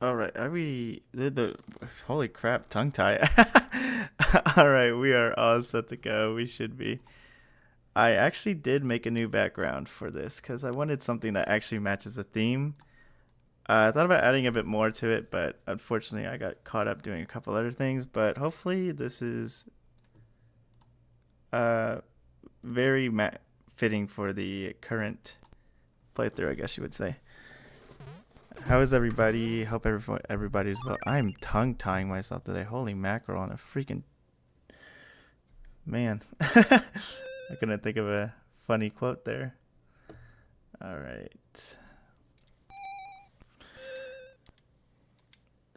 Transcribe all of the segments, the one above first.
All right, are we the holy crap tongue tie? All right, we are all set to go. We should be. I actually did make a new background for this because I wanted something that actually matches the theme. I thought about adding a bit more to it, but unfortunately, I got caught up doing a couple other things. But hopefully, this is uh very fitting for the current playthrough, I guess you would say. How is everybody? Hope everybody's well. I'm tongue tying myself today. Holy mackerel on a freaking man. I couldn't think of a funny quote there. All right.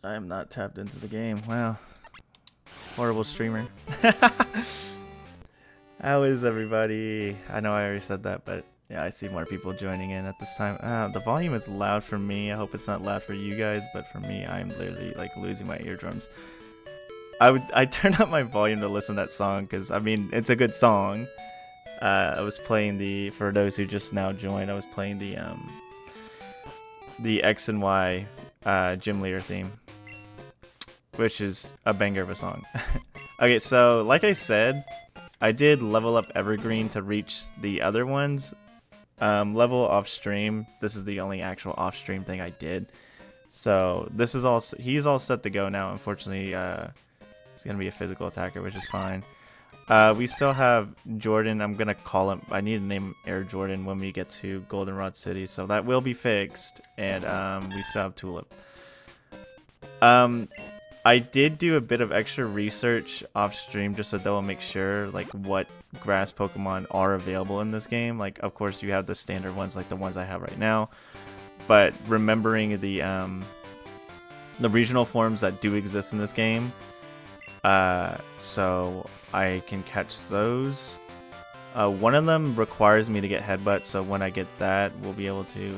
I am not tapped into the game. Wow. Horrible streamer. How is everybody? I know I already said that, but yeah, I see more people joining in at this time. The volume is loud for me. I hope it's not loud for you guys, but for me, I'm literally like losing my eardrums. I turned up my volume to listen to that song because I mean it's a good song. I was playing for those who just now joined. I was playing the X and Y Gym Leader theme, which is a banger of a song. Okay, so like I said, I did level up Evergreen to reach the other ones. Level off stream. This is the only actual off stream thing I did. So this is all. He's all set to go now. Unfortunately, he's gonna be a physical attacker, which is fine. We still have Jordan. I'm gonna call him. I need to name him Air Jordan when we get to Goldenrod City, so that will be fixed. And we still have Tulip. I did do a bit of extra research off stream just to double make sure like what grass Pokemon are available in this game. Like, of course, you have the standard ones like the ones I have right now, but remembering the regional forms that do exist in this game, so I can catch those. One of them requires me to get Headbutt, so when I get that, we'll be able to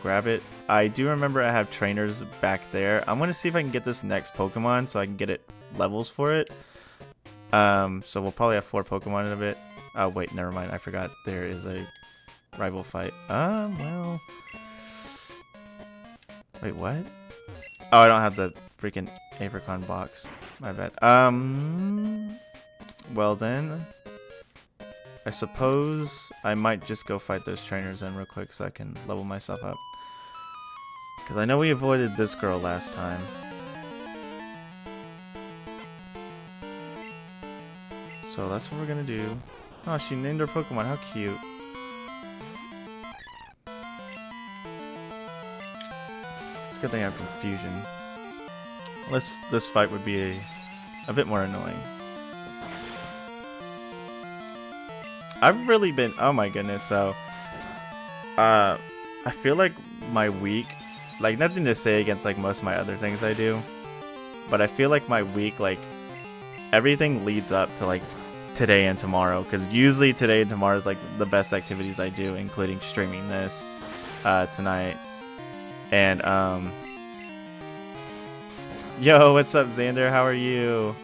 grab it. I do remember I have trainers back there. I'm going to see if I can get this next Pokemon so I can get it levels for it. So we'll probably have 4 Pokemon in a bit. Oh, wait, never mind. I forgot there is a rival fight. Well... Wait, what? Oh, I don't have the freaking Apricot box. My bad. Well then... I suppose I might just go fight those trainers in real quick so I can level myself up. Because I know we avoided this girl last time. So that's what we're going to do. Oh, she named her Pokemon. How cute. It's a good thing I have confusion. This fight would be a bit more annoying. I've really been, oh my goodness, so, I feel like my week, like nothing to say against like most of my other things I do, but I feel like my week, like, everything leads up to like today and tomorrow, because usually today and tomorrow is like the best activities I do, including streaming this, tonight, and, yo, what's up, Xander, how are you?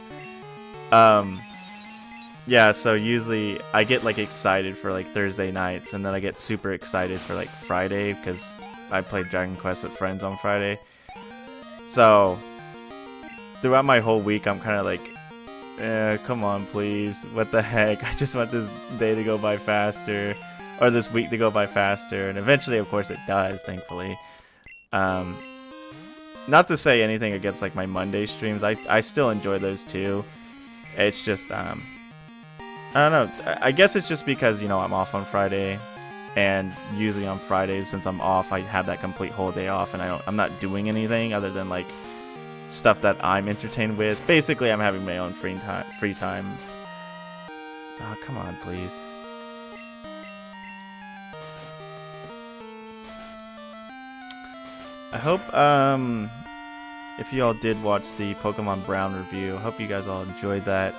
Yeah, so usually I get like excited for like Thursday nights, and then I get super excited for like Friday because I played Dragon Quest with friends on Friday. So throughout my whole week, I'm kind of like, come on, please. What the heck? I just want this day to go by faster, or this week to go by faster. And eventually, of course, it does, thankfully. Not to say anything against like my Monday streams. I still enjoy those too. It's just, I don't know. I guess it's just because, you know, I'm off on Friday, and usually on Fridays, since I'm off, I have that complete whole day off, and I'm not doing anything other than like stuff that I'm entertained with. Basically, I'm having my own free time. Oh, come on, please. I hope if you all did watch the Pokemon Brown review, I hope you guys all enjoyed that.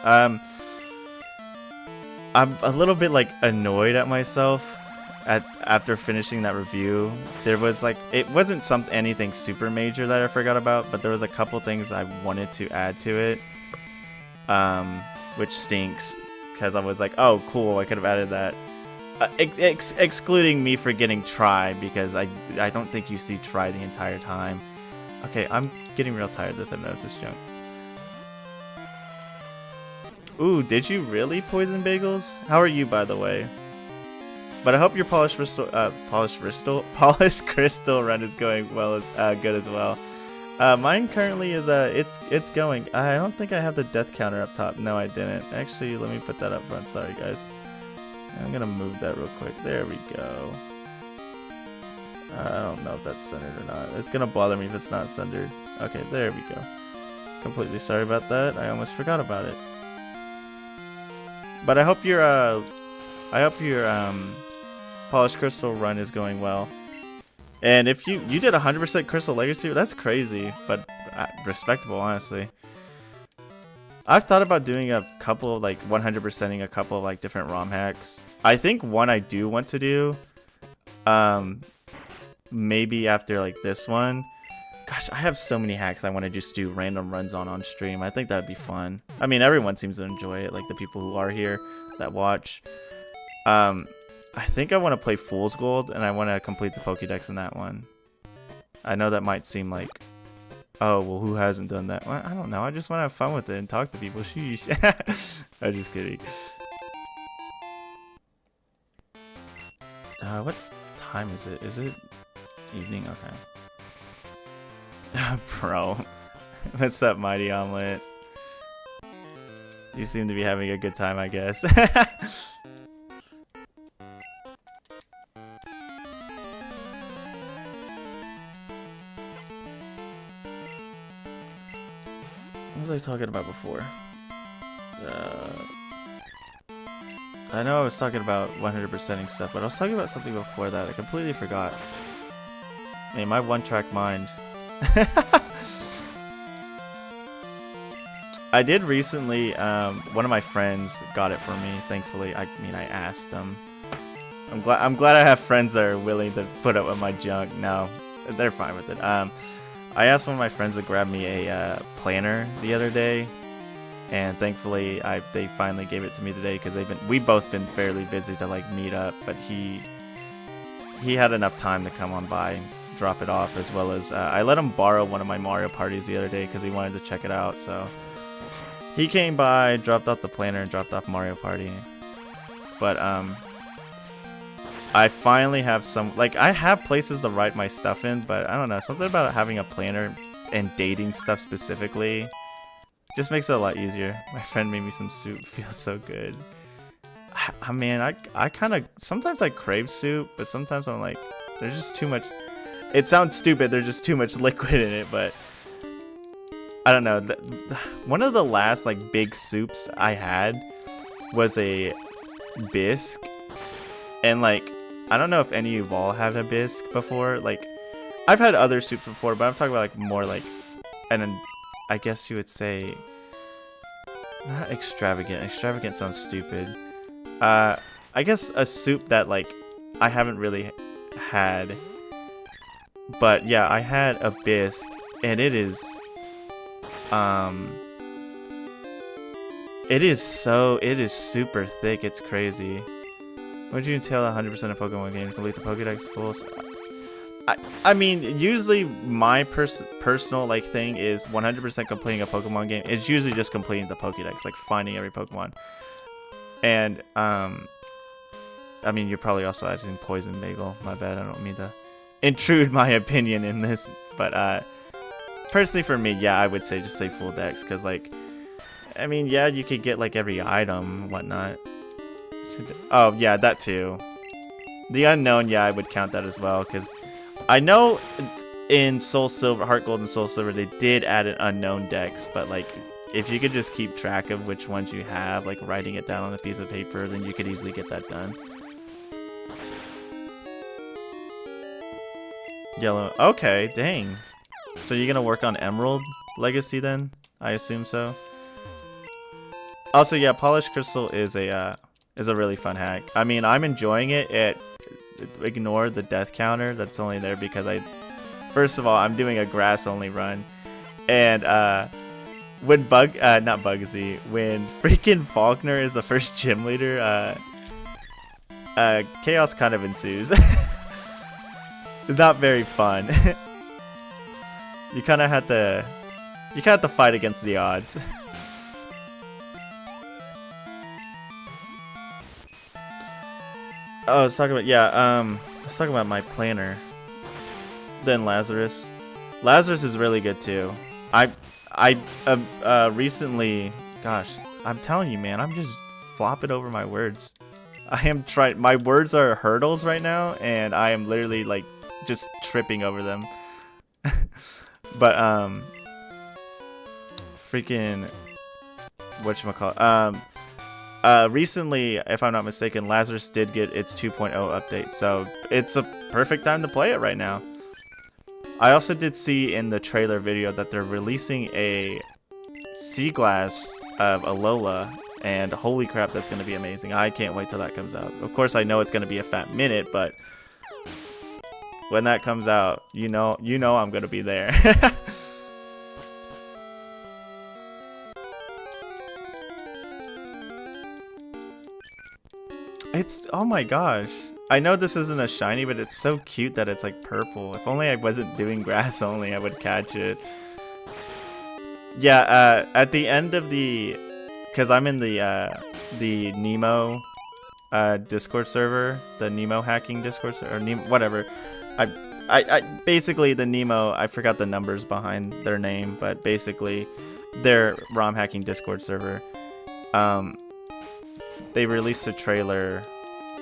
I'm a little bit like annoyed at myself after finishing that review. There was like, it wasn't anything super major that I forgot about, but there was a couple things I wanted to add to it, which stinks because I was like, oh cool, I could have added that. Excluding me forgetting try, because I don't think you see try the entire time. Okay, I'm getting real tired of this. I've noticed this junk. Ooh, did you really poison bagels? How are you, by the way? But I hope your polished crystal run is going well, good as well. Mine currently is it's going. I don't think I have the death counter up top. No, I didn't. Actually, let me put that up front. Sorry, guys. I'm gonna move that real quick. There we go. I don't know if that's centered or not. It's gonna bother me if it's not centered. Okay, there we go. Completely sorry about that. I almost forgot about it. But I hope your polished crystal run is going well. And if you did 100% crystal legacy, that's crazy, but respectable, honestly. I've thought about doing a couple of like 100%ing a couple of like different ROM hacks. I think one I do want to do, maybe after like this one. Gosh, I have so many hacks I want to just do random runs on stream. I think that'd be fun. I mean, everyone seems to enjoy it, like the people who are here that watch. I think I want to play Fool's Gold, and I want to complete the Pokédex in that one. I know that might seem like, oh, well, who hasn't done that? Well, I don't know. I just want to have fun with it and talk to people. Sheesh. I'm just kidding. What time is it? Is it evening? Okay. Bro. What's up, Mighty Omelet? You seem to be having a good time, I guess. What was I talking about before? I know I was talking about 100%ing stuff, but I was talking about something before that. I completely forgot. Man, my one-track mind. I did recently, one of my friends got it for me, thankfully. I mean, I asked him. I'm glad I have friends that are willing to put up with my junk. No, they're fine with it. I asked one of my friends to grab me a planner the other day, and thankfully they finally gave it to me today because we've both been fairly busy to like meet up, but he had enough time to come on by and drop it off, as well as I let him borrow one of my Mario parties the other day because he wanted to check it out. So he came by, dropped off the planner, and dropped off Mario Party. But I finally have some, like, I have places to write my stuff in, but I don't know, something about having a planner and dating stuff specifically just makes it a lot easier. My friend made me some soup. Feels so good. I mean, I kind of, sometimes I crave soup, but sometimes I'm like, there's just too much. It sounds stupid, there's just too much liquid in it, but I don't know. One of the last like big soups I had was a bisque, and like, I don't know if any of you all have a bisque before. Like, I've had other soups before, but I'm talking about like more like, and then I guess you would say, not extravagant. Extravagant sounds stupid. I guess a soup that like I haven't really had, but yeah, I had a bisque, and it is super thick. It's crazy. Would you entail 100% of Pokemon games complete the Pokédex full? I mean, usually my personal like thing is 100% completing a Pokemon game. It's usually just completing the Pokédex, like finding every Pokemon. And I mean, you're probably also asking Poison Bagel. My bad. I don't mean to intrude my opinion in this, but personally for me, yeah, I would say just say full dex, because like, I mean, yeah, you could get like every item and whatnot. Oh yeah, that too. The unknown, yeah, I would count that as well, because I know in Soul Silver, Heart Gold and Soul Silver, they did add an unknown dex, but like, if you could just keep track of which ones you have, like writing it down on a piece of paper, then you could easily get that done. Yellow. Okay, dang. So you're gonna work on Emerald Legacy then? I assume so. Also, yeah, Polished Crystal is a really fun hack. I mean, I'm enjoying it. Ignore the death counter. That's only there because first of all, I'm doing a grass only run, and when not Bugsy, when freaking Faulkner is the first gym leader, chaos kind of ensues. It's not very fun. You kind of had to, fight against the odds. Oh, I was talking about, yeah, I was talking about my planner. Then Lazarus. Lazarus is really good too. I recently, gosh, I'm telling you, man, I'm just flopping over my words. I am trying, my words are hurdles right now, and I am literally like just tripping over them. But freaking whatchamacallit, recently, if I'm not mistaken, Lazarus did get its 2.0 update, so it's a perfect time to play it right now. I also did see in the trailer video that they're releasing a sea glass of Alola, and holy crap, that's going to be amazing. I can't wait till that comes out. Of course, I know it's going to be a fat minute, but when that comes out, you know I'm going to be there. It's, oh my gosh. I know this isn't a shiny, but it's so cute that it's like purple. If only I wasn't doing grass only, I would catch it. Yeah, at the end of the, because I'm in the Nemo Discord server, the Nemo hacking Discord server, or Nemo, whatever. I basically the Nemo, I forgot the numbers behind their name, but basically their ROM hacking Discord server. They released a trailer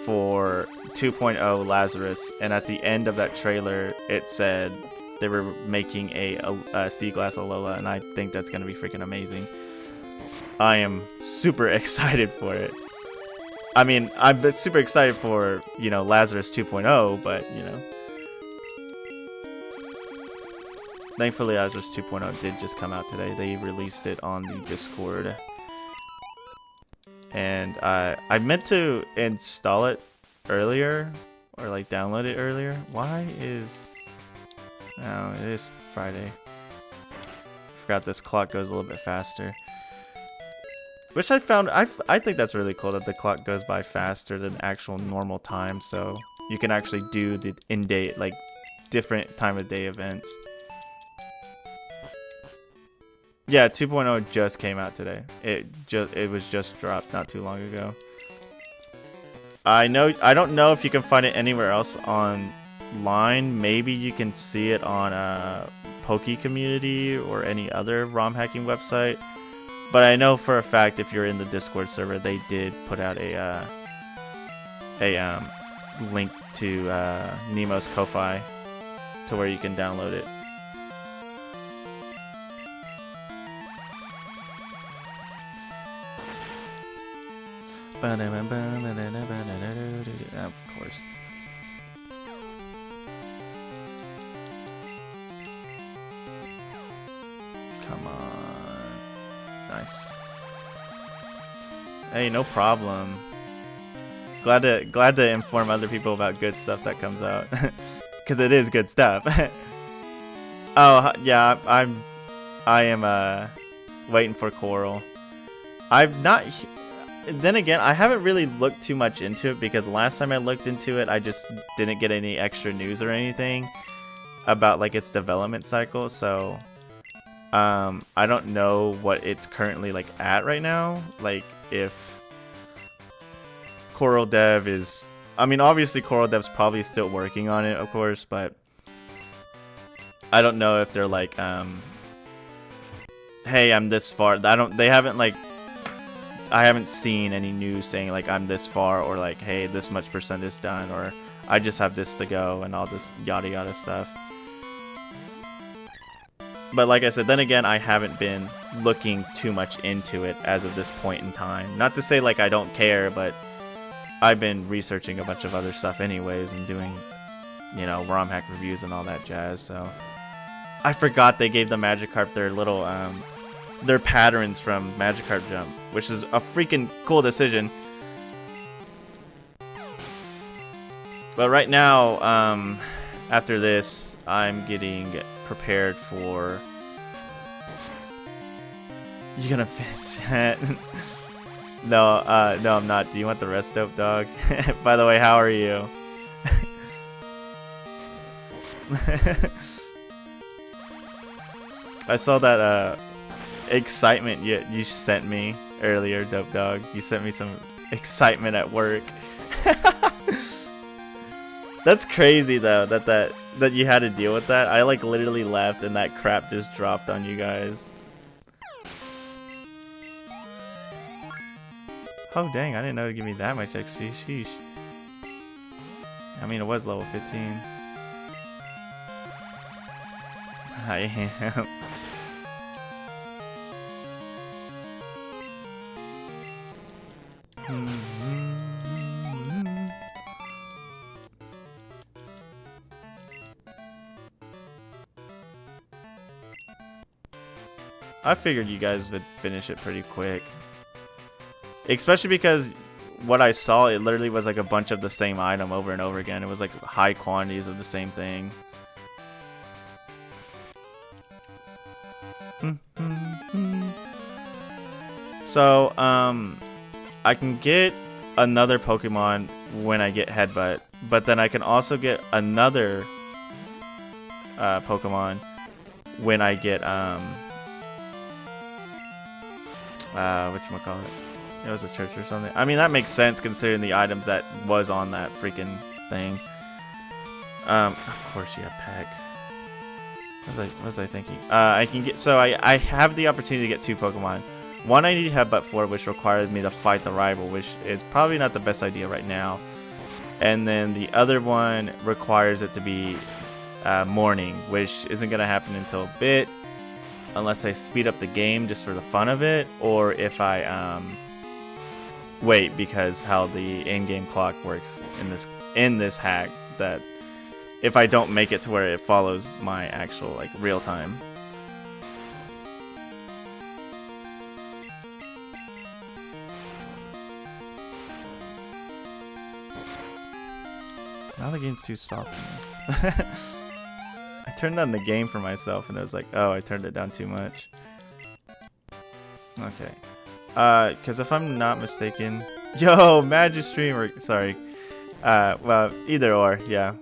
for 2.0 Lazarus, and at the end of that trailer, it said they were making a sea glass Alola, and I think that's going to be freaking amazing. I am super excited for it. I mean, I'm super excited for, you know, Lazarus 2.0, but, you know. Thankfully, Lazarus 2.0 did just come out today. They released it on the Discord. And I meant to install it earlier, or like download it earlier. Why is... Oh, it is Friday. Forgot this clock goes a little bit faster. Which I found, I think that's really cool that the clock goes by faster than actual normal time, so you can actually do the in-day, like, different time of day events. Yeah, 2.0 just came out today. It was just dropped not too long ago. I don't know if you can find it anywhere else online. Maybe you can see it on Poke Community or any other ROM hacking website. But I know for a fact if you're in the Discord server, they did put out a link to Nemo's Ko-Fi to where you can download it. Of course. Come on. Nice. Hey, no problem. Glad to inform other people about good stuff that comes out, because it is good stuff. Oh yeah, I am waiting for Coral. I'm not. Then again, I haven't really looked too much into it, because last time I looked into it, I just didn't get any extra news or anything about like its development cycle. So I don't know what it's currently like at right now. Like if Coral Dev is, I mean, obviously Coral Dev's probably still working on it, of course, but I don't know if they're like, hey, I'm this far. They haven't like, I haven't seen any news saying like I'm this far, or like, hey, this much % is done, or I just have this to go, and all this yada yada stuff. But like I said, then again, I haven't been looking too much into it as of this point in time. Not to say like I don't care, but I've been researching a bunch of other stuff anyways, and doing, you know, ROM hack reviews and all that jazz. So I forgot they gave the Magikarp their little their patterns from Magikarp Jump, which is a freaking cool decision. But right now, after this, I'm getting prepared for... You gonna finish that? No, no, I'm not. Do you want the rest dope dog? By the way, how are you? I saw that excitement you sent me earlier, Dope Dog. You sent me some excitement at work. That's crazy though that you had to deal with that. I like literally left and that crap just dropped on you guys. Oh dang, I didn't know it would give me that much XP. Sheesh. I mean, it was level 15. I am. I figured you guys would finish it pretty quick. Especially because what I saw, it literally was like a bunch of the same item over and over again. It was like high quantities of the same thing. So, I can get another Pokemon when I get Headbutt, but then I can also get another Pokemon when I get whatchamacallit? It was a church or something. I mean, that makes sense considering the items that was on that freaking thing. Of course you have Peck. What was I thinking? I can get, so I have the opportunity to get 2 Pokemon. One I need Headbutt for, which requires me to fight the rival, which is probably not the best idea right now. And then the other one requires it to be morning, which isn't going to happen until a bit. Unless I speed up the game just for the fun of it, or if I wait, because how the in-game clock works in this hack, that if I don't make it to where it follows my actual like real time. Now the game's too soft for me. I turned on the game for myself and I was like, oh, I turned it down too much. Okay. Because if I'm not mistaken... Yo, Magistream, sorry. Well, either or, yeah.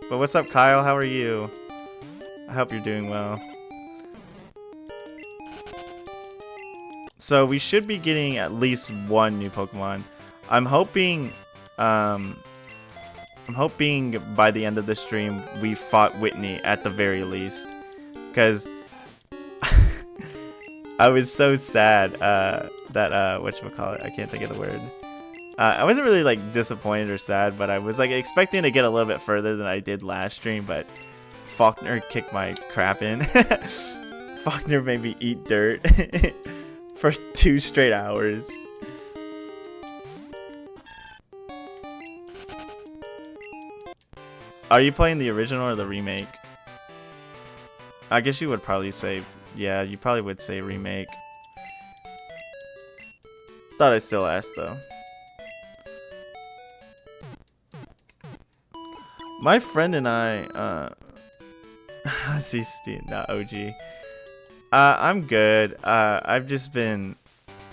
But what's up, Kyle? How are you? I hope you're doing well. So we should be getting at least one new Pokemon. I'm hoping by the end of the stream we fought Whitney at the very least, because I was so sad that whatchamacallit, I can't think of the word. I wasn't really like disappointed or sad, but I was like expecting to get a little bit further than I did last stream, but Faulkner kicked my crap in. Faulkner made me eat dirt for 2 straight hours. Are you playing the original or the remake? I guess you would probably say, yeah, you probably would say remake. Thought I'd still ask though. My friend and I, see Steve, not OG. I'm good. I've just been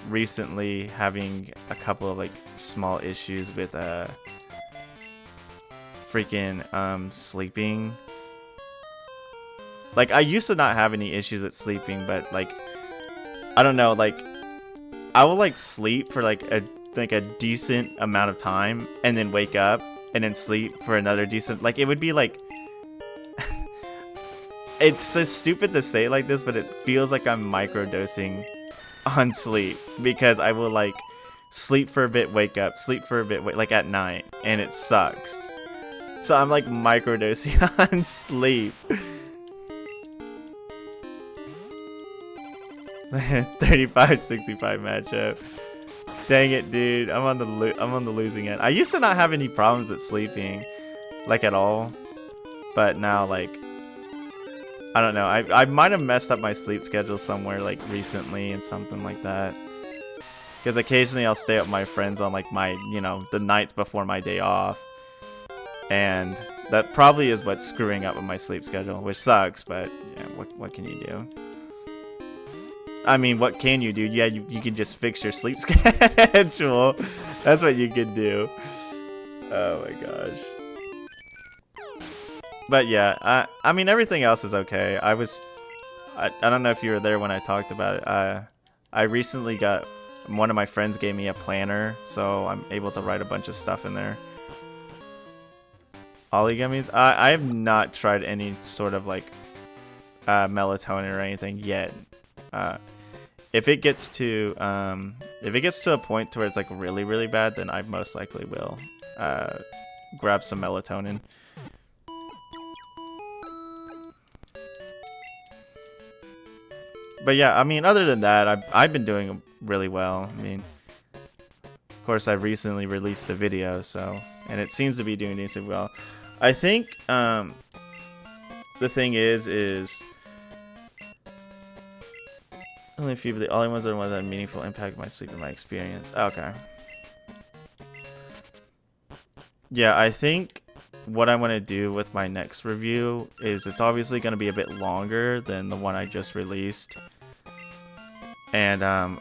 recently having a couple of like small issues with freaking sleeping. Like, I used to not have any issues with sleeping, but like, I don't know, like I will like sleep for like a decent amount of time and then wake up and then sleep for another decent, like it would be like it's so stupid to say like this, but it feels like I'm microdosing on sleep, because I will like sleep for a bit, wake up, sleep for a bit, like at night, and it sucks. So I'm like microdosing on sleep. 35-65 matchup. Dang it, dude! I'm on the losing end. I used to not have any problems with sleeping, like at all, but now like I don't know. I might have messed up my sleep schedule somewhere like recently and something like that. Because occasionally I'll stay up with my friends on like my, you know, the nights before my day off. And that probably is what's screwing up with my sleep schedule, which sucks, but yeah, what can you do? I mean, what can you do? Yeah, you can just fix your sleep schedule. That's what you can do. Oh my gosh. But yeah, I mean, everything else is okay. I I don't know if you were there when I talked about it. I recently got, one of my friends gave me a planner, so I'm able to write a bunch of stuff in there. Ollie gummies? I have not tried any sort of like melatonin or anything yet. If it gets to a point to where it's like really, really bad, then I most likely will grab some melatonin. But yeah, I mean, other than that, I've been doing really well. I mean, of course, I recently released a video, so, and it seems to be doing decently well. I think the thing is only a few of the only ones that had a meaningful impact on my sleep and my experience. Okay. Yeah, I think what I want to do with my next review is it's obviously going to be a bit longer than the one I just released. And I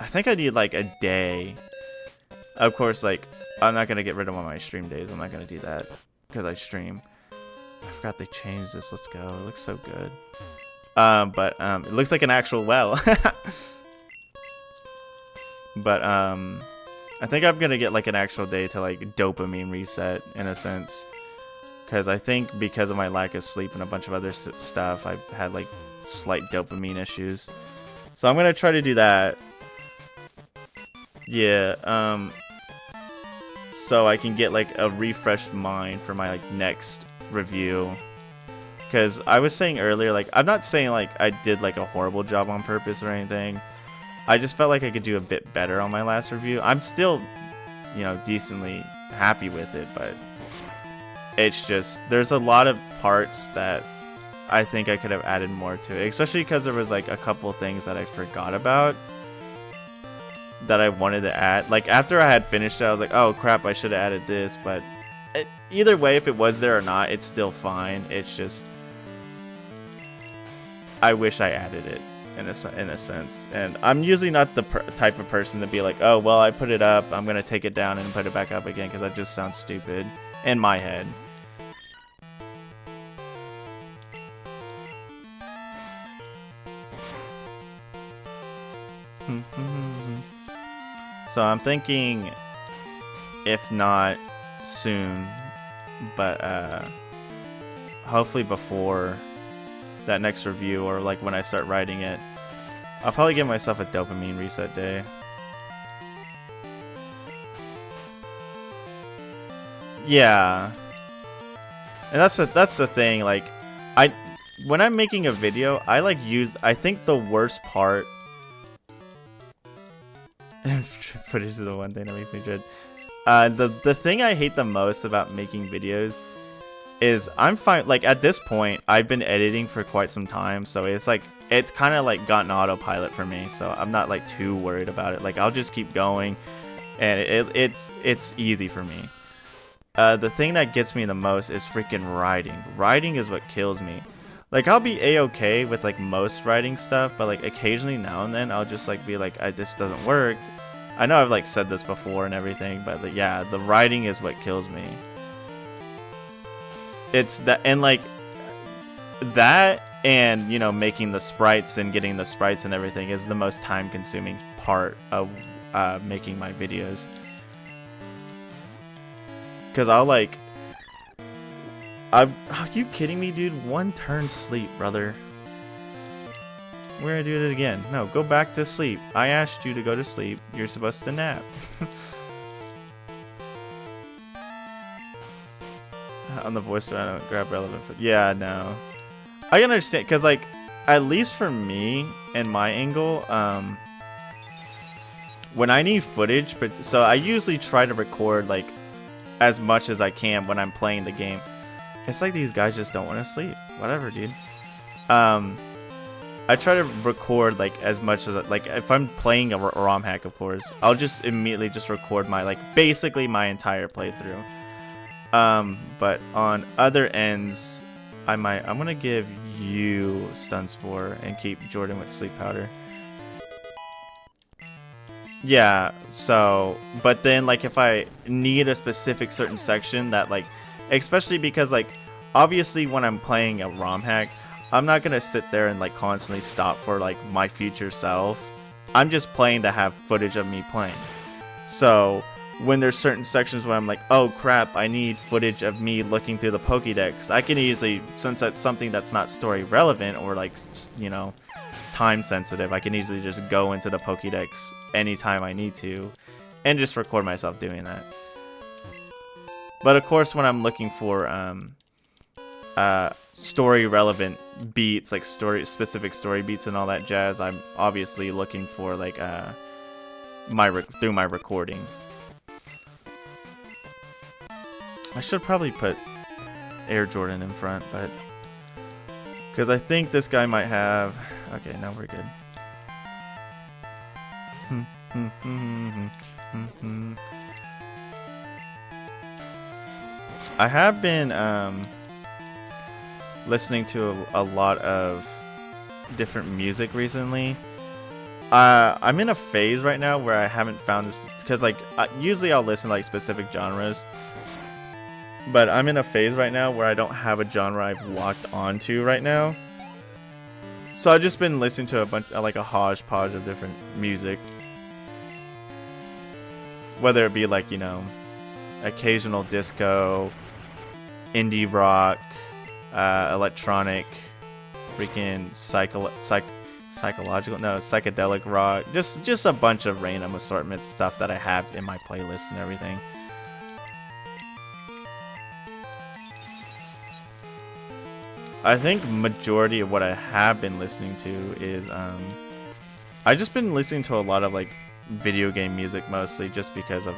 think I need like a day. Of course, like, I'm not going to get rid of one of my stream days. I'm not going to do that because I stream. I forgot they changed this. Let's go. It looks so good. But it looks like an actual well. But I think I'm gonna get like an actual day to like dopamine reset in a sense, because I think because of my lack of sleep and a bunch of other stuff, I've had like slight dopamine issues. So I'm gonna try to do that. Yeah. So I can get like a refreshed mind for my like next review. Because I was saying earlier, like, I'm not saying like I did like a horrible job on purpose or anything. I just felt like I could do a bit better on my last review. I'm still, you know, decently happy with it, but it's just, there's a lot of parts that I think I could have added more to it, especially because there was like a couple of things that I forgot about that I wanted to add. Like, after I had finished it, I was like, oh crap, I should have added this, but either way, if it was there or not, it's still fine. It's just, I wish I added it. In a sense, and I'm usually not the type of person to be like, oh well, I put it up, I'm gonna take it down and put it back up again, because that just sounds stupid in my head. So I'm thinking, if not soon, but hopefully before that next review, or like when I start writing it, I'll probably give myself a dopamine reset day. Yeah, and that's the thing. Like, when I'm making a video, I think the worst part. Footage is the one thing that makes me dread. The thing I hate the most about making videos is I'm fine. Like, at this point, I've been editing for quite some time, so it's like, it's kind of like gotten autopilot for me, so I'm not like too worried about it. Like, I'll just keep going, and it's easy for me. The thing that gets me the most is freaking writing. Writing is what kills me. Like, I'll be a-okay with like most writing stuff, but like occasionally now and then I'll just like be like, this doesn't work. I know I've like said this before and everything, but like, yeah, the writing is what kills me. It's that, and like that, and you know, making the sprites and getting the sprites and everything is the most time consuming part of making my videos, because I'll like, are you kidding me, dude? One turn sleep, brother. We're gonna do it again. No, go back to sleep. I asked you to go to sleep. You're supposed to nap. On the voice, I don't grab relevant foot. Yeah, no. I can understand, because like, at least for me and my angle, when I need footage, but so I usually try to record like as much as I can when I'm playing the game. It's like these guys just don't want to sleep. Whatever, dude. I try to record like as much as, like, if I'm playing a ROM hack, of course, I'll just immediately just record my, like, basically my entire playthrough. But on other ends, I'm gonna give you Stun Spore and keep Jordan with Sleep Powder. Yeah, so, but then like if I need a specific certain section that, like, especially because like obviously when I'm playing a ROM hack, I'm not gonna sit there and like constantly stop for like my future self. I'm just playing to have footage of me playing. So when there's certain sections where I'm like, oh crap, I need footage of me looking through the Pokédex, I can easily, since that's something that's not story relevant or like, you know, time sensitive, I can easily just go into the Pokédex anytime I need to and just record myself doing that. But of course, when I'm looking for story relevant beats, like specific story beats and all that jazz, I'm obviously looking for like through my recording. I should probably put Air Jordan in front, but because I think this guy might have. Okay, now we're good. I have been listening to a lot of different music recently. I'm in a phase right now where I haven't found this, because like usually I'll listen to like specific genres, but I'm in a phase right now where I don't have a genre I've locked onto right now. So I've just been listening to a bunch, like a hodgepodge of different music, whether it be like, you know, occasional disco, indie rock, electronic, freaking psychedelic rock, just a bunch of random assortment stuff that I have in my playlist and everything. I think majority of what I have been listening to is I just been listening to a lot of like video game music, mostly just because of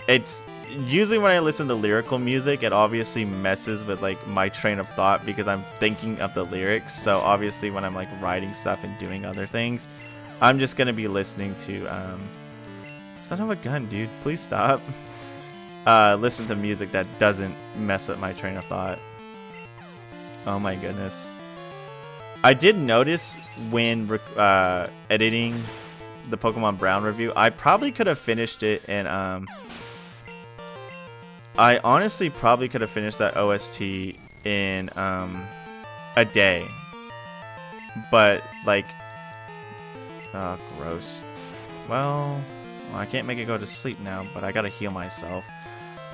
it's usually when I listen to lyrical music, it obviously messes with like my train of thought because I'm thinking of the lyrics. So obviously when I'm like writing stuff and doing other things, I'm just gonna be listening to son of a gun, dude, please stop. Listen to music that doesn't mess with my train of thought. Oh my goodness. I did notice when editing the Pokemon Brown review, I probably could have finished it in I honestly probably could have finished that OST in a day. But like, oh, gross. Well, I can't make it go to sleep now, but I gotta heal myself.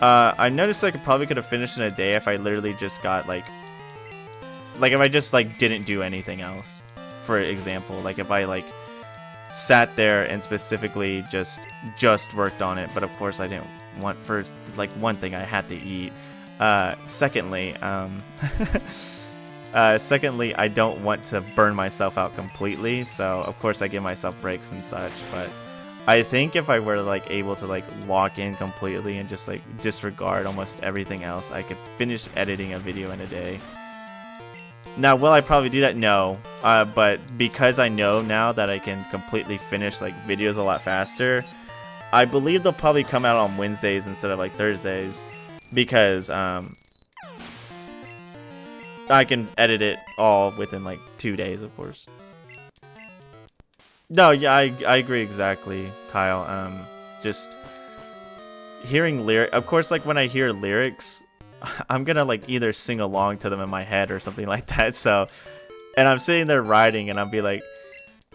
I noticed I probably could have finished in a day if I literally just got like if I just like didn't do anything else. For example, like if I like sat there and specifically just worked on it, but of course I didn't want, for like one thing, I had to eat. Secondly, I don't want to burn myself out completely, so of course I give myself breaks and such. But I think if I were like able to like lock in completely and just like disregard almost everything else, I could finish editing a video in a day. Now, will I probably do that? No. But because I know now that I can completely finish like videos a lot faster, I believe they'll probably come out on Wednesdays instead of like Thursdays, because I can edit it all within like 2 days, of course. No, yeah, I agree exactly, Kyle. Just hearing lyrics, of course, like when I hear lyrics, I'm gonna like either sing along to them in my head or something like that. So, and I'm sitting there writing and I'll be like,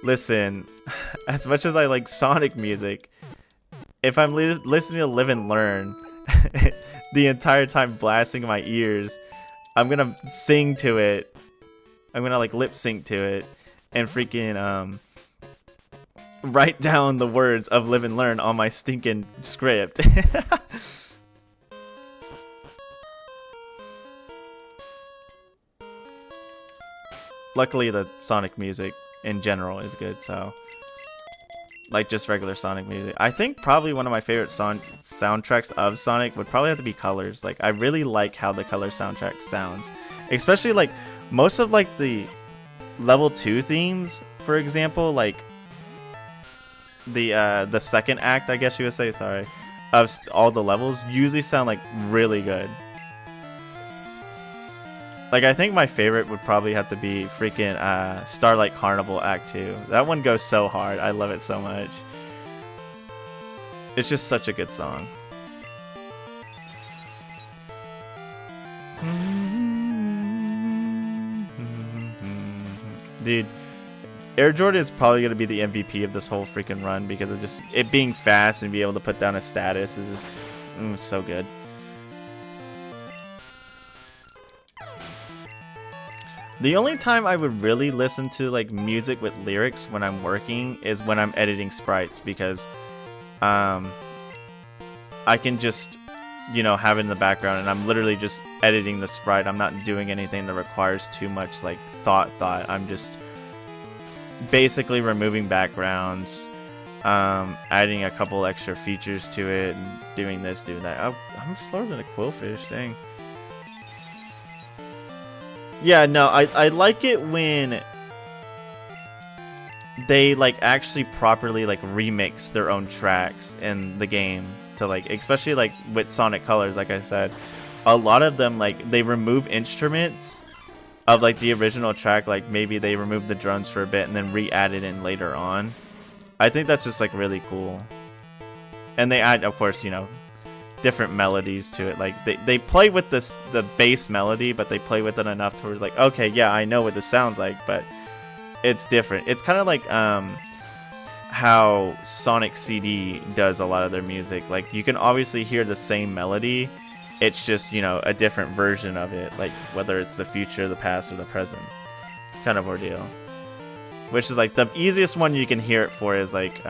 listen, as much as I like Sonic music, if I'm listening to Live and Learn the entire time blasting in my ears, I'm gonna sing to it. I'm gonna like lip sync to it and freaking write down the words of Live and Learn on my stinking script. Luckily, the Sonic music in general is good, so like just regular Sonic music. I think probably one of my favorite soundtracks of Sonic would probably have to be Colors. Like I really like how the Color soundtrack sounds, especially like most of like the level 2 themes, for example, like the second act, I guess you would say, sorry, of all the levels usually sound like really good. Like, I think my favorite would probably have to be freaking Starlight Carnival Act 2. That one goes so hard. I love it so much. It's just such a good song. dude, Air Jordan is probably going to be the MVP of this whole freaking run because of just it being fast and be able to put down a status is just so good. The only time I would really listen to like music with lyrics when I'm working is when I'm editing sprites, because I can just, you know, have it in the background and I'm literally just editing the sprite. I'm not doing anything that requires too much like thought. I'm just basically removing backgrounds, adding a couple extra features to it, and doing this, doing that. Oh, I'm slower than a quillfish, dang. Yeah, no, I like it when they like actually properly like remix their own tracks in the game to like, especially like with Sonic Colors, like I said, a lot of them like they remove instruments of like the original track, like maybe they remove the drums for a bit and then re-add it in later on. I think that's just like really cool. And they add, of course, you know, different melodies to it. Like they play with the bass melody, but they play with it enough towards like, okay, yeah, I know what this sounds like, but it's different. It's kind of like how Sonic CD does a lot of their music. Like you can obviously hear the same melody, it's just, you know, a different version of it, like whether it's the future, the past, or the present kind of ordeal. Which is like the easiest one you can hear it for is like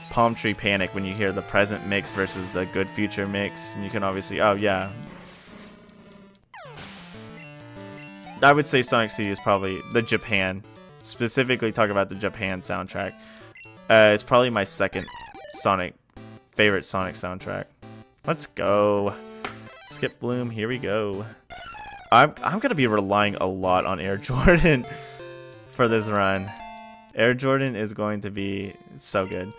Palm Tree Panic, when you hear the present mix versus the good future mix, and you can obviously, oh yeah, I would say Sonic CD is probably the Japan, specifically talk about the Japan soundtrack. It's probably my second favorite Sonic soundtrack. Let's go. Skip Bloom, here we go. I'm gonna be relying a lot on Air Jordan for this run. Air Jordan is going to be so good.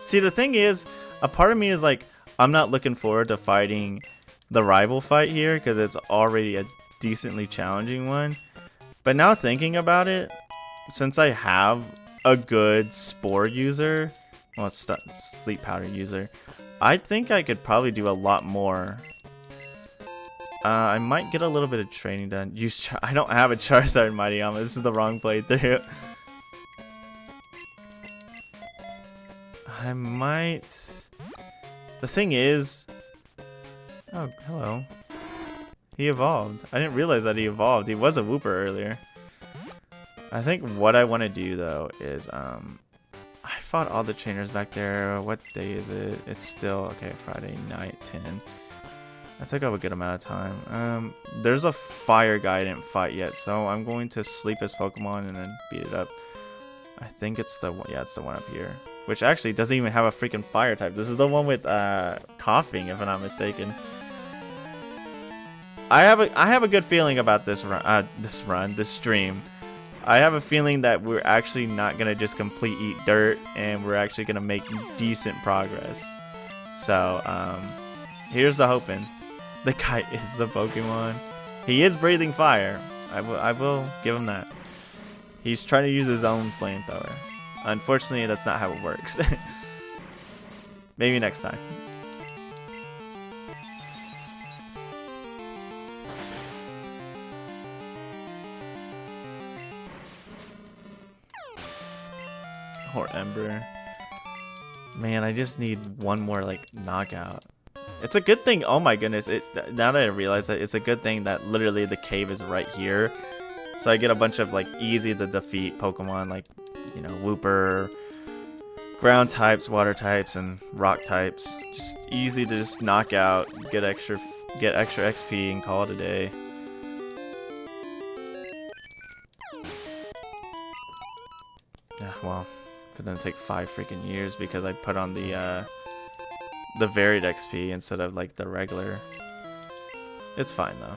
See, the thing is, a part of me is like, I'm not looking forward to fighting the rival fight here because it's already a decently challenging one. But now thinking about it, since I have a good spore user, well, sleep powder user, I think I could probably do a lot more. I might get a little bit of training done. I don't have a Charizard Mighty Armor. This is the wrong playthrough. I might. The thing is, oh, hello. He evolved. I didn't realize that he evolved. He was a Wooper earlier. I think what I want to do though is I fought all the trainers back there. What day is it? It's still okay. Friday night 10. That took up a good amount of time. There's a fire guy I didn't fight yet, so I'm going to sleep his Pokemon and then beat it up. I think it's the one. Yeah, it's the one up here, which actually doesn't even have a freaking fire type. This is the one with coughing, if I'm not mistaken. I have a good feeling about this stream. I have a feeling that we're actually not gonna just complete eat dirt, and we're actually gonna make decent progress. So here's the hoping. The guy is the Pokemon. He is breathing fire. I will give him that. He's trying to use his own flamethrower. Unfortunately, that's not how it works. Maybe next time. Or Ember. Man, I just need one more like knockout. It's a good thing. Oh my goodness! Now that I realize that, it's a good thing that literally the cave is right here, so I get a bunch of like easy to defeat Pokemon, like, you know, Wooper, ground types, water types, and rock types. Just easy to just knock out, get extra XP, and call it a day. Yeah, well. It's gonna take 5 freaking years because I put on the varied XP instead of like the regular. It's fine though.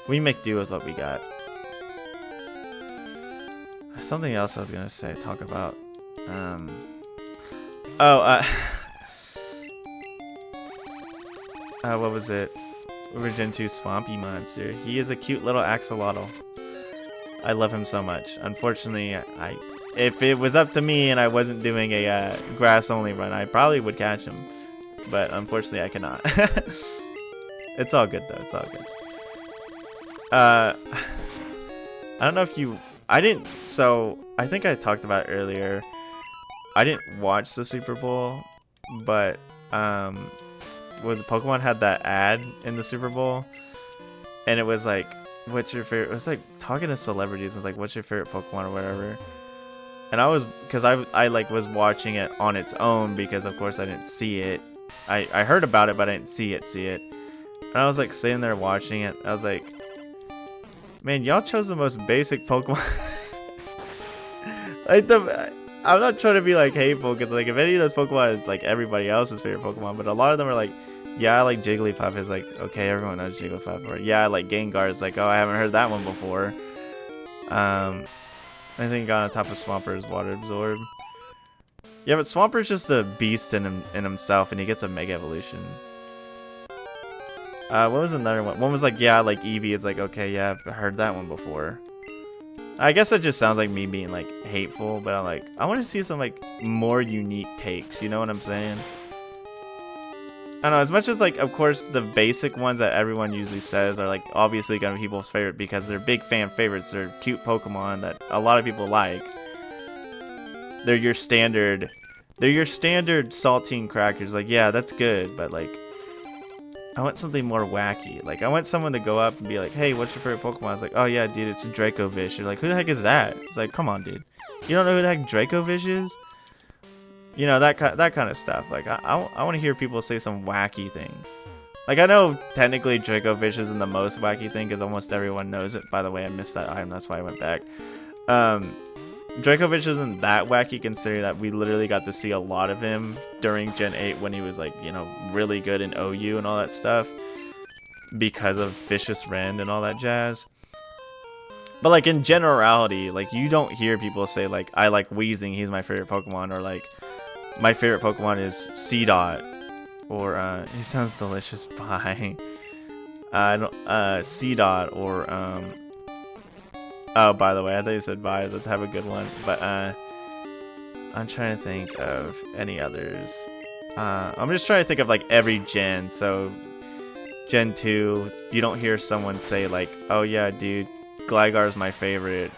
We make do with what we got. Something else I was gonna say, talk about. What was it? Gen 2 Swampy Monster. He is a cute little axolotl. I love him so much. Unfortunately, if it was up to me and I wasn't doing a grass only run, I probably would catch him. But unfortunately, I cannot. It's all good though. It's all good. I don't know if you. I didn't. So I think I talked about it earlier. I didn't watch the Super Bowl, but was Pokemon had that ad in the Super Bowl, and it was like, "What's your favorite?" It was like talking to celebrities. It's like, "What's your favorite Pokemon?" or whatever. And I was, because I like was watching it on its own because of course I didn't see it. I heard about it, but I didn't see it. And I was like sitting there watching it. I was like, man, y'all chose the most basic Pokemon. Like I'm not trying to be like hateful, because like if any of those Pokemon is like everybody else's favorite Pokemon, but a lot of them are like, yeah, I like Jigglypuff. Is like, okay, everyone knows Jigglypuff. Or yeah, I like Gengar. It's like, oh, I haven't heard that one before. I think got on top of Swampert Water Absorb. Yeah, but Swampert's just a beast in himself, and he gets a Mega Evolution. What was another one? One was like, yeah, like Eevee. It's like, okay, yeah, I've heard that one before. I guess that just sounds like me being like hateful, but I'm like, I want to see some like more unique takes. You know what I'm saying? I don't know, as much as like, of course, the basic ones that everyone usually says are like obviously gonna be people's favorite because they're big fan favorites. They're cute Pokemon that a lot of people like. They're your standard saltine crackers. Like, yeah, that's good, but like, I want something more wacky. Like, I want someone to go up and be like, hey, what's your favorite Pokemon? It's like, oh yeah, dude, it's a Dracovish. You're like, who the heck is that? It's like, come on, dude. You don't know who the heck Dracovish is? You know, that kind of stuff. Like, I want to hear people say some wacky things. Like, I know technically Dracovish isn't the most wacky thing because almost everyone knows it. By the way, I missed that item. That's why I went back. Dracovish isn't that wacky considering that we literally got to see a lot of him during Gen 8 when he was, like, you know, really good in OU and all that stuff because of Vicious Rend and all that jazz. But, like, in generality, like, you don't hear people say, like, I like Weezing, he's my favorite Pokemon, or, like, my favorite Pokemon is Seedot, or, he sounds delicious, bye. Seedot, or, oh, by the way, I thought you said bye, let's have a good one, but, I'm trying to think of any others. I'm just trying to think of, like, every gen, so, Gen 2, you don't hear someone say, like, oh yeah, dude, Gligar's my favorite,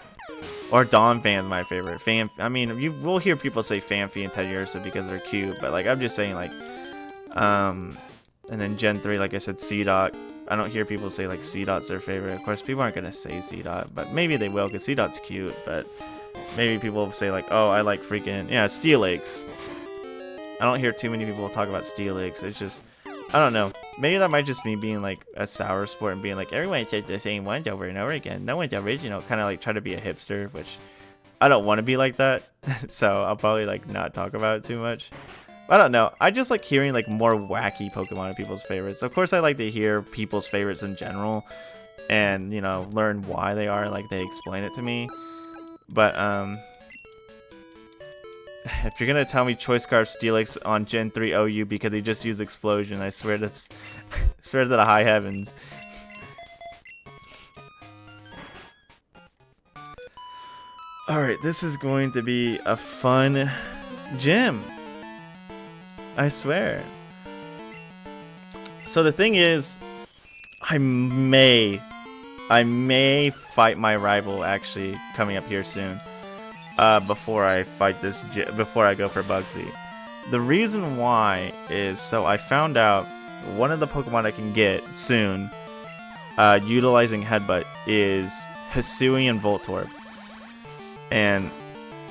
or Donphan's my favorite. I mean, you will hear people say Phanpy and Teddiursa because they're cute, but like I'm just saying, like, and then Gen 3, like I said, Seedot. I don't hear people say like Seedot's their favorite. Of course, people aren't gonna say Seedot, but maybe they will because Seedot's cute. But maybe people will say like, oh, I like freaking Steelix. I don't hear too many people talk about Steelix. It's just, I don't know. Maybe that might just be being like a sour sport and being like, everyone says the same ones over and over again. No one's original. Kind of like try to be a hipster, which I don't want to be like that. So I'll probably like not talk about it too much. I don't know. I just like hearing like more wacky Pokemon and people's favorites. Of course, I like to hear people's favorites in general and, you know, learn why they are. Like they explain it to me. But, if you're gonna tell me Choice Scarf Steelix on Gen 3 OU because he just used Explosion, I swear that's swear to the high heavens. Alright, this is going to be a fun gym. I swear. So the thing is, I may fight my rival actually coming up here soon. Before I go for Bugsy. The reason why is, so I found out one of the Pokemon I can get soon, utilizing Headbutt, is Hisuian Voltorb. And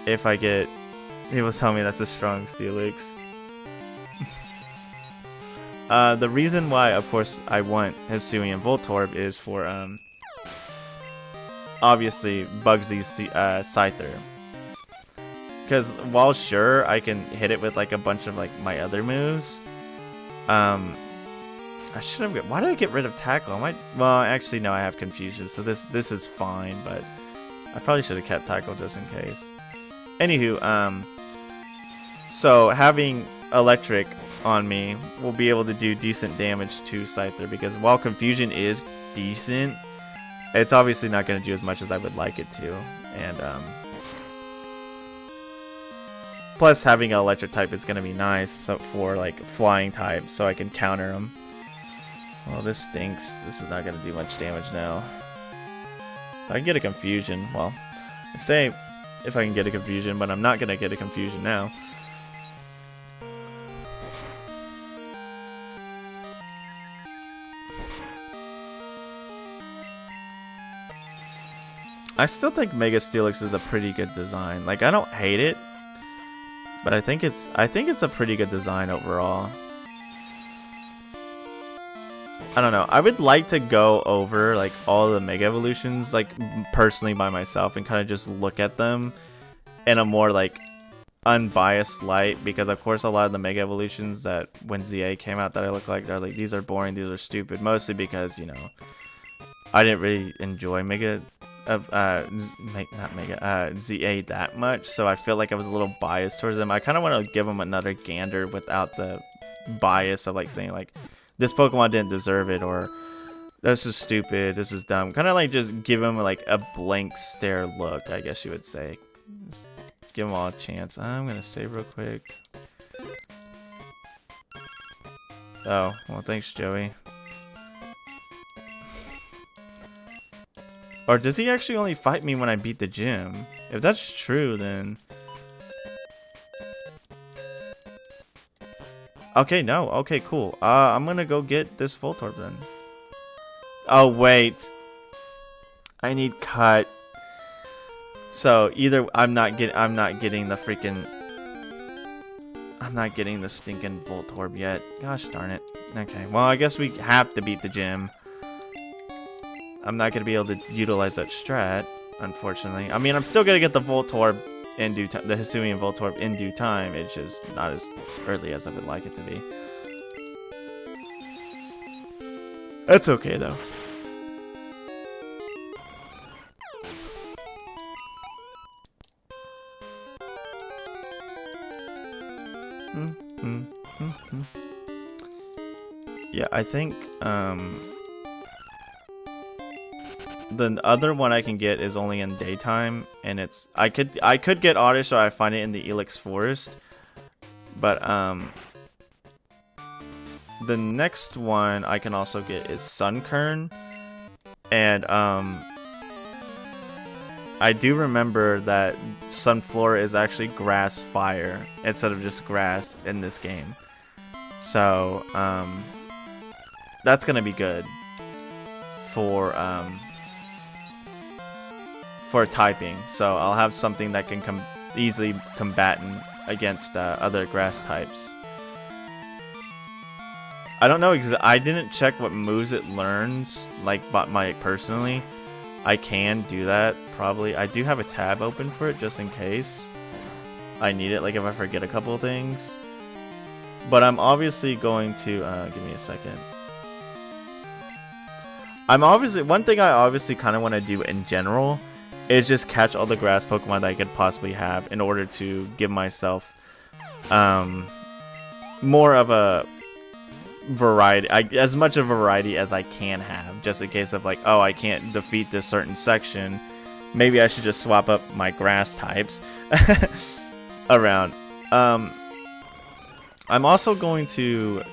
if I get, people tell me that's a strong Steelix. The reason why, of course, I want Hisuian Voltorb is for, obviously, Bugsy's Scyther. Because while sure I can hit it with like a bunch of like my other moves, I should have. Why did I get rid of Tackle? Well, actually no, I have Confusion, so this is fine. But I probably should have kept Tackle just in case. Anywho, so having Electric on me will be able to do decent damage to Scyther because while Confusion is decent, It's obviously not going to do as much as I would like it to, and plus having an electric type is going to be nice for like flying type, so I can counter them. Well, this stinks. This is not going to do much damage now. I can get a confusion. Well, I say if I can get a confusion, but I'm not going to get a confusion now. I still think Mega Steelix is a pretty good design. Like, I don't hate it, but I think it's a pretty good design overall. I don't know. I would like to go over like all the Mega Evolutions like personally by myself and kind of just look at them in a more like unbiased light, because of course a lot of the Mega Evolutions that when ZA came out that I look like, they're like, these are boring, these are stupid, mostly because, you know, I didn't really enjoy ZA that much, so I feel like I was a little biased towards them. I kind of want to give them another gander without the bias of like saying like, this Pokemon didn't deserve it, or this is stupid, this is dumb. Kind of like just give them like a blank stare look, I guess you would say. Just give them all a chance. I'm gonna save real quick. Oh, well, thanks, Joey. Or does he actually only fight me when I beat the gym? If that's true, then... Okay, no. Okay, cool. I'm gonna go get this Voltorb then. Oh, wait. I need cut. So, either I'm not getting the freaking... I'm not getting the stinking Voltorb yet. Gosh darn it. Okay, well, I guess we have to beat the gym. I'm not going to be able to utilize that strat, unfortunately. I mean, I'm still going to get the Voltorb in due time, the Hisuian Voltorb in due time. It's just not as early as I would like it to be. That's okay, though. Yeah, I think, the other one I can get is only in daytime, and it's I could get Oddish, so I find it in the Elix Forest, but the next one I can also get is Sunkern, and I do remember that Sunflora is actually grass fire instead of just grass in this game, so that's gonna be good for typing, so I'll have something that can easily combatant against other grass types. I don't know I didn't check what moves it learns, like, but personally, I can do that probably. I do have a tab open for it just in case I need it, like if I forget a couple of things. But I'm obviously going to give me a second. One thing I obviously kind of want to do in general is just catch all the grass Pokemon that I could possibly have in order to give myself more of a variety, as much of a variety as I can have, just in case of like, oh, I can't defeat this certain section, maybe I should just swap up my grass types around. I'm also going to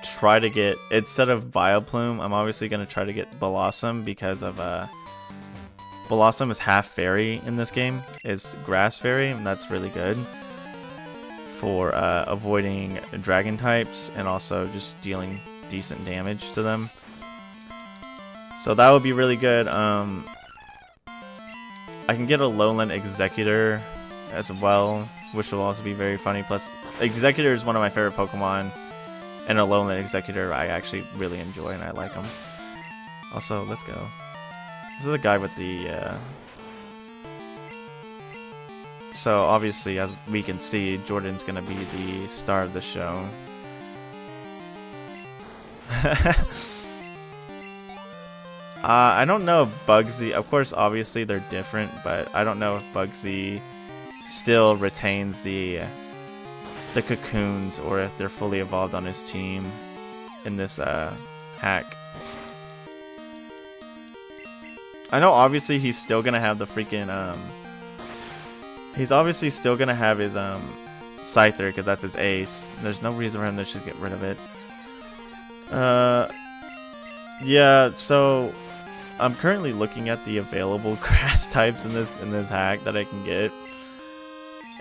try to get, instead of Vileplume, I'm obviously going to try to get Blossom, because of Blossom is half fairy in this game, is grass fairy, and that's really good for avoiding dragon types and also just dealing decent damage to them. So that would be really good. I can get a Lowland Executor as well, which will also be very funny. Plus, Executor is one of my favorite Pokemon, and a Lowland Executor I actually really enjoy and I like them. Also, let's go. This is a guy with the, so obviously, as we can see, Jordan's gonna be the star of the show. I don't know if Bugsy, of course, obviously they're different, but I don't know if Bugsy still retains the cocoons, or if they're fully evolved on his team in this hack. I know obviously he's still gonna have the freaking he's obviously still gonna have his Scyther because that's his ace. There's no reason for him to should get rid of it. Yeah, so I'm currently looking at the available grass types in this hack that I can get.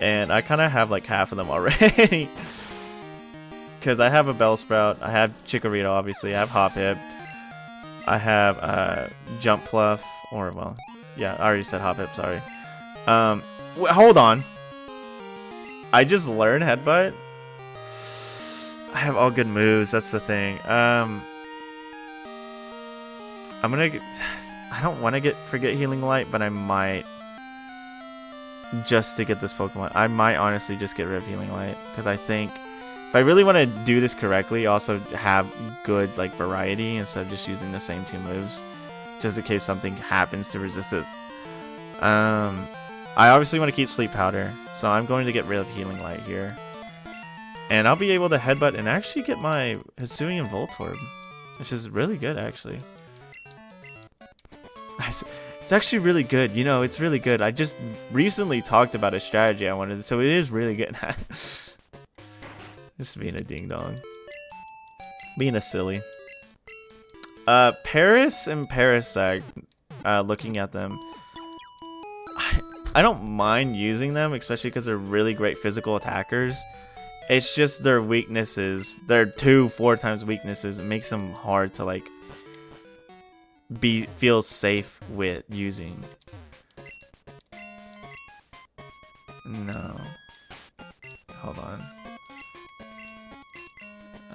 And I kind of have like half of them already. Because I have a Bellsprout, I have Chikorita obviously, I have Hoppip, I have Jump Pluff, or well, yeah, I already said Hoppip, sorry. Hold on. I just learned Headbutt. I have all good moves, that's the thing. I'm gonna get, I don't want to forget Healing Light, but I might, just to get this Pokemon. I might honestly just get rid of Healing Light, because I think if I really want to do this correctly, also have good like variety instead of just using the same 2 moves, just in case something happens to resist it. I obviously want to keep Sleep Powder, so I'm going to get rid of Healing Light here. And I'll be able to Headbutt and actually get my Hisuian Voltorb, which is really good, actually. It's actually really good, you know, it's really good. I just recently talked about a strategy I wanted, so it is really good. Just being a ding-dong. Being a silly. Paris and Parasect, looking at them, I don't mind using them, especially because they're really great physical attackers. It's just their weaknesses, their 2-4 times weaknesses, it makes them hard to like feel safe with using. No. Hold on.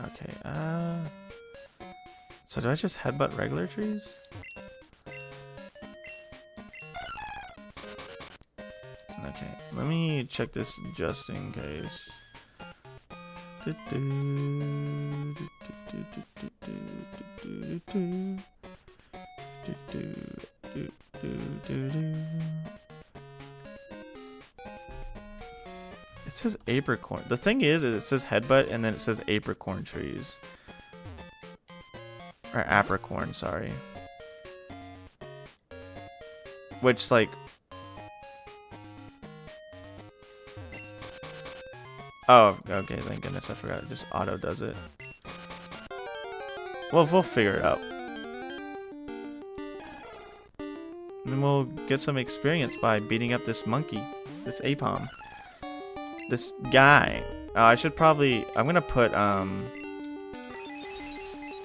Okay, so do I just Headbutt regular trees? Okay, let me check this just in case. It says apricorn. The thing is, it says Headbutt and then it says apricorn trees. Or apricorn, sorry. Which, like... Oh, okay, thank goodness, I forgot. It just auto does it. Well, we'll figure it out. And then we'll get some experience by beating up this monkey. This Apom. This guy. I should probably... I'm gonna put,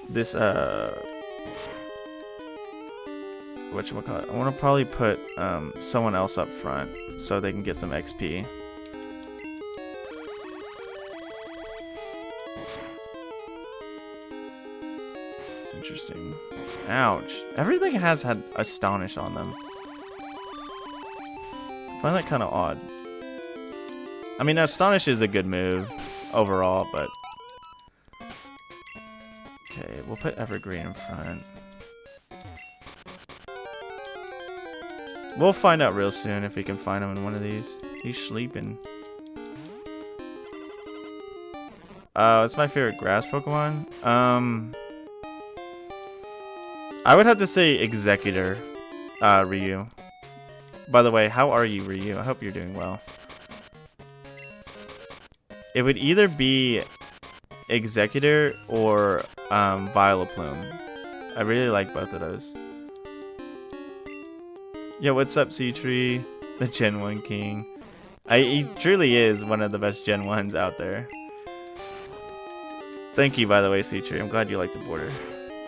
this, whatchamacallit? I wanna probably put, someone else up front so they can get some XP. Interesting. Ouch. Everything has had Astonish on them. I find that kind of odd. I mean, Astonish is a good move overall, but... Okay, we'll put Evergreen in front. We'll find out real soon if we can find him in one of these. He's sleeping. It's my favorite grass Pokemon. I would have to say Executor, Ryu. By the way, how are you, Ryu? I hope you're doing well. It would either be Executor or Vileplume. I really like both of those. Yeah, what's up, C-Tree? The Gen 1 King. He truly is one of the best Gen 1s out there. Thank you, by the way, C-Tree. I'm glad you like the border.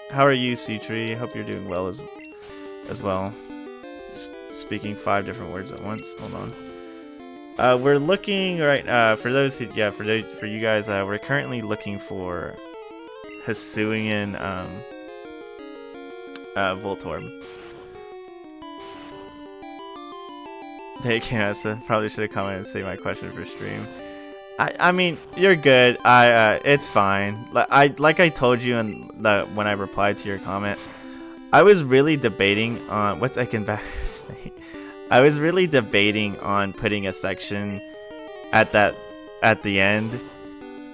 How are you, C-Tree? Hope you're doing well as well. Speaking 5 different words at once. Hold on. We're looking right for those who, yeah, for you guys. We're currently looking for Hisuian Voltorb. Take so probably should have commented and say my question for stream. I mean, you're good. It's fine. Like I told you when I replied to your comment, I was really debating on what's I was really debating on putting a section at the end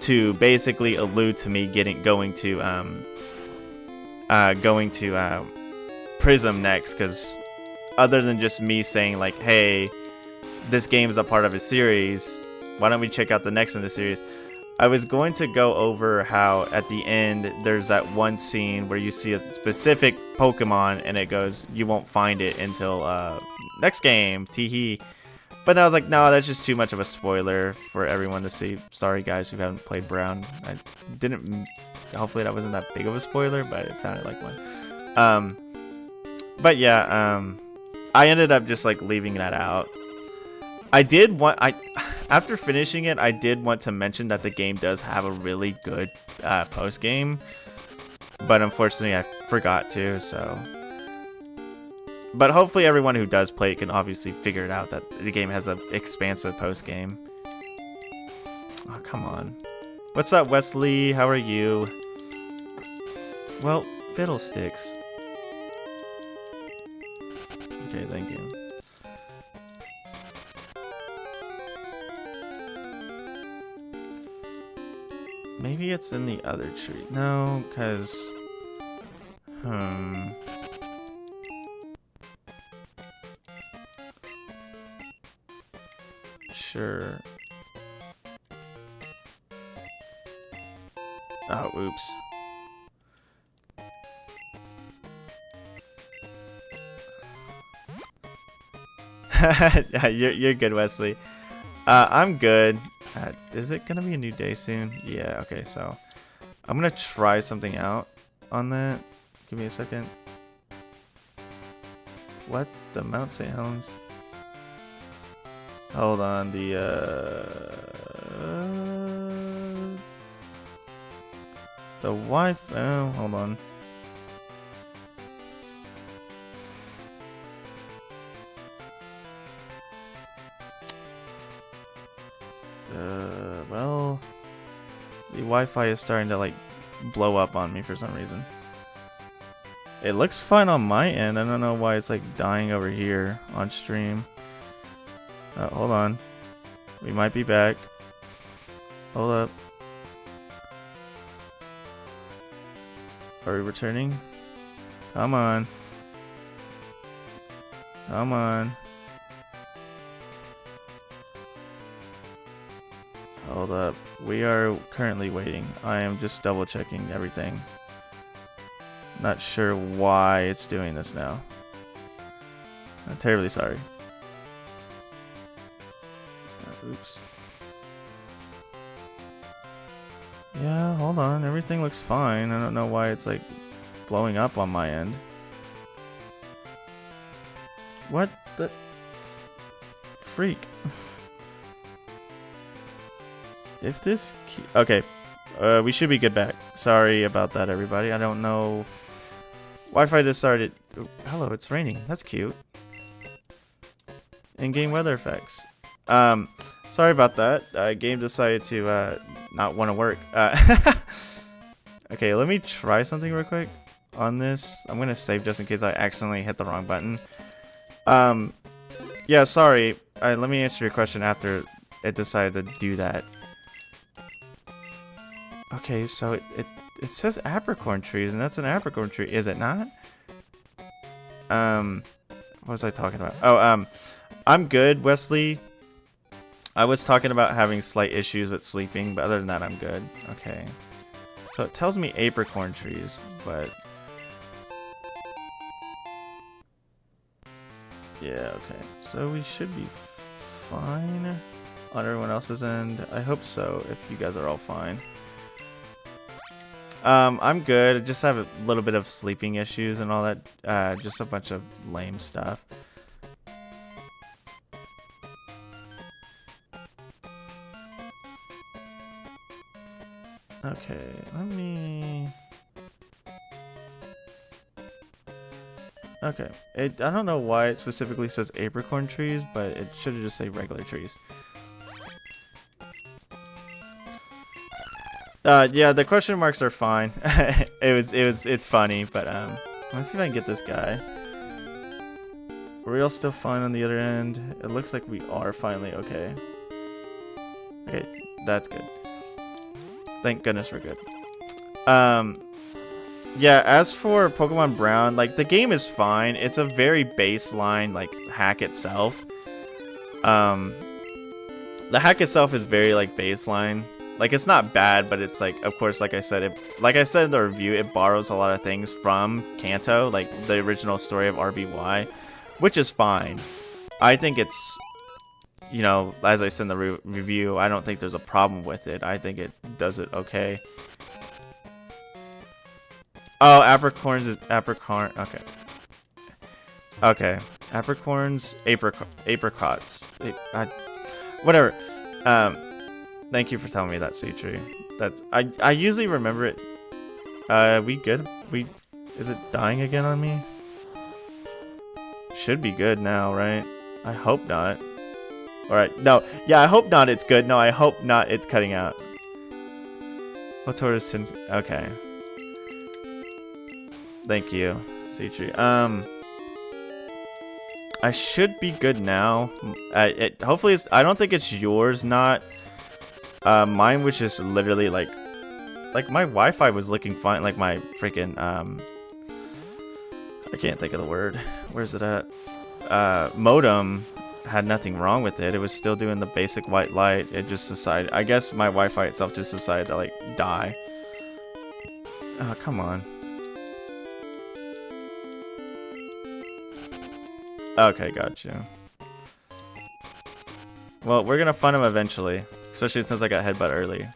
to basically allude to me going to Prism next, because other than just me saying like, hey, this game is a part of a series. Why don't we check out the next in the series? I was going to go over how at the end there's that one scene where you see a specific Pokemon and it goes, you won't find it until next game, teehee. But I was like, no, that's just too much of a spoiler for everyone to see. Sorry guys who haven't played Brown. I didn't, hopefully that wasn't that big of a spoiler, but it sounded like one. But yeah, I ended up just like leaving that out. After finishing it, I did want to mention that the game does have a really good post game, but unfortunately I forgot to. So, but hopefully everyone who does play it can obviously figure it out that the game has an expansive post game. Oh, come on. What's up, Wesley? How are you? Well, fiddlesticks. Okay, thank you. Maybe it's in the other tree. No, because... Sure. Oh, oops. You're good, Wesley. I'm good. Is it gonna be a new day soon? Yeah, okay, so I'm gonna try something out on that. Give me a second. What? The Mount St. Helens? Hold on, the Wi-Fi, oh, hold on. Well, the Wi-Fi is starting to like blow up on me for some reason. It looks fine on my end. I don't know why it's like dying over here on stream. Oh, hold on. We might be back. Hold up. Are we returning? Come on. Come on. Hold up. We are currently waiting. I am just double checking everything. Not sure why it's doing this now. I'm terribly sorry. Oops. Yeah, hold on. Everything looks fine. I don't know why it's like blowing up on my end. What the freak? If this okay, we should be good back. Sorry about that, everybody. I don't know. Wi-Fi just started. Oh, hello, it's raining. That's cute. In-game weather effects. Sorry about that. Game decided to not want to work. Okay, let me try something real quick on this. I'm gonna save just in case I accidentally hit the wrong button. Yeah, sorry. Let me answer your question after it decided to do that. Okay, so it says apricorn trees, and that's an apricorn tree, is it not? What was I talking about? Oh, I'm good, Wesley. I was talking about having slight issues with sleeping, but other than that, I'm good. Okay. So it tells me apricorn trees, but... yeah, okay. So we should be fine on everyone else's end. I hope so, if you guys are all fine. I'm good. I just have a little bit of sleeping issues and all that. Just a bunch of lame stuff. Okay, let me... okay, I don't know why it specifically says apricorn trees, but it should have just say regular trees. Yeah, the question marks are fine. It's funny, but let's see if I can get this guy. Are we all still fine on the other end? It looks like we are finally okay. Okay, that's good. Thank goodness we're good. Yeah, as for Pokemon Brown, like the game is fine. It's a very baseline like hack itself. Um, the hack itself is very like baseline. Like it's not bad, but it's like, of course, like I said in the review, it borrows a lot of things from Kanto, like the original story of RBY, which is fine. I think it's, you know, as I said in the review, I don't think there's a problem with it. I think it does it okay. Oh, apricorns is apricot. Okay. Okay. Apricorns, apricots. Whatever. Thank you for telling me that, Citri. That's I usually remember it. We good? Is it dying again on me? Should be good now, right? I hope not. Alright, no. Yeah, I hope not, it's good. No, I hope not, it's cutting out. What's orders? Okay. Thank you, Citri. I should be good now. Hopefully, I don't think it's yours. Not. Mine was just literally like my Wi-Fi was looking fine. Like my freaking I can't think of the word. Where's it at? Modem had nothing wrong with it. It was still doing the basic white light. It just decided. I guess my Wi-Fi itself just decided to like die. Oh, come on. Okay, gotcha. Well, we're gonna find him eventually, especially since I got headbutt early.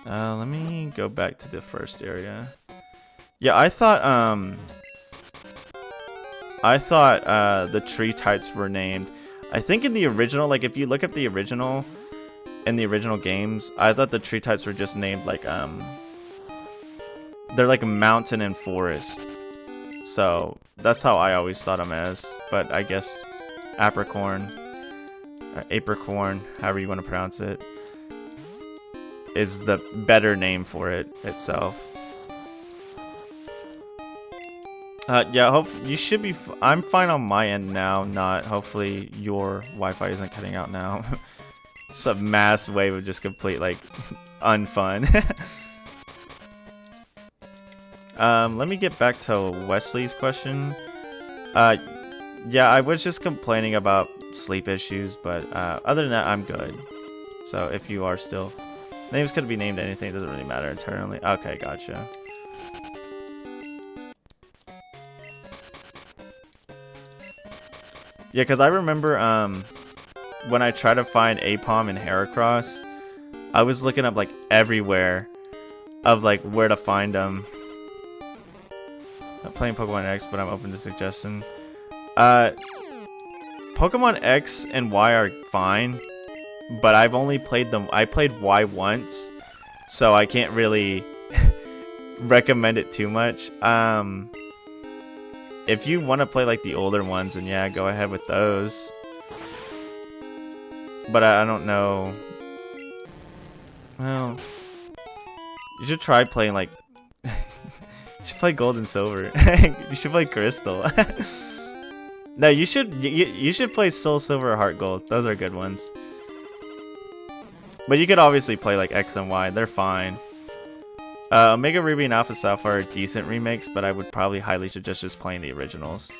Let me go back to the first area. Yeah, I thought the tree types were named. I think in the original, like if you look up the original, in the original games, I thought the tree types were just named like they're like mountain and forest. So that's how I always thought them as. But I guess apricorn, or apricorn, however you want to pronounce it, is the better name for it itself. Yeah, you should be. I'm fine on my end now. Not hopefully your Wi-Fi isn't cutting out now. It's a mass wave of just complete like unfun. Let me get back to Wesley's question. Yeah, I was just complaining about sleep issues, but other than that, I'm good. So if you are still, names could be named anything. It doesn't really matter internally. Okay, gotcha. Yeah, because I remember when I tried to find Apom and Heracross, I was looking up like everywhere of like where to find them. Not playing Pokemon X, but I'm open to suggestion. Pokemon X and Y are fine, but I've only played them. I played Y once, so I can't really recommend it too much. If you want to play like the older ones, then yeah, go ahead with those. But I don't know. Well, you should try playing like. You should play Gold and Silver. You should play Crystal. No, you should play Soul Silver or Heart Gold. Those are good ones. But you could obviously play like X and Y. They're fine. Omega Ruby and Alpha Sapphire are decent remakes, but I would probably highly suggest just playing the originals.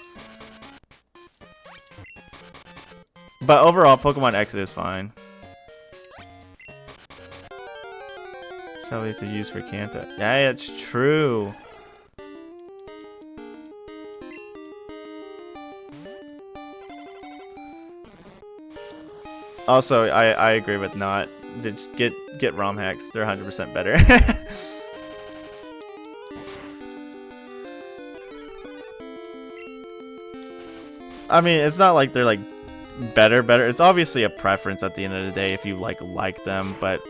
But overall, Pokemon X is fine. That's how it's used for Kanto. Yeah, it's true. Also, I agree with not. Just get ROM hacks. They're 100% better. I mean, it's not like they're like better. It's obviously a preference at the end of the day if you like them, but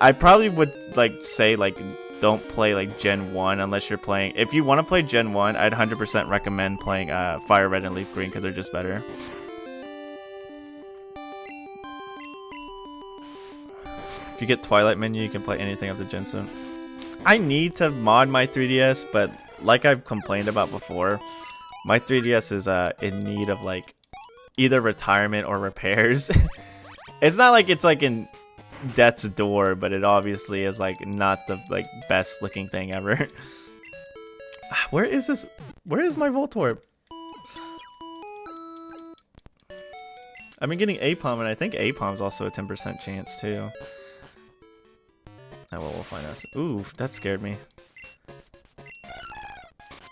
I probably would like say like don't play like Gen 1 unless you're playing. If you want to play Gen 1, I'd 100% recommend playing Fire Red and Leaf Green because they're just better. If you get Twilight Menu, you can play anything up to Gen 7. I need to mod my 3DS, but like I've complained about before, my 3DS is in need of like either retirement or repairs. It's not like it's like in death's door, but it obviously is like not the like best looking thing ever. Where is this? Where is my Voltorb? I've been getting Apom, and I think Apom's also a 10% chance too. Oh, well, we'll find out. Ooh, that scared me.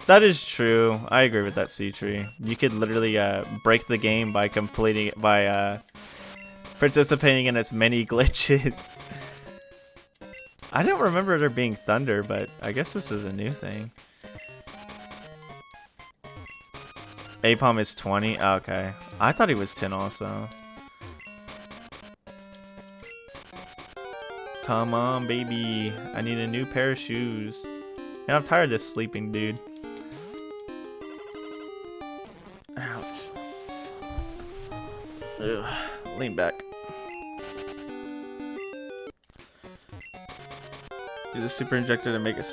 That is true. I agree with that C-Tree. You could literally break the game by participating in its many glitches. I don't remember there being thunder, but I guess this is a new thing. Apom is 20? Oh, okay. I thought he was 10 also. Come on, baby. I need a new pair of shoes. And I'm tired of this sleeping dude. Ouch. Ugh. Lean back. Use a super injector to make a...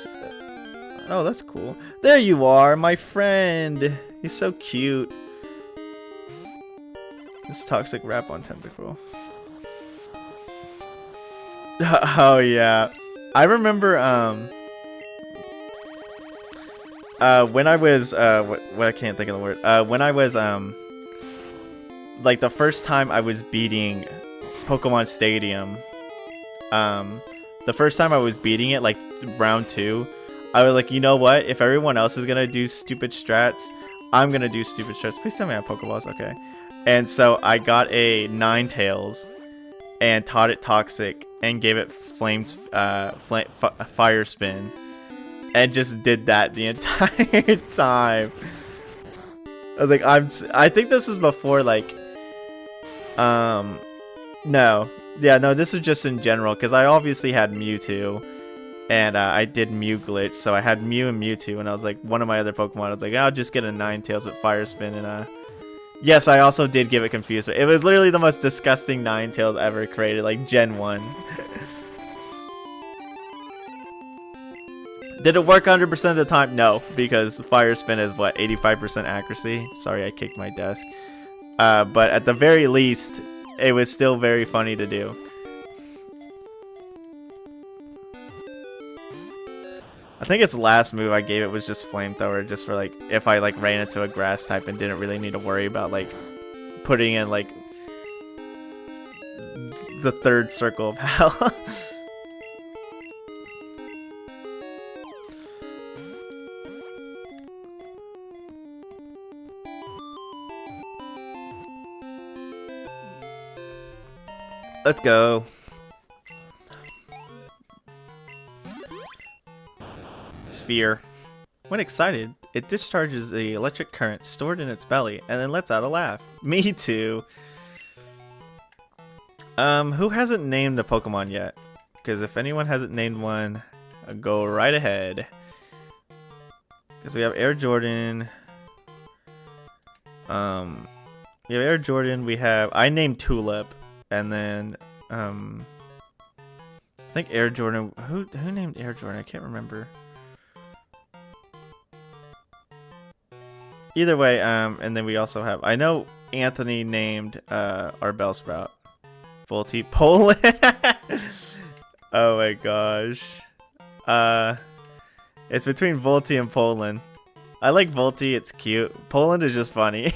Oh, that's cool. There you are, my friend. He's so cute. This toxic wrap on tentacle. Oh yeah, I remember when I was what I can't think of the word. When I was like the first time I was beating Pokemon Stadium. The first time I was beating it, like round 2, I was like, you know what? If everyone else is gonna do stupid strats, I'm gonna do stupid strats. Please tell me I have Pokeballs, okay? And so I got a Ninetales and taught it Toxic and gave it Fire Spin, and just did that the entire time. I was like, I think this was before like, no, this was just in general because I obviously had Mewtwo. And I did Mew glitch, so I had Mew and Mewtwo, and I was like, one of my other Pokemon, I was like, I'll just get a Ninetales with Fire Spin, and yes, I also did give it Confused. It was literally the most disgusting Ninetales ever created, like Gen 1. Did it work 100% of the time? No, because Fire Spin is what, 85% accuracy? Sorry, I kicked my desk. But at the very least, it was still very funny to do. I think its last move I gave it was just Flamethrower, just for like if I like ran into a grass type and didn't really need to worry about like putting in like the third circle of hell. Let's go. Sphere. When excited, it discharges the electric current stored in its belly and then lets out a laugh. Me too. Who hasn't named a Pokemon yet? Because if anyone hasn't named one, go right ahead. Because we have Air Jordan. We have Air Jordan. We have I named Tulip, and then I think Air Jordan. Who named Air Jordan? I can't remember. Either way, and then we also have, I know Anthony named our Bellsprout. Volty Poland. Oh my gosh. It's between Volty and Poland. I like Volty, it's cute. Poland is just funny.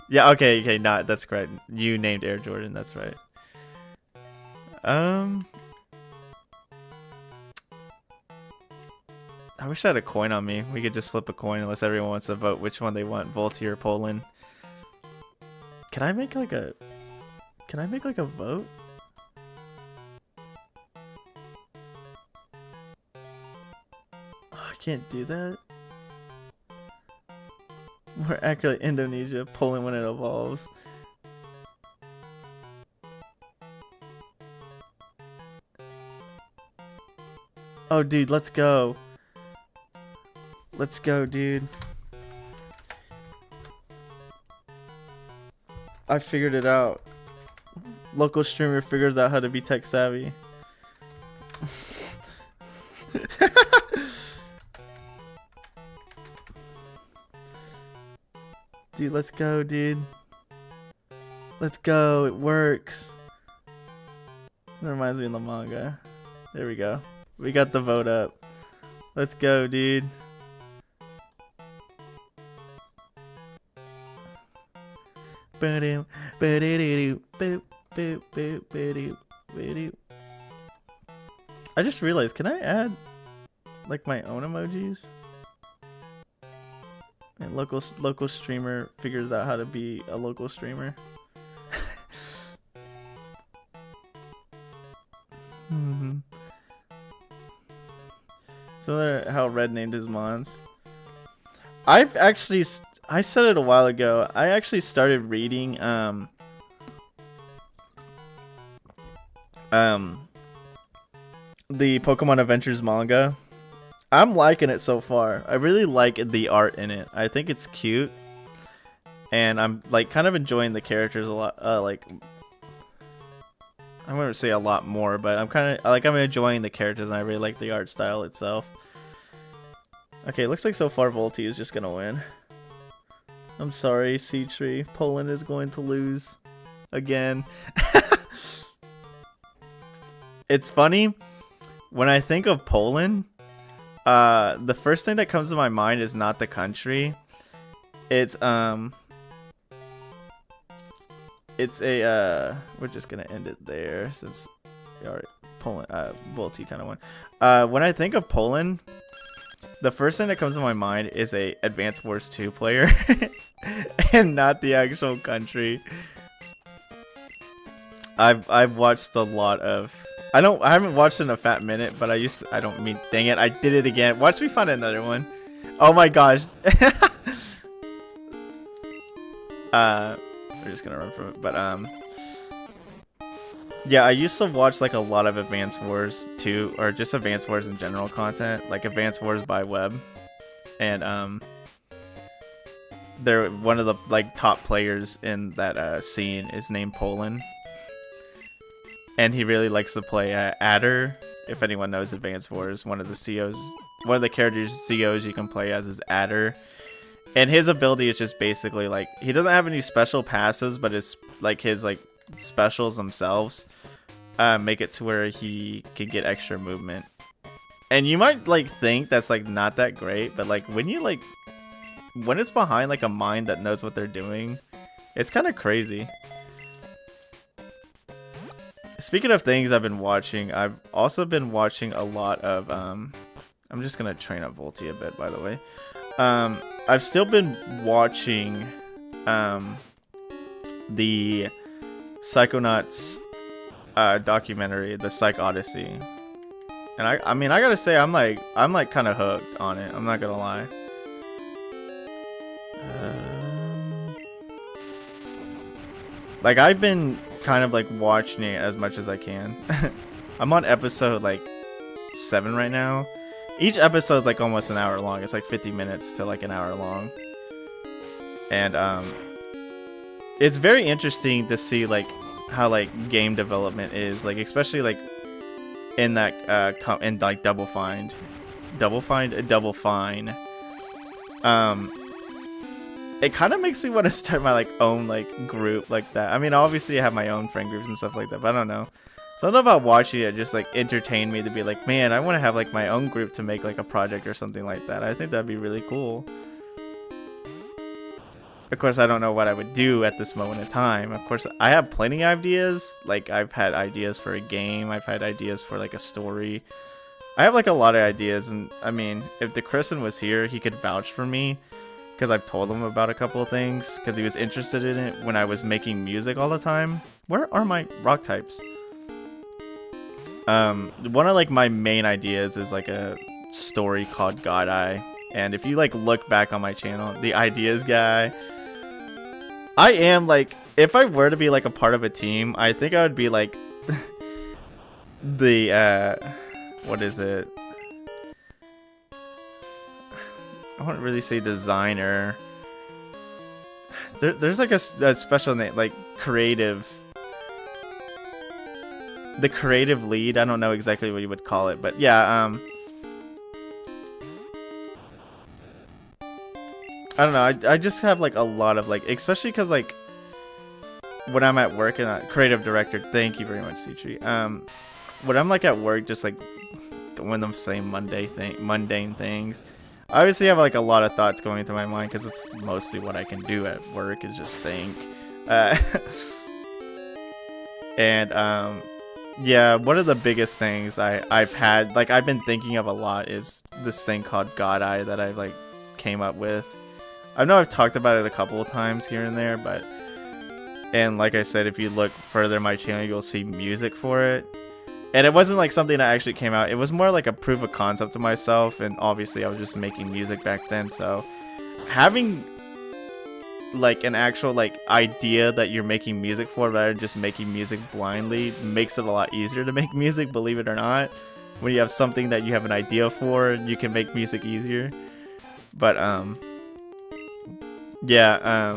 Yeah, okay, that's correct. You named Air Jordan, that's right. I wish I had a coin on me. We could just flip a coin unless everyone wants to vote which one they want, Volty or Poland. Can I make like a vote? Oh, I can't do that. More accurately, Indonesia, Poland when it evolves. Oh, dude, let's go. Let's go, dude. I figured it out. Local streamer figures out how to be tech savvy. Dude, let's go, dude. Let's go. It works. That reminds me of the manga. There we go. We got the vote up. Let's go, dude. I just realized, can I add like my own emojis? And local streamer figures out how to be a local streamer. Similar how Red named his mons. I said it a while ago. I actually started reading the Pokemon Adventures manga. I'm liking it so far. I really like the art in it. I think it's cute, and I'm like kind of enjoying the characters a lot. Like I wouldn't say a lot more, but I'm enjoying the characters, and I really like the art style itself. Okay, looks like so far Volty is just gonna win. I'm sorry, Seatree. Poland is going to lose again. It's funny when I think of Poland. The first thing that comes to my mind is not the country. It's a we're just gonna end it there since already Poland Volty kind of won. When I think of Poland, the first thing that comes to my mind is a Advance Wars 2 player and not the actual country. I've watched a lot of I haven't watched in a fat minute, but dang it, I did it again. Watch me find another one. Oh my gosh. We're just gonna run from it, but yeah, I used to watch like a lot of Advance Wars 2, or just Advance Wars in general content, like Advance Wars by Web, and they're one of the like top players in that scene is named Poland. And he really likes to play Adder. If anyone knows Advance Wars, one of the characters COs you can play as is Adder. And his ability is just basically like he doesn't have any special passives, but his specials themselves make it to where he can get extra movement. And you might like think that's like not that great, but like when it's behind like a mind that knows what they're doing, it's kind of crazy. Speaking of things I've been watching, I've also been watching a lot of I'm just gonna train up Volty a bit, by the way. I've still been watching the Psychonauts documentary, the Psych Odyssey. And I mean I gotta say I'm like kind of hooked on it. I'm not gonna lie. Like I've been kind of like watching it as much as I can. I'm on episode like 7 right now. Each episode's like almost an hour long. It's like 50 minutes to like an hour long. And it's very interesting to see like how like game development is, like especially like in that in like Double Fine. It kind of makes me want to start my like own like group like that. I mean, obviously I have my own friend groups and stuff like that, but I don't know. Something about watching it just like entertained me to be like, man, I want to have like my own group to make like a project or something like that. I think that'd be really cool. Of course, I don't know what I would do at this moment in time. Of course, I have plenty of ideas. Like I've had ideas for a game. I've had ideas for like a story. I have like a lot of ideas, and I mean, if DeChristen was here, he could vouch for me. Because I've told him about a couple of things, because he was interested in it when I was making music all the time. Where are my rock types? One of like my main ideas is like a story called God Eye, and if you like look back on my channel, the ideas guy, I am like, if I were to be like a part of a team, I think I would be like the what is it? I wouldn't really say designer. There's like a special name, like creative. The creative lead. I don't know exactly what you would call it, but yeah. I don't know. I just have like a lot of like, especially because like when I'm at work and creative director, thank you very much, Citri. When I'm like at work, just like when I'm saying mundane things, I obviously have like a lot of thoughts going through my mind because it's mostly what I can do at work is just think. And yeah, one of the biggest things I've had, like I've been thinking of a lot, is this thing called God Eye that I like came up with. I know I've talked about it a couple of times here and there, but and like I said, if you look further in my channel, you'll see music for it. And it wasn't like something that actually came out. It was more like a proof of concept to myself, and obviously I was just making music back then, so having like an actual like idea that you're making music for rather than just making music blindly makes it a lot easier to make music, believe it or not. When you have something that you have an idea for, you can make music easier. But yeah,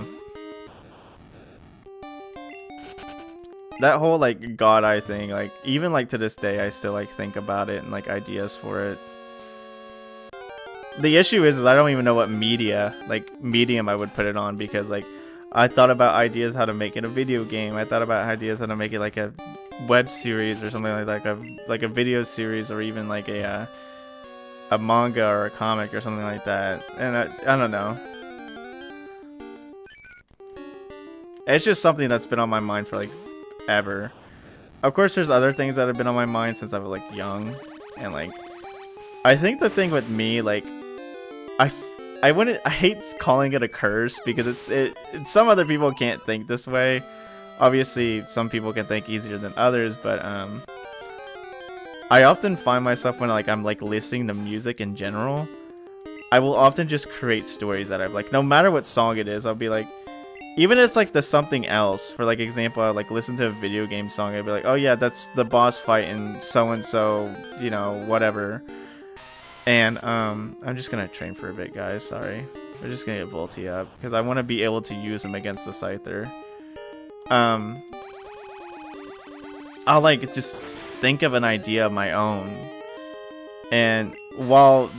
that whole like God Eye thing, like even like to this day I still like think about it and like ideas for it. The issue is I don't even know what medium I would put it on, because like I thought about ideas how to make it a video game. I thought about ideas how to make it like a web series or something like a video series, or even like a manga or a comic or something like that. And I don't know. It's just something that's been on my mind for like ever. Of course, there's other things that have been on my mind since I was like young, and like I think the thing with me, like I hate calling it a curse, because some other people can't think this way. Obviously, some people can think easier than others, but I often find myself when like I'm like listening to music in general, I will often just create stories that I've like, no matter what song it is, I'll be like, even if it's like the something else, for like example, I like listen to a video game song, I'd be like, oh yeah, that's the boss fight in so and so, you know, whatever. And I'm just gonna train for a bit, guys. Sorry, we're just gonna get Volty up because I want to be able to use him against the Scyther. I'll like just think of an idea of my own, and while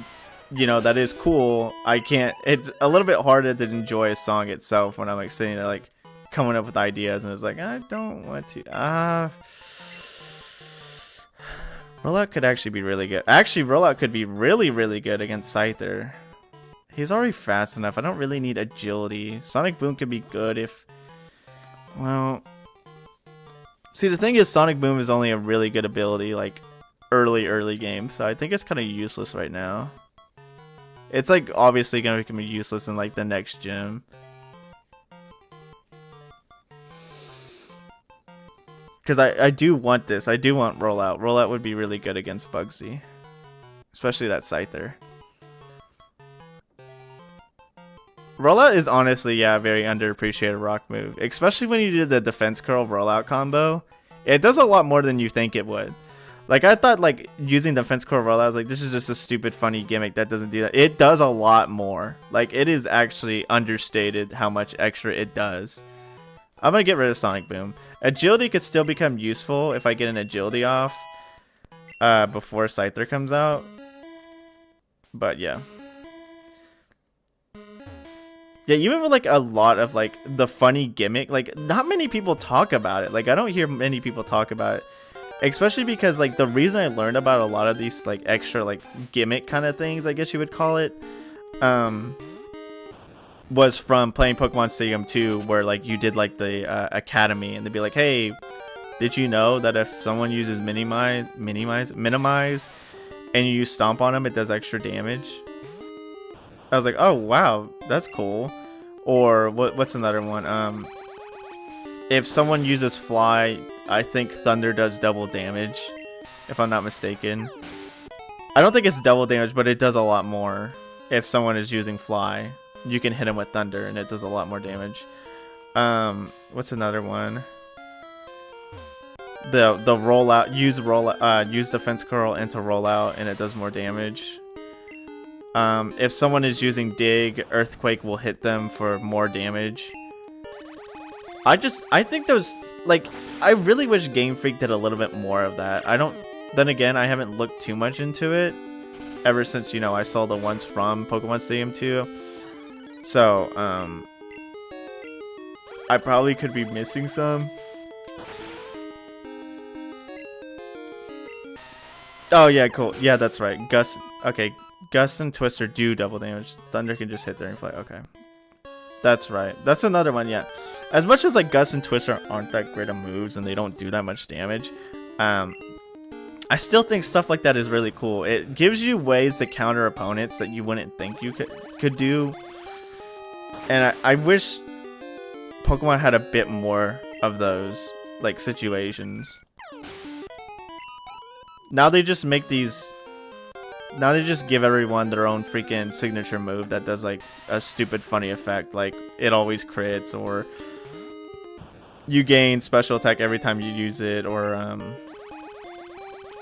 you know that is cool, I can't. It's a little bit harder to enjoy a song itself when I'm like sitting there like coming up with ideas, and it's like I don't want to. Rollout could actually be really good. Actually, Rollout could be really, really good against Scyther. He's already fast enough. I don't really need agility. Sonic Boom could be good if... Well... See, the thing is, Sonic Boom is only a really good ability, like, early game. So I think it's kind of useless right now. It's, like, obviously going to become useless in, like, the next gym. Because I do want this. I do want Rollout. Rollout would be really good against Bugsy. Especially that Scyther. Rollout is honestly, yeah, a very underappreciated rock move. Especially when you did the defense curl rollout combo. It does a lot more than you think it would. Like, I thought, like, using defense curl rollout, I was like, this is just a stupid, funny gimmick that doesn't do that. It does a lot more. Like, it is actually understated how much extra it does. I'm going to get rid of Sonic Boom. Agility could still become useful if I get an agility off before Scyther comes out. But yeah. Yeah, even with like a lot of like the funny gimmick, like not many people talk about it. Like I don't hear many people talk about it. Especially because like the reason I learned about a lot of these like extra like gimmick kind of things, I guess you would call it, was from playing Pokemon Stadium 2, where like you did like the academy, and they'd be like, hey, did you know that if someone uses minimize and you use stomp on them, it does extra damage? I was like, oh wow, that's cool. Or what's another one? If someone uses fly, I think thunder does double damage, if I'm not mistaken. I don't think it's double damage, but it does a lot more. If someone is using fly, you can hit him with thunder and it does a lot more damage. What's another one? The rollout, use defense curl into rollout and it does more damage. If someone is using dig, earthquake will hit them for more damage. I think those, like, I really wish Game Freak did a little bit more of that. Then again, I haven't looked too much into it ever since, you know, I saw the ones from Pokemon Stadium 2. So, I probably could be missing some. Oh yeah, cool. Yeah, that's right. Gust. Okay, Gust and Twister do double damage. Thunder can just hit there and fly. Okay, that's right. That's another one. Yeah, as much as like Gust and Twister aren't that great of moves and they don't do that much damage, I still think stuff like that is really cool. It gives you ways to counter opponents that you wouldn't think you could do. And I wish Pokemon had a bit more of those like situations. Now they just make these. Now they just give everyone their own freaking signature move that does like a stupid funny effect, like it always crits, or you gain special attack every time you use it, or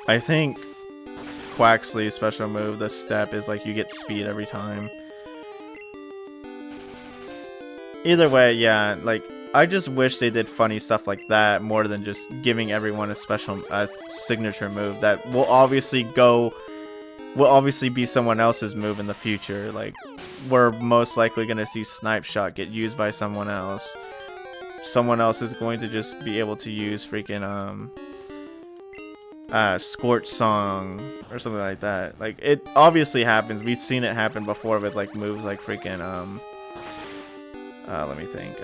I think Quaxly's special move, the step, is like you get speed every time. Either way, yeah, like I just wish they did funny stuff like that more than just giving everyone a special signature move that will obviously be someone else's move in the future. Like, we're most likely going to see Snipe Shot get used by someone else. Someone else is going to just be able to use freaking Scorch Song or something like that. Like, it obviously happens. We've seen it happen before with like moves like freaking let me think.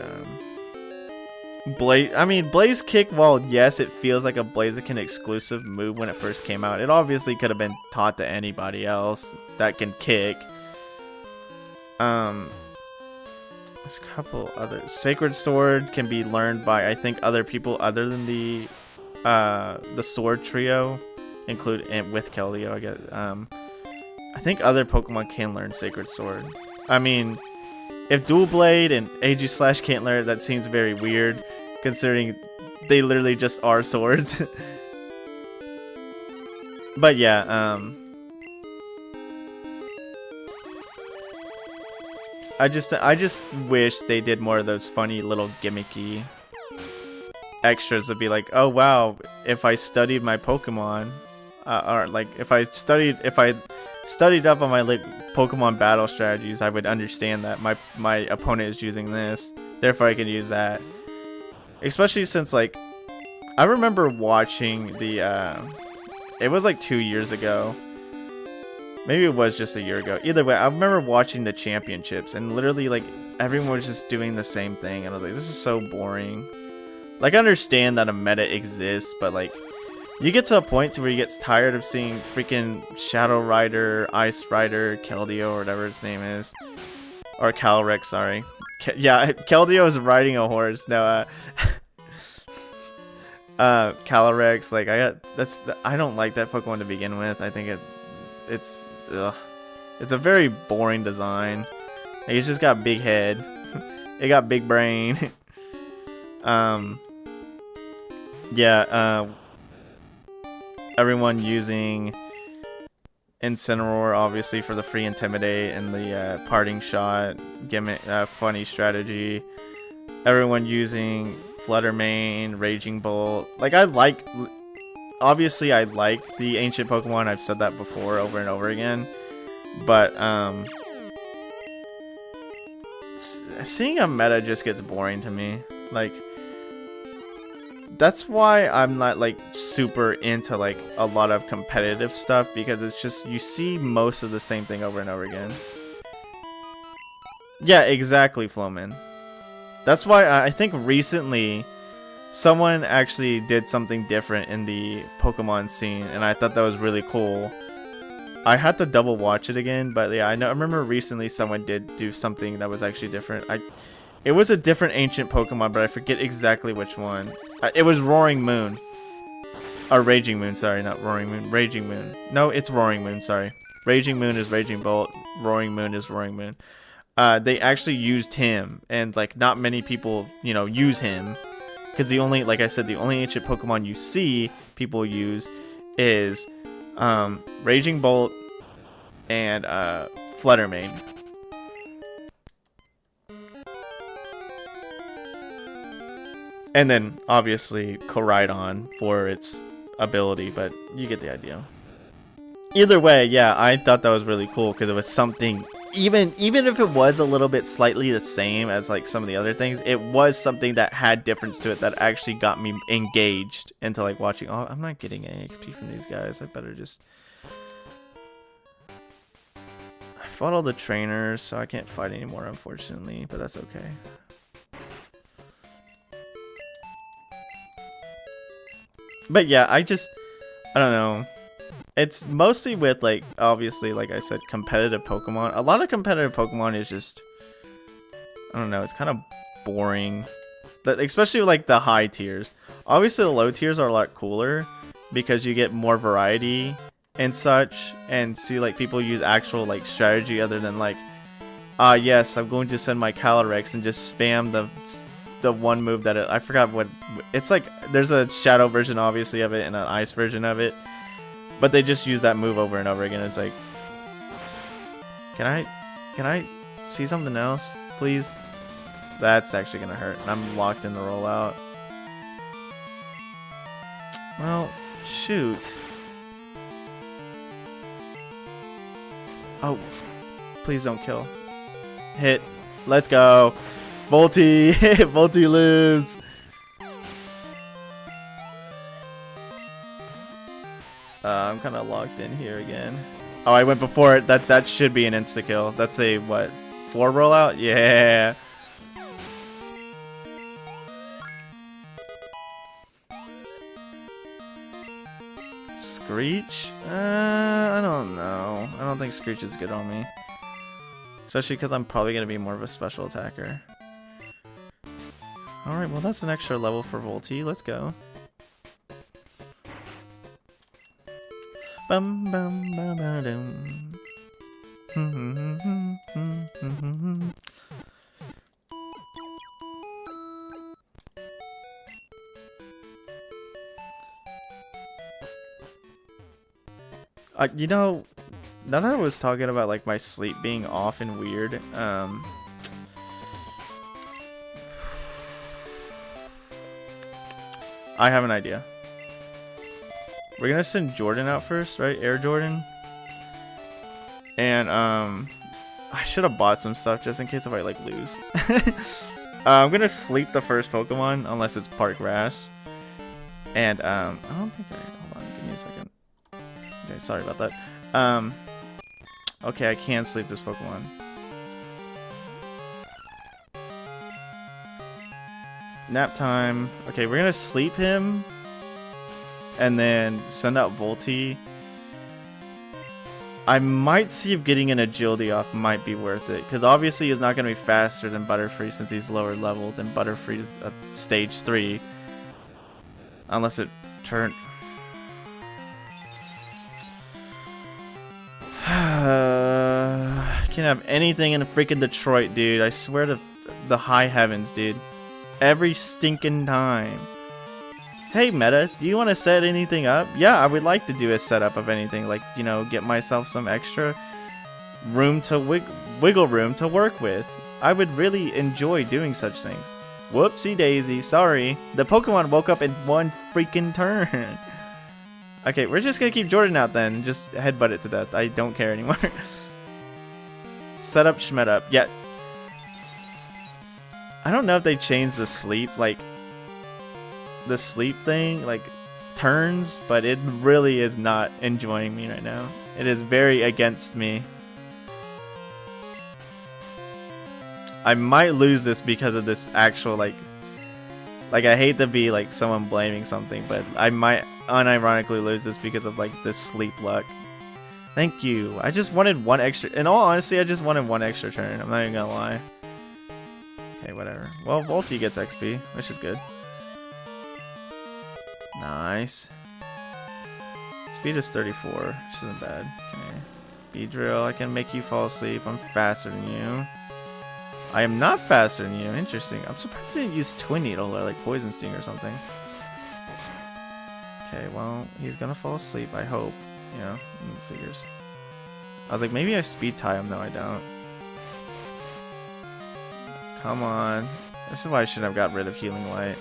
Blaze Kick, while yes, it feels like a Blaziken exclusive move when it first came out, it obviously could have been taught to anybody else that can kick. There's a couple other. Sacred Sword can be learned by, I think, other people other than the Sword Trio, with Keldeo, I guess. I think other Pokemon can learn Sacred Sword. I mean, if Dual Blade and Aegislash can't learn it, that seems very weird, considering they literally just are swords. But yeah, I just wish they did more of those funny little gimmicky extras to be like, oh wow, if I studied my Pokemon, or like if I studied up on my like Pokemon battle strategies, I would understand that my opponent is using this, therefore I can use that. Especially since, like, I remember watching the it was like 2 years ago, maybe it was just a year ago, either way, I remember watching the championships and literally like everyone was just doing the same thing, and I was like, this is so boring. Like, I understand that a meta exists, but like, you get to a point to where you get tired of seeing freaking Shadow Rider, Ice Rider, Keldeo, or whatever its name is. Or Calyrex, sorry. Yeah, Keldeo is riding a horse. No, Calyrex, like, I don't like that Pokemon to begin with. I think it's a very boring design. Like, it's just got big head. It got big brain. Yeah, everyone using Incineroar, obviously, for the free Intimidate and the parting shot gimmick, funny strategy. Everyone using Flutter Mane, Raging Bolt. Like, obviously I like the ancient Pokemon. I've said that before over and over again. But seeing a meta just gets boring to me. Like, that's why I'm not like super into like a lot of competitive stuff, because it's just, you see most of the same thing over and over again. Yeah, exactly, Flowman. That's why I think recently someone actually did something different in the Pokemon scene, and I thought that was really cool. I had to double watch it again, but yeah, I remember recently someone did do something that was actually different. It was a different ancient Pokemon, but I forget exactly which one. It was Roaring Moon. Or Raging Moon, sorry, not Roaring Moon. Raging Moon. No, it's Roaring Moon, sorry. Raging Moon is Raging Bolt. Roaring Moon is Roaring Moon. They actually used him, and like not many people, use him. Because the only, like I said, the only ancient Pokemon you see people use is Raging Bolt and Flutter Mane. And then, obviously, Koraidon for its ability, but you get the idea. Either way, yeah, I thought that was really cool because it was something even if it was a little bit slightly the same as like some of the other things, it was something that had difference to it that actually got me engaged into like watching. Oh, I'm not getting any XP from these guys. I better just. I fought all the trainers, so I can't fight anymore, unfortunately, but that's okay. But yeah, I don't know. It's mostly with, like, obviously, like I said, competitive Pokemon. A lot of competitive Pokemon is just, I don't know, it's kind of boring. Especially like the high tiers. Obviously, the low tiers are a lot cooler because you get more variety and such, and see like people use actual like strategy other than like, yes, I'm going to send my Calyrex and just spam the one move that I forgot what it's like. There's a shadow version obviously of it and an ice version of it, but they just use that move over and over again. It's like, can I see something else, please? That's actually gonna hurt. I'm locked in the rollout. Well, shoot. Oh, please don't kill. Hit. Let's go. Volty. Volty lives. I'm kind of locked in here again. Oh, I went before it. That should be an insta-kill. That's a, what, 4 rollout? Yeah. Screech? I don't know. I don't think Screech is good on me. Especially because I'm probably going to be more of a special attacker. Alright, well that's an extra level for Volty. Let's go. Bum bum bum ba dum. You know, now that I was talking about like my sleep being off and weird, I have an idea. We're gonna send Jordan out first, right? Air Jordan. And I should have bought some stuff just in case if I like lose. I'm gonna sleep the first Pokemon unless it's Park Grass. And I don't think hold on, give me a second. Okay, sorry about that. Okay, I can sleep this Pokemon. Nap time. Okay, we're gonna sleep him and then send out Volty. I might see if getting an agility off might be worth it, because obviously he's not going to be faster than Butterfree since he's lower leveled, and Butterfree is stage 3. Unless it turned... Can't have anything in freaking Detroit, dude. I swear to the high heavens, dude. Every stinking time. Hey Meta, do you want to set anything up? Yeah, I would like to do a setup of anything, like, you know, get myself some extra room to wiggle room to work with. I would really enjoy doing such things. Whoopsie daisy, sorry. The Pokemon woke up in one freaking turn. Okay, we're just gonna keep Jordan out then, just headbutt it to death. I don't care anymore. Set up Schmet up. Yeah. I don't know if they changed the sleep, like, the sleep thing, like, turns, but it really is not enjoying me right now. It is very against me. I might lose this because of this actual, like I hate to be, like, someone blaming something, but I might unironically lose this because of, like, this sleep luck. Thank you. I just wanted one extra, in all honesty, I just wanted one extra turn. I'm not even gonna lie. Okay, whatever. Well, Volty gets XP, which is good. Nice. Speed is 34, which isn't bad. Okay. Beedrill, I can make you fall asleep. I'm faster than you. I am not faster than you. Interesting. I'm surprised they didn't use Twin Needle or like Poison Sting or something. Okay, well, he's gonna fall asleep, I hope. You know, figures. I was like, maybe I speed tie him. No, I don't. Come on. This is why I shouldn't have got rid of Healing Light.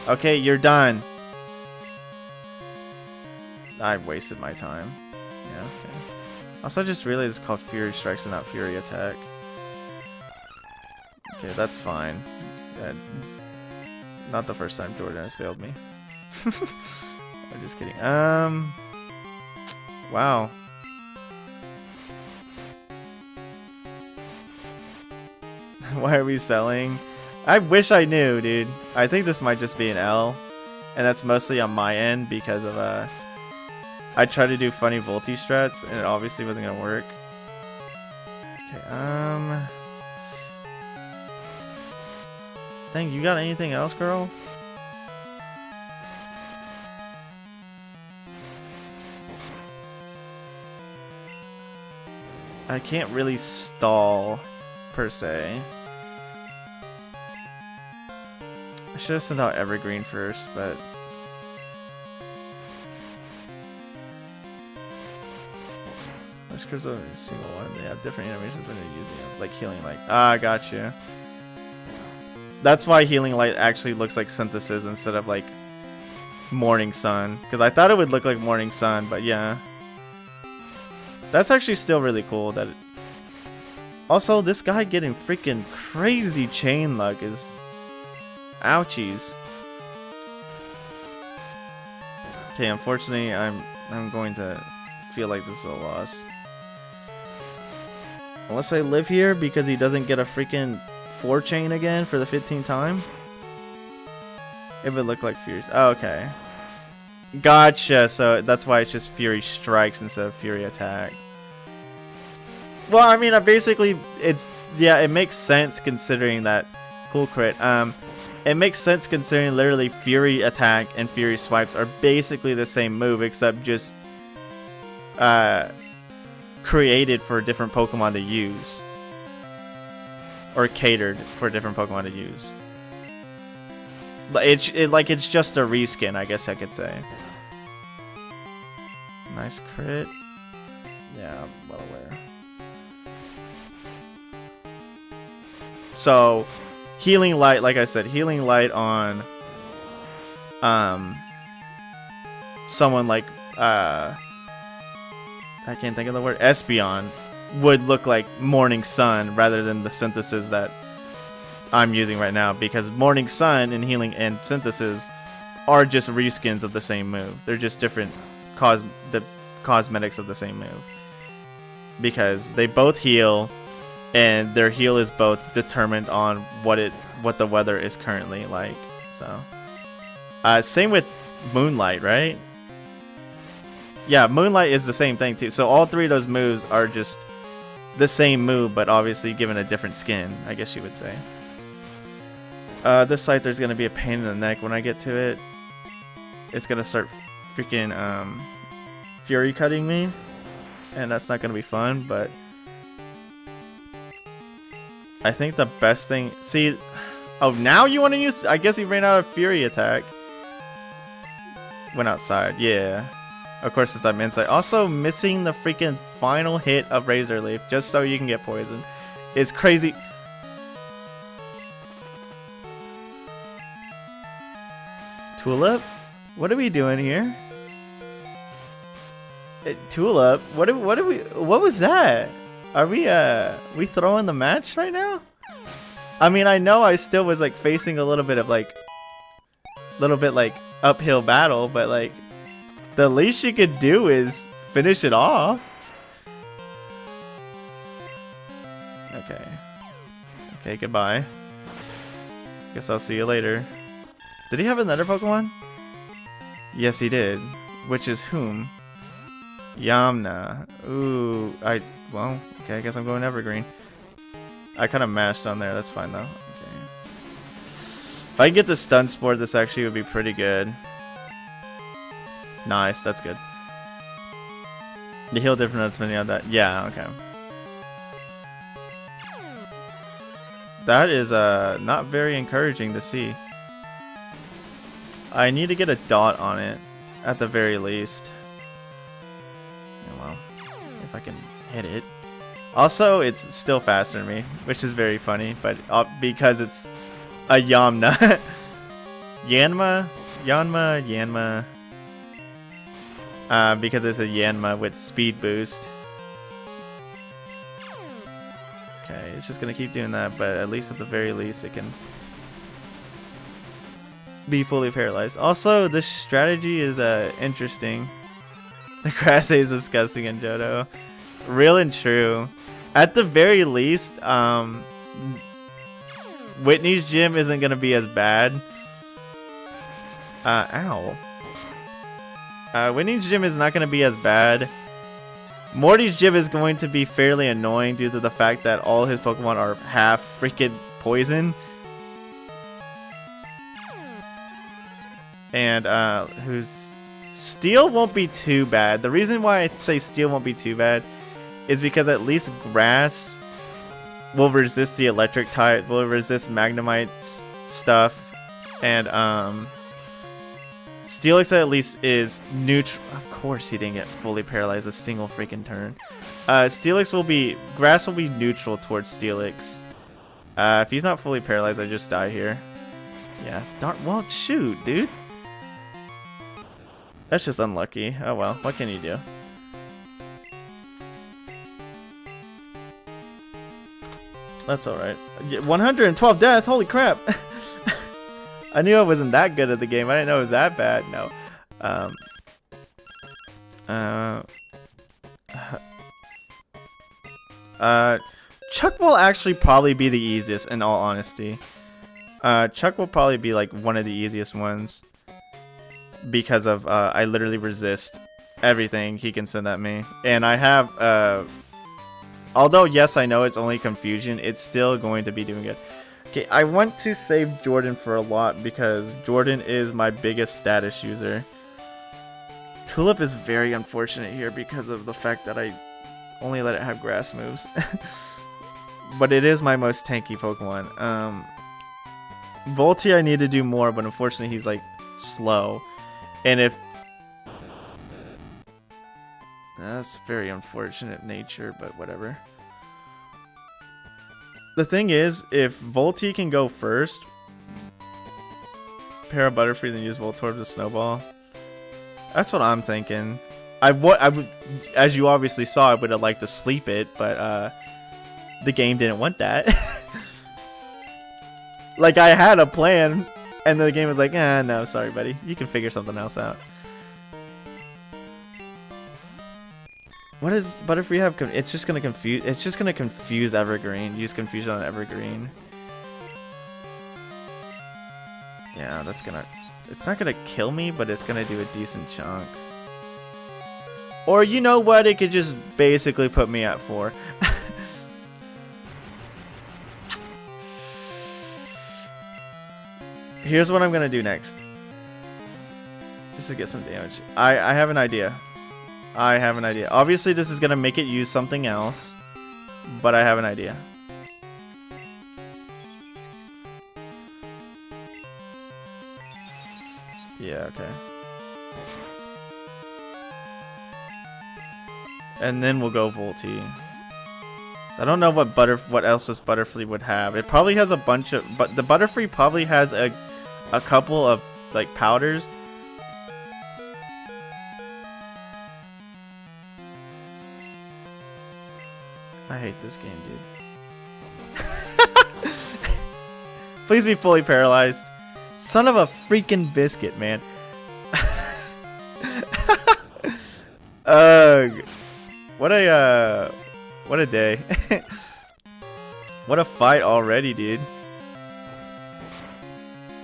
Okay, you're done. I wasted my time. Yeah, okay. Also, I just realized it's called Fury Strikes and not Fury Attack. Okay, that's fine. Not the first time Jordan has failed me. I'm just kidding. Wow. Why are we selling? I wish I knew, dude. I think this might just be an L. And that's mostly on my end because of, I tried to do funny Volti strats and it obviously wasn't gonna work. Okay, Dang, you got anything else, girl? I can't really stall, per se. I should have sent out Evergreen first, but... Let's cruise over a single one. They have different animations when they're using them, like Healing Light. Ah, I got you. That's why Healing Light actually looks like Synthesis instead of like Morning Sun. Because I thought it would look like Morning Sun, but yeah. That's actually still really cool. That. Also, this guy getting freaking crazy chain luck is... Ouchies. Okay, unfortunately, I'm going to feel like this is a loss. Unless I live here because he doesn't get a freaking 4 chain again for the 15th time. It would look like Fury. Oh, okay. Gotcha. So that's why it's just Fury Strikes instead of Fury Attack. Well, I mean, basically, yeah, it makes sense considering that. Cool crit. It makes sense considering literally Fury Attack and Fury Swipes are basically the same move, except just created for different Pokemon to use. Or catered for different Pokemon to use. It's just a reskin, I guess I could say. Nice crit. Yeah, I'm well aware. So, Healing Light, like I said, Healing Light on someone like I can't think of the word, Espeon would look like Morning Sun rather than the Synthesis that I'm using right now, because Morning Sun and Healing and Synthesis are just reskins of the same move. They're just different the cosmetics of the same move, because they both heal and their heal is both determined on what the weather is currently like. So same with Moonlight, right? Yeah, Moonlight is the same thing too. So all three of those moves are just the same move, but obviously given a different skin, I guess you would say. This Scyther's gonna be a pain in the neck when I get to it. It's gonna start freaking Fury cutting me, and that's not gonna be fun, but I think the best thing... See... Oh, now you want to use... I guess he ran out of Fury Attack. Went outside, yeah. Of course, since I'm inside. Also, missing the freaking final hit of Razor Leaf just so you can get poisoned is crazy. Tulip? What are we doing here? Tulip? What was that? Are we throwing the match right now? I mean, I know I still was like facing a little bit like uphill battle, but like the least you could do is finish it off. Okay. Okay, goodbye. Guess I'll see you later. Did he have another Pokemon? Yes, he did. Which is whom? Yamna. Ooh, well, okay, I guess I'm going Evergreen. I kind of mashed on there. That's fine, though. Okay. If I can get the Stun Spore, this actually would be pretty good. Nice, that's good. You heal different depending on that. Yeah, okay. That is not very encouraging to see. I need to get a dot on it, at the very least. Yeah, well, if I can hit it. Also, it's still faster than me, which is very funny, but because it's a Yamna. Yanma. Because it's a Yanma with speed boost. Okay, it's just gonna keep doing that, but at least at the very least it can be fully paralyzed. Also, this strategy is interesting. The grass is disgusting in Johto. Real and true. At the very least, Whitney's gym isn't gonna be as bad. Ow. Whitney's gym is not gonna be as bad. Morty's gym is going to be fairly annoying due to the fact that all his Pokemon are half freaking poison. And who's Steel won't be too bad. The reason why I say Steel won't be too bad is because at least Grass will resist the electric type, will resist Magnemite's stuff, and Steelix at least is neutral. Of course he didn't get fully paralyzed a single freaking turn. Steelix will be, Grass will be neutral towards Steelix. If he's not fully paralyzed, I just die here. Yeah, darn, well shoot, dude. That's just unlucky. Oh well, what can you do? That's alright. 112 deaths, holy crap! I knew I wasn't that good at the game. I didn't know it was that bad. No. Chuck will actually probably be the easiest, in all honesty. Chuck will probably be like one of the easiest ones. Because of, I literally resist everything he can send at me. And I have, although yes, I know it's only confusion, it's still going to be doing good. Okay, I want to save Jordan for a lot because Jordan is my biggest status user. Tulip is very unfortunate here because of the fact that I only let it have grass moves. But it is my most tanky Pokemon. Volty I need to do more, but unfortunately he's like slow. And if... That's very unfortunate nature, but whatever. The thing is, if Volty can go first, pair of Butterfree, then use Voltorb to Snowball. That's what I'm thinking. I would, as you obviously saw, I would have liked to sleep it, but the game didn't want that. Like, I had a plan, and the game was like, no, sorry, buddy. You can figure something else out. What does Butterfree have? It's just gonna confuse. It's just gonna confuse Evergreen. Use Confusion on Evergreen. Yeah, that's gonna. It's not gonna kill me, but it's gonna do a decent chunk. Or you know what? It could just basically put me at 4. Here's what I'm gonna do next. Just to get some damage. I have an idea. I have an idea. Obviously, this is gonna make it use something else, but I have an idea. Yeah, okay. And then we'll go Volty. So I don't know what else this Butterfree would have. It probably has a bunch of, but the Butterfree probably has a couple of like powders. I hate this game, dude. Please be fully paralyzed. Son of a freaking biscuit, man. Ugh. What a day. What a fight already, dude.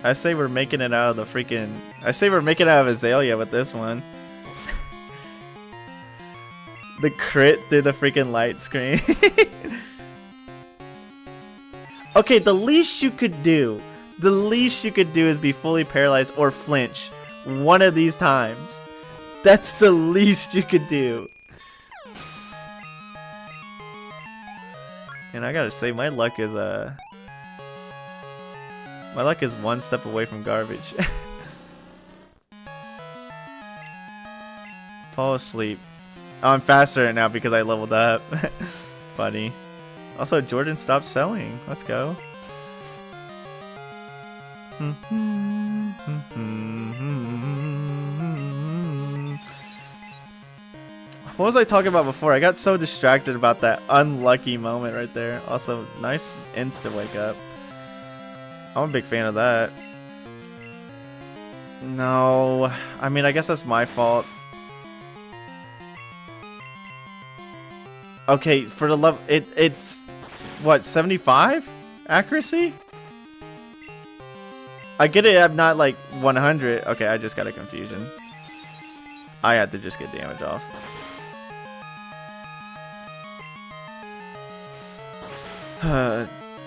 I say we're making it out of the freaking... I say we're making it out of Azalea with this one. The crit through the freaking light screen. Okay, the least you could do is be fully paralyzed or flinch one of these times. That's the least you could do. And I gotta say, my luck is one step away from garbage. Fall asleep. Oh, I'm faster now because I leveled up. Funny. Also, Jordan stopped selling. Let's go. What was I talking about before? I got so distracted about that unlucky moment right there. Also, nice instant wake up. I'm a big fan of that. No, I mean, I guess that's my fault. Okay, for the level, it's what, 75 accuracy? I get it. I'm not like 100. Okay, I just got a confusion. I had to just get damage off.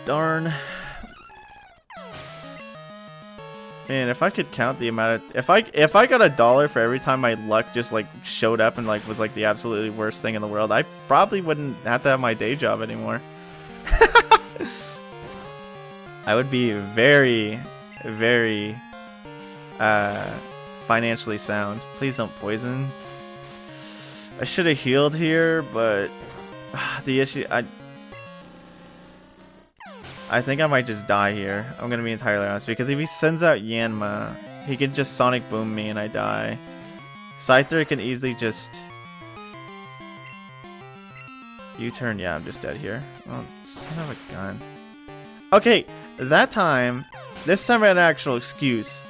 Darn. Man, if I could count the amount of if I got $1 for every time my luck just like showed up and like was like the absolutely worst thing in the world, I probably wouldn't have to have my day job anymore. I would be very, very financially sound. Please don't poison. I should have healed here, but the issue I think I might just die here. I'm gonna be entirely honest, because if he sends out Yanma, he can just Sonic Boom me and I die. Scyther can easily just U-turn. Yeah, I'm just dead here. Oh, son of a gun. Okay, this time I had an actual excuse.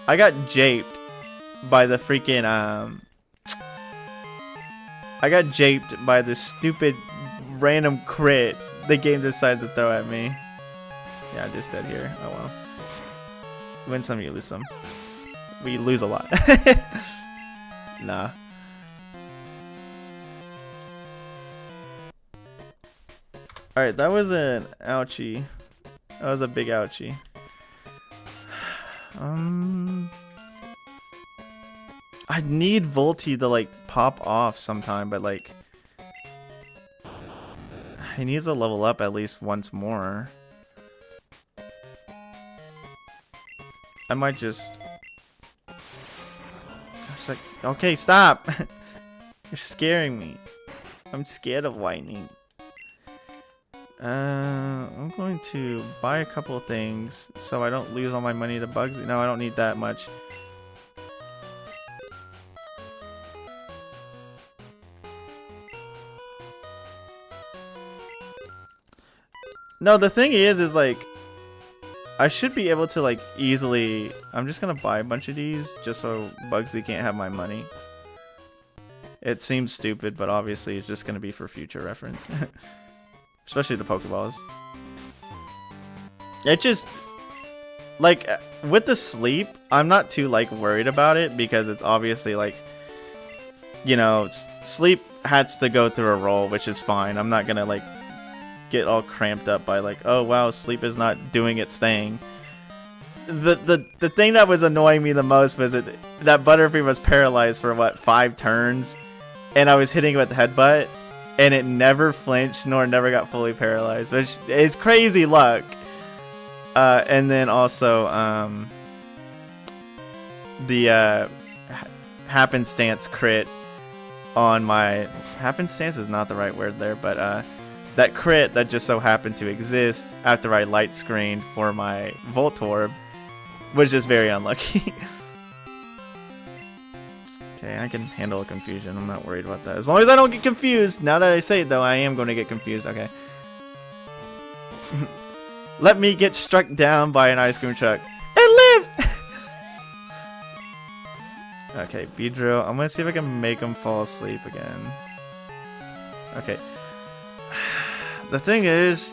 I got japed by the freaking I got japed by this stupid random crit the game decided to throw at me. Yeah, I'm just dead here. Oh well. Win some, you lose some. We lose a lot. Nah. Alright, that was an ouchie. That was a big ouchie. I need Volty to like pop off sometime, but like he needs to level up at least once more. I might just like, okay, stop. You're scaring me. I'm scared of lightning. I'm going to buy a couple of things so I don't lose all my money to Bugsy. No, I don't need that much. No, the thing is like, I should be able to like easily, I'm just gonna buy a bunch of these just so Bugsy can't have my money. It seems stupid, but obviously it's just gonna be for future reference. Especially the Pokeballs. It just, like, with the sleep, I'm not too like worried about it because it's obviously like, you know, sleep has to go through a roll, which is fine. I'm not gonna like get all cramped up by like, oh wow, sleep is not doing its thing. The thing that was annoying me the most was that Butterfree was paralyzed for what, 5 turns, and I was hitting it with the headbutt, and it never flinched nor never got fully paralyzed, which is crazy luck. And then also the happenstance crit on my, happenstance is not the right word there, but that crit that just so happened to exist after I light screened for my Voltorb was just very unlucky. Okay, I can handle a confusion. I'm not worried about that. As long as I don't get confused. Now that I say it though, I am going to get confused. Okay. Let me get struck down by an ice cream truck and live! Okay, Beedrill. I'm going to see if I can make him fall asleep again. Okay. The thing is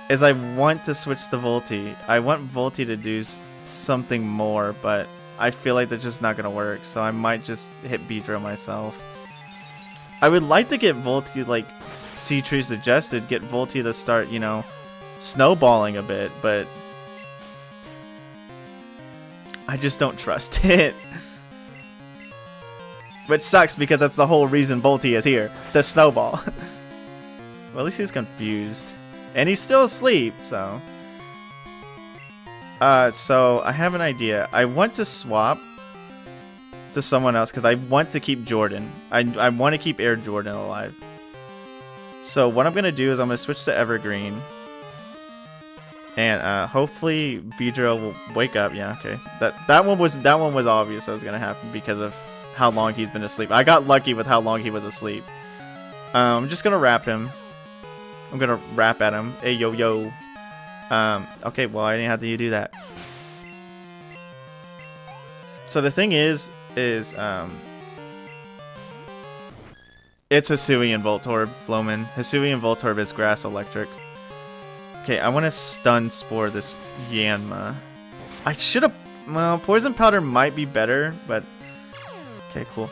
I want to switch to Volty. I want Volty to do something more, but I feel like that's just not going to work, so I might just hit Beedrill myself. I would like to get Volty, like C-Tree suggested, get Volty to start, you know, snowballing a bit, but I just don't trust it. Which sucks because that's the whole reason Volty is here, to snowball. Well, at least he's confused. And he's still asleep, so. So I have an idea. I want to swap to someone else because I want to keep Jordan. I want to keep Air Jordan alive. So what I'm going to do is I'm going to switch to Evergreen. And hopefully Beedrill will wake up. Yeah, okay. That one was obvious that was going to happen because of how long he's been asleep. I got lucky with how long he was asleep. I'm just gonna wrap him. I'm gonna rap at him. Hey, yo, yo. Okay, well, I didn't have to do that. So the thing is it's Hisui and Voltorb, Floman. Hisui and Voltorb is Grass Electric. Okay, I want to Stun Spore this Yanma. I should have... Well, Poison Powder might be better, but... Okay, cool.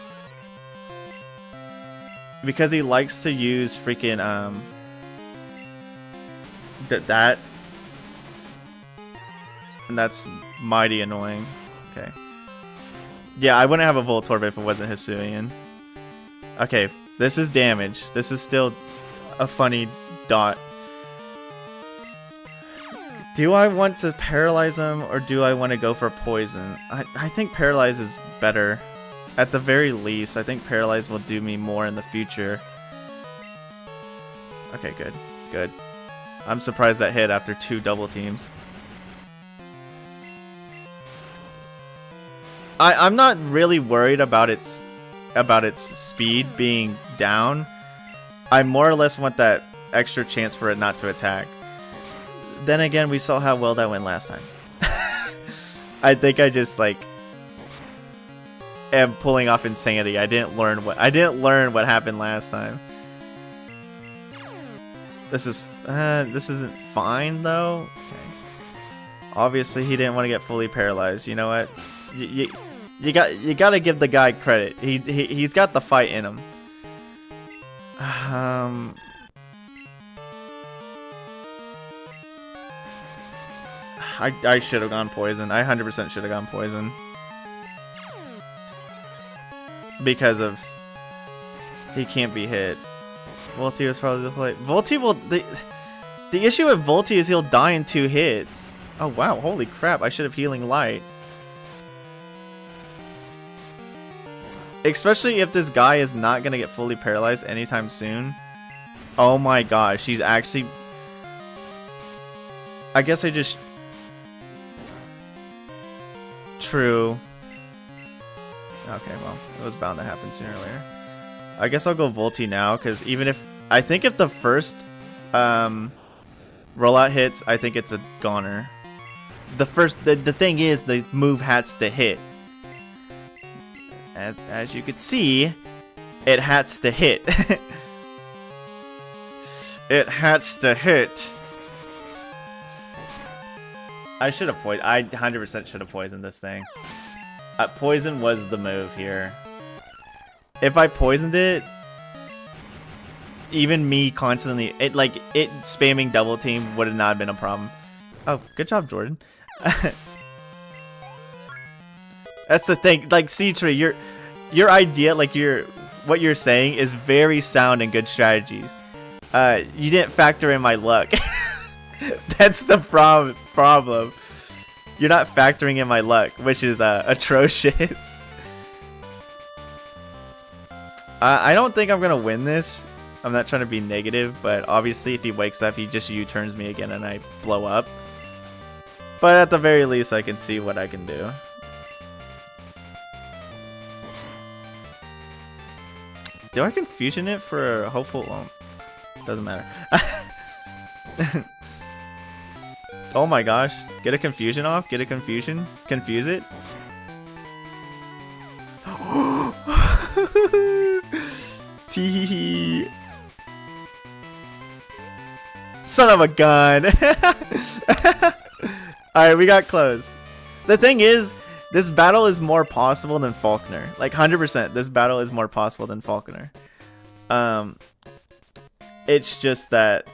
Because he likes to use freaking, that. And that's mighty annoying. Okay. Yeah, I wouldn't have a Voltorb if it wasn't Hisuian. Okay, this is damage. This is still a funny dot. Do I want to paralyze him or do I want to go for poison? I think paralyze is better. At the very least, I think paralyze will do me more in the future. Okay, good. Good. I'm surprised that hit after 2 double teams. I'm not really worried about its speed being down. I more or less want that extra chance for it not to attack. Then again, we saw how well that went last time. I think I just like am pulling off insanity. I didn't learn what happened last time. This isn't fine though. Okay. Obviously, he didn't want to get fully paralyzed. You know what? You gotta give the guy credit. He's got the fight in him. I should have gone poison. I 100% should have gone poison. Because of... He can't be hit. Volty was probably the play. Volty will... The issue with Volty is he'll die in 2 hits. Oh wow, holy crap. I should have Healing Light. Especially if this guy is not going to get fully paralyzed anytime soon. Oh my gosh, she's actually... I guess I just... True. Okay, well, it was bound to happen sooner or later. I guess I'll go Volty now, because even if... I think if the first rollout hits, I think it's a goner. The thing is, the move has to hit. As you could see, it has to hit. It has to hit. I should have poisoned. I 100% should have poisoned this thing. Poison was the move here. If I poisoned it, even me constantly, it spamming double team would have not been a problem. Oh, good job, Jordan. That's the thing. Like, C-Tree, your idea, like what you're saying is very sound and good strategies. You didn't factor in my luck. That's the problem. You're not factoring in my luck, which is atrocious. I don't think I'm gonna win this. I'm not trying to be negative, but obviously if he wakes up, he just U-turns me again and I blow up. But at the very least, I can see what I can do. Do I confusion it for a hopeful? Well, doesn't matter. Oh my gosh. Get a confusion off. Get a confusion. Confuse it. Tee. Son of a gun. Alright, we got close. The thing is, this battle is more possible than Faulkner. Like 100%, this battle is more possible than Faulkner. It's just that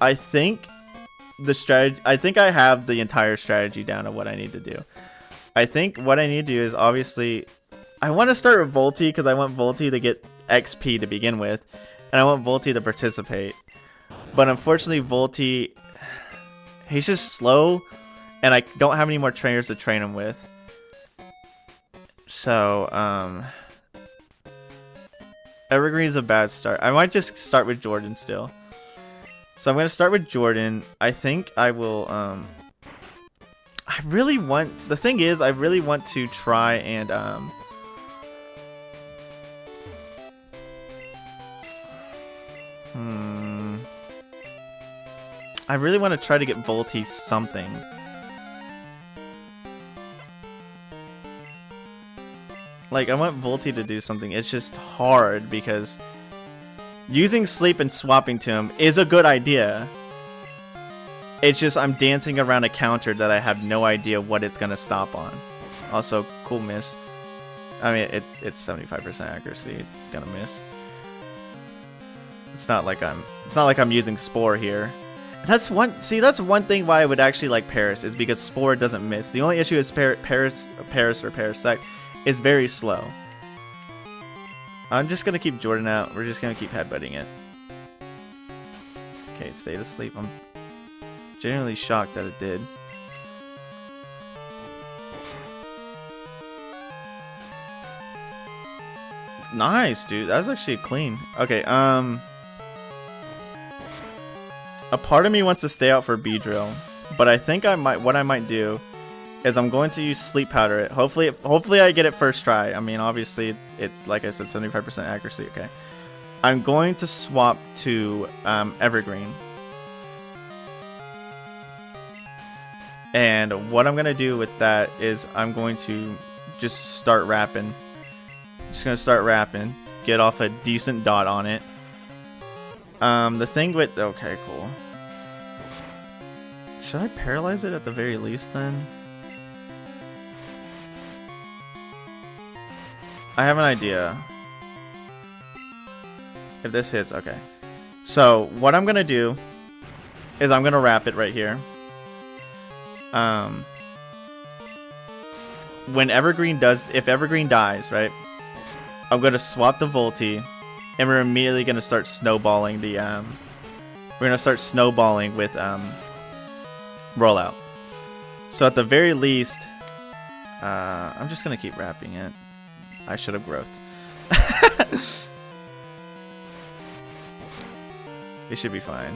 I think the strategy. I think I have the entire strategy down of what I need to do. I think what I need to do is obviously I want to start with Volty because I want Volty to get XP to begin with, and I want Volty to participate. But unfortunately, Volty, he's just slow, and I don't have any more trainers to train him with. So, Evergreen is a bad start. I might just start with Jordan still. So I'm going to start with Jordan. I think I will, I really want, the thing is, I really want to try and I really want to try to get Volty something. Like, I want Volty to do something. It's just hard because using Sleep and swapping to him is a good idea. It's just I'm dancing around a counter that I have no idea what it's going to stop on. Also, cool miss. I mean, it's 75% accuracy. It's going to miss. It's not like I'm using Spore here. That's one thing why I would actually like Paris, is because Spore doesn't miss. The only issue is Paris or Parasect is very slow. I'm just gonna keep Jordan out. We're just gonna keep headbutting it. Okay, stayed asleep. I'm genuinely shocked that it did. Nice, dude. That was actually clean. Okay, a part of me wants to stay out for Beedrill, but I think what I might do is I'm going to use Sleep Powder it. Hopefully I get it first try. I mean, obviously it like I said, 75% accuracy. Okay, I'm going to swap to Evergreen, and what I'm gonna do with that is I'm going to just start rapping. Just gonna start rapping, get off a decent dot on it. The thing with... Okay, cool. Should I paralyze it at the very least, then? I have an idea. If this hits, okay. So, what I'm gonna do is I'm gonna wrap it right here. When Evergreen does... If Evergreen dies, right? I'm gonna swap to Volty. And we're immediately gonna start snowballing the we're gonna start snowballing with rollout. So at the very least, I'm just gonna keep wrapping it. I should have growth. It should be fine.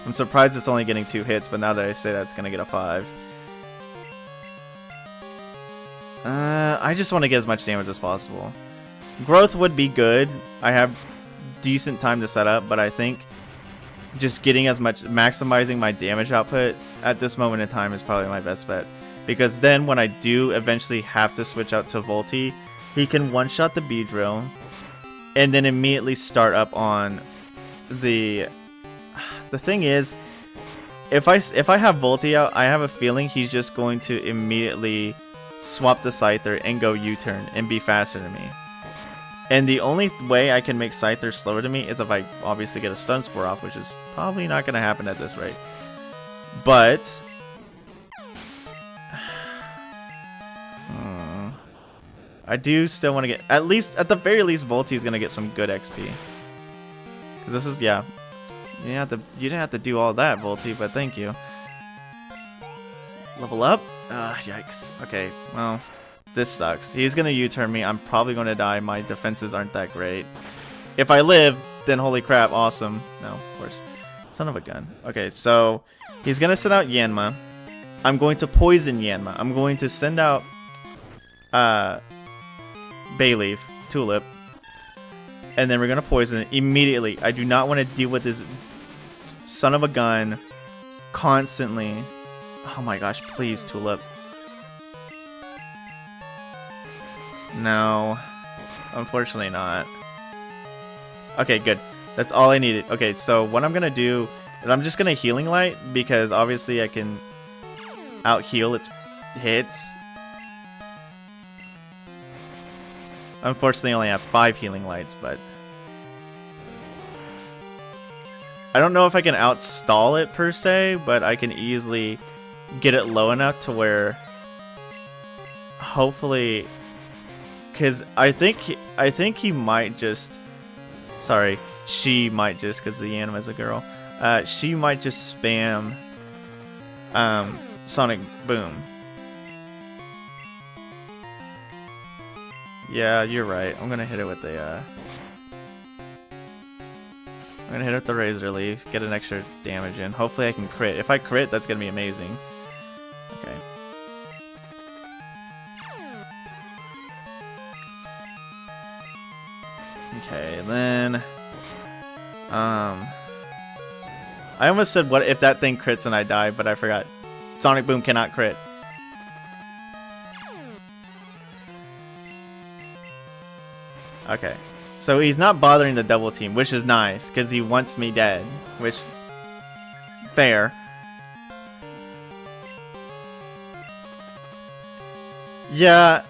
I'm surprised it's only getting 2 hits, but now that I say that, it's gonna get a 5. I just want to get as much damage as possible. Growth would be good. I have decent time to set up, but I think just getting as much, maximizing my damage output at this moment in time is probably my best bet. Because then when I do eventually have to switch out to Volty, he can one-shot the Beedrill and then immediately start up on the thing is, if I have Volty out, I have a feeling he's just going to immediately swap the Scyther and go U-turn and be faster than me. And the only way I can make Scyther slower to me is if I obviously get a Stun Spore off, which is probably not going to happen at this rate. But I do still want to get, at the very least, Volty is going to get some good XP. Because this is, yeah, you didn't have to do all that, Volty, but thank you. Level up? Yikes. Okay, well, this sucks. He's going to U-turn me. I'm probably going to die. My defenses aren't that great. If I live, then holy crap, awesome. No, of course. Son of a gun. Okay, so he's going to send out Yanma. I'm going to poison Yanma. I'm going to send out Bayleaf, Tulip, and then we're going to poison it immediately. I do not want to deal with this son of a gun constantly. Oh my gosh, please, Tulip. No, unfortunately not. Okay, good. That's all I needed. Okay, so what I'm going to do is I'm just going to Healing Light, because obviously I can out-heal its hits. Unfortunately, I only have 5 Healing Lights, but I don't know if I can outstall it per se, but I can easily get it low enough to where hopefully, because I think he might just, sorry, she might just, because the anima's a girl, she might just spam Sonic Boom. Yeah, you're right. I'm gonna hit it with the I'm gonna hit it with the Razor Leaf, get an extra damage in. Hopefully I can crit. If I crit, that's gonna be amazing. Okay. Okay, then I almost said what if that thing crits and I die, but I forgot. Sonic Boom cannot crit. Okay. So he's not bothering the double team, which is nice, because he wants me dead. Which, fair. Yeah.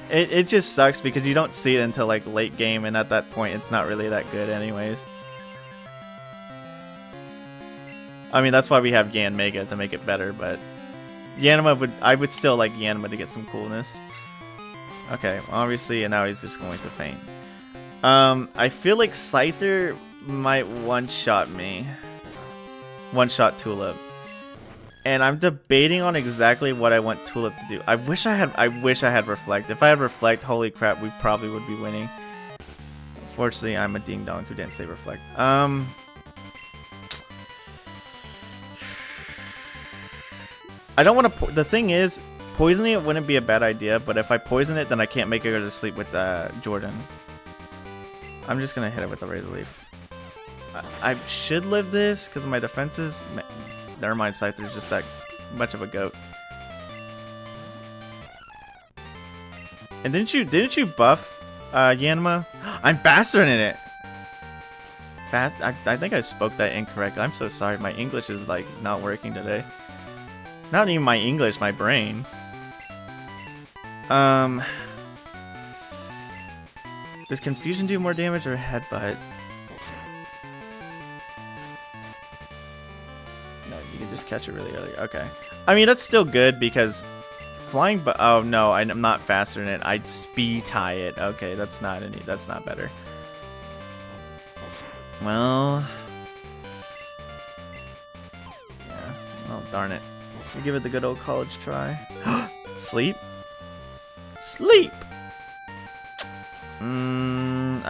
It just sucks because you don't see it until like late game, and at that point it's not really that good anyways. I mean, that's why we have Yan Mega, to make it better, but I would still like Yanma to get some coolness. Okay, obviously, and now he's just going to faint. I feel like Scyther might one-shot me. One-shot Tulip. And I'm debating on exactly what I want Tulip to do. I wish I had Reflect. If I had Reflect, holy crap, we probably would be winning. Unfortunately, I'm a ding-dong who didn't say Reflect. I don't want to... The thing is, poisoning it wouldn't be a bad idea, but if I poison it, then I can't make it go to sleep with Jordan. I'm just going to hit it with the Razor Leaf. I should live this because of my defenses. Never mind, Scyther's just that much of a goat. And didn't you buff Yanma? I'm faster in it. Fast. I think I spoke that incorrectly. I'm so sorry. My English is like not working today. Not even my English, my brain. Does Confusion do more damage or Headbutt? No, you can just catch it really early. Okay. I mean, that's still good because flying, but oh no, I'm not faster than it. I speed tie it. Okay, that's not better. Well, yeah. Oh darn it. We'll give it the good old college try. Sleep? Sleep!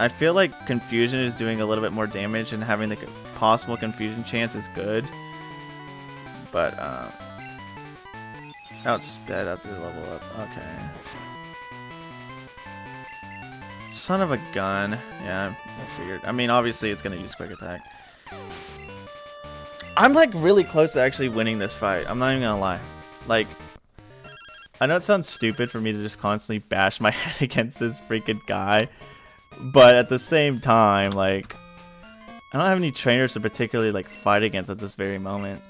I feel like Confusion is doing a little bit more damage, and having the possible Confusion chance is good. But, outsped after the level up. Okay. Son of a gun. Yeah, I figured. I mean, obviously it's gonna use Quick Attack. I'm like really close to actually winning this fight. I'm not even gonna lie. Like, I know it sounds stupid for me to just constantly bash my head against this freaking guy, but at the same time, like, I don't have any trainers to particularly like fight against at this very moment.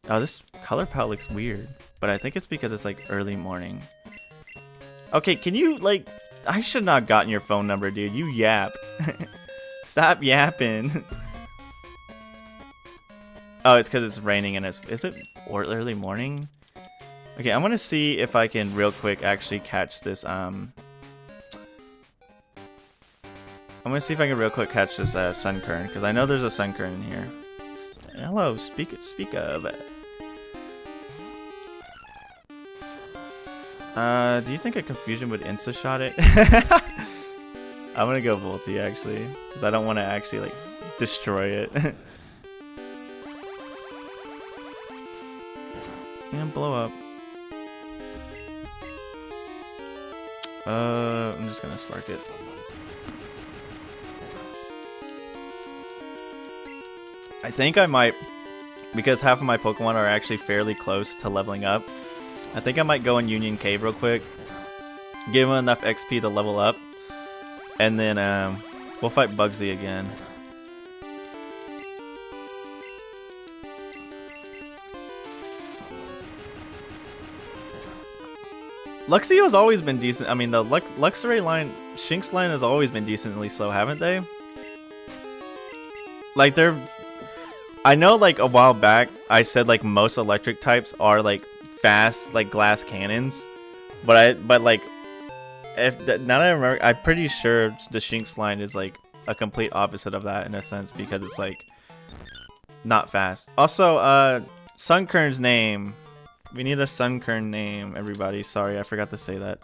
Oh, this color palette looks weird, but I think it's because it's like early morning. Okay, can you like? I should not have gotten your phone number, dude. You yap. Stop yapping. Oh, it's because it's raining and is it early morning? Okay, I'm gonna see if I can real quick actually catch this. I'm gonna see if I can real quick catch this Sunkern, because I know there's a Sunkern in here. Hello, speak of. Do you think a Confusion would insta-shot it? I'm gonna go Volty actually, because I don't want to actually like destroy it. And blow up. I'm just gonna spark it. I think I might, because half of my Pokemon are actually fairly close to leveling up. I think I might go in Union Cave real quick, give him enough XP to level up, and then we'll fight Bugsy again. Luxio's always been decent. I mean, the Luxray line, Shinx line has always been decently slow, haven't they? Like, I know, like, a while back, I said, like, most electric types are, like, fast, like, glass cannons. But like, now that I remember, I'm pretty sure the Shinx line is, like, a complete opposite of that in a sense, because it's, like, not fast. Also, Sunkern's name. We need a Sunkern name, everybody. Sorry, I forgot to say that.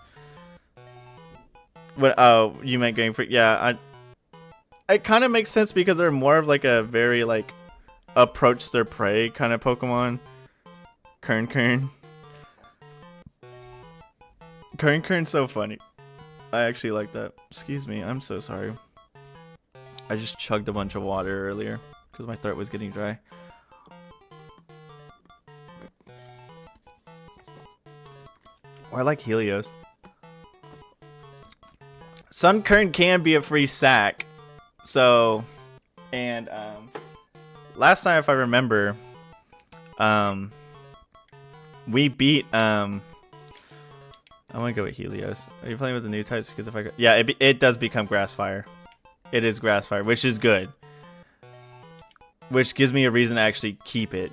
What? Oh, you meant Game Freak? Yeah, it kind of makes sense because they're more of like a very like approach their prey kind of Pokemon. Kern Kern. Kern Kern's so funny. I actually like that. Excuse me, I'm so sorry. I just chugged a bunch of water earlier because my throat was getting dry. Or I like Helios. Sunkern can be a free sack. So, and last time if I remember, we beat I want to go with Helios. Are you playing with the new types? Because if I go, yeah, it does become grass fire. It is grass fire, which is good. Which gives me a reason to actually keep it.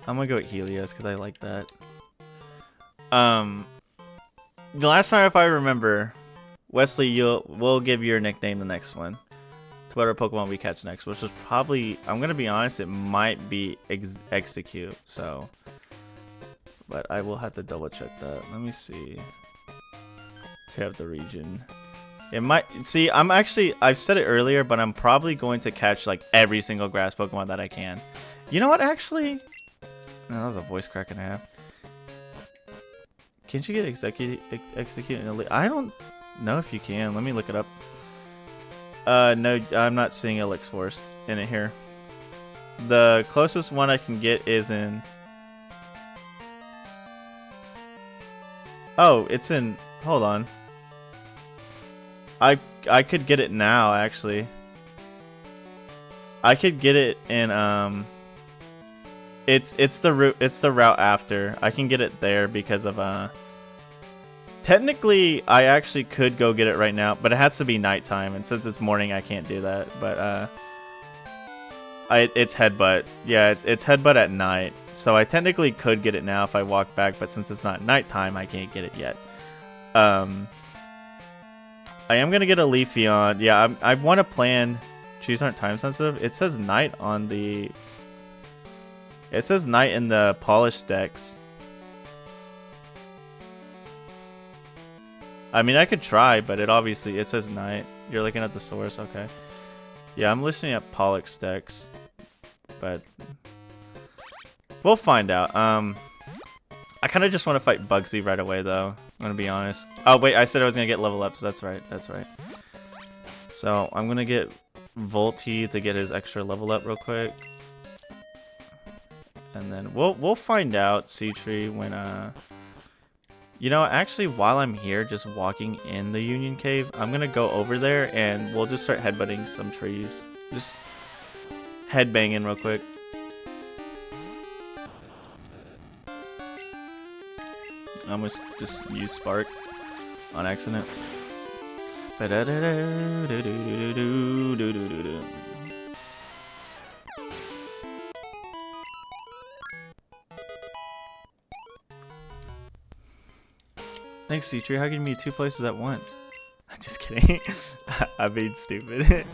I'm gonna go with Helios because I like that. The last time, if I remember, Wesley, we'll give your nickname the next one. To whatever Pokemon we catch next, which is probably, I'm gonna be honest, it might be Execute. So, but I will have to double check that. Let me see. Tear up the region. It might, see, I've said it earlier, but I'm probably going to catch like every single grass Pokemon that I can. You know what, actually? No, that was a voice crack and a half. Can't you get Execute in Elite? I don't know if you can. Let me look it up. No, I'm not seeing Elix Force in it here. The closest one I can get is in... Oh, it's in... Hold on. I could get it now, actually. I could get it in it's the route after. I can get it there because of technically I actually could go get it right now, but it has to be nighttime, and since it's morning I can't do that. But it's Headbutt. Yeah, it's Headbutt at night. So I technically could get it now if I walk back, but since it's not nighttime, I can't get it yet. I am gonna get a Leafeon. Yeah, I want to plan. Trees aren't time sensitive. It says night on the. It says night in the polished decks. I mean, I could try, but it says night. You're looking at the source, okay? Yeah, I'm listening at Pollux decks, but we'll find out. I kind of just want to fight Bugsy right away, though. I'm gonna be honest. Oh wait, I said I was gonna get level up, so that's right. That's right. So I'm gonna get Volty to get his extra level up real quick, and then we'll find out Seatree when you know, actually, while I'm here, just walking in the Union Cave, I'm gonna go over there and we'll just start headbutting some trees. Just headbanging real quick. I almost just use Spark on accident. Thanks, Seatree. How can you be two places at once? I'm just kidding. I'm being stupid.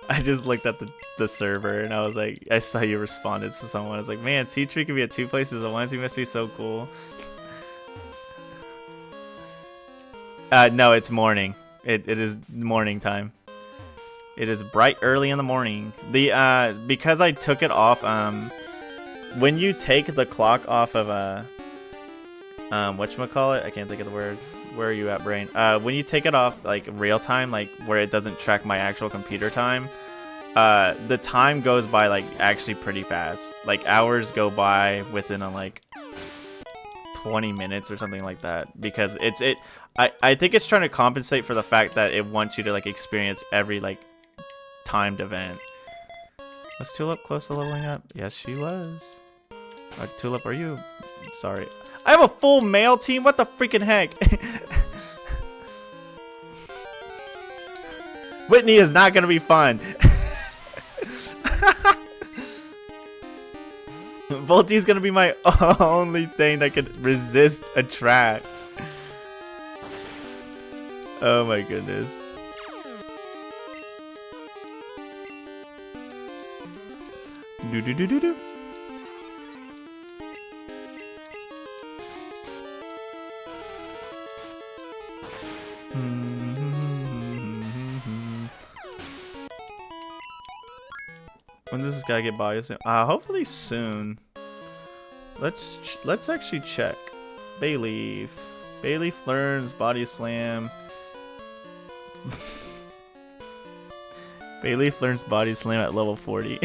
I just looked at the server and I was like, I saw you responded to someone. I was like, man, Seatree can be at two places at once. He must be so cool. No, it's morning. It is morning time. It is bright early in the morning. The because I took it off. When you take the clock off of whatchamacallit? I can't think of the word. Where are you at, brain? When you take it off like real time, like where it doesn't track my actual computer time, the time goes by like actually pretty fast. Like hours go by within like 20 minutes or something like that, because I think it's trying to compensate for the fact that it wants you to like experience every like timed event. Was Tulip close to leveling up? Yes, she was. Tulip, are you? Sorry. I have a full male team? What the freaking heck? Whitney is not going to be fun. Volty's going to be my only thing that can resist attract. Oh my goodness. Do do do do do. When does this guy get body slam? Hopefully soon. Let's actually check. Bayleaf. Bayleaf learns body slam. Bayleaf learns body slam at level 40.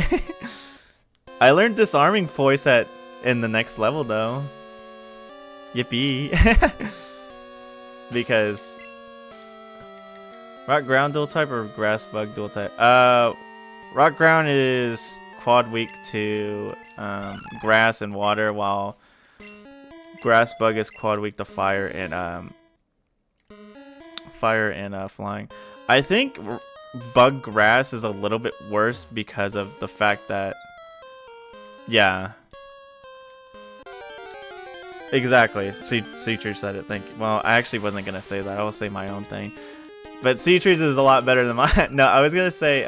I learned disarming voice in the next level though. Yippee. Because rock ground dual type or grass bug dual type? Rock ground is quad weak to grass and water, while grass bug is quad weak to fire and flying. I think bug grass is a little bit worse because of the fact that, yeah, exactly. Seatree said it. Thank you. Well, I actually wasn't gonna say that. I will say my own thing, but Seatree's is a lot better than mine. No, I was gonna say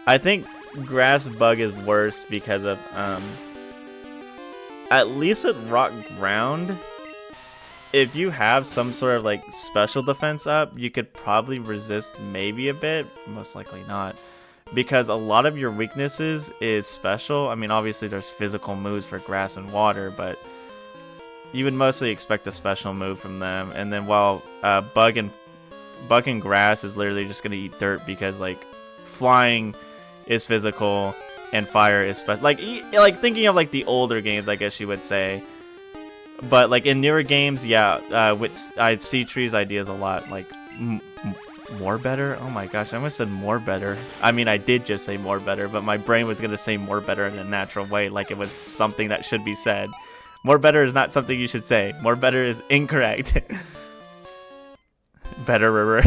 I think grass bug is worse because of at least with rock ground, if you have some sort of like special defense up, you could probably resist maybe a bit, most likely not, because a lot of your weaknesses is special. I mean, obviously there's physical moves for grass and water, but you would mostly expect a special move from them. And then while bug and grass is literally just gonna eat dirt, because like flying is physical and fire is special. Like thinking of like the older games, I guess you would say. But like in newer games, yeah, I see Tree's ideas a lot like more better. Oh my gosh, I almost said more better. I mean, I did just say more better, but my brain was gonna say more better in a natural way, like it was something that should be said. More better is not something you should say. More better is incorrect. Better.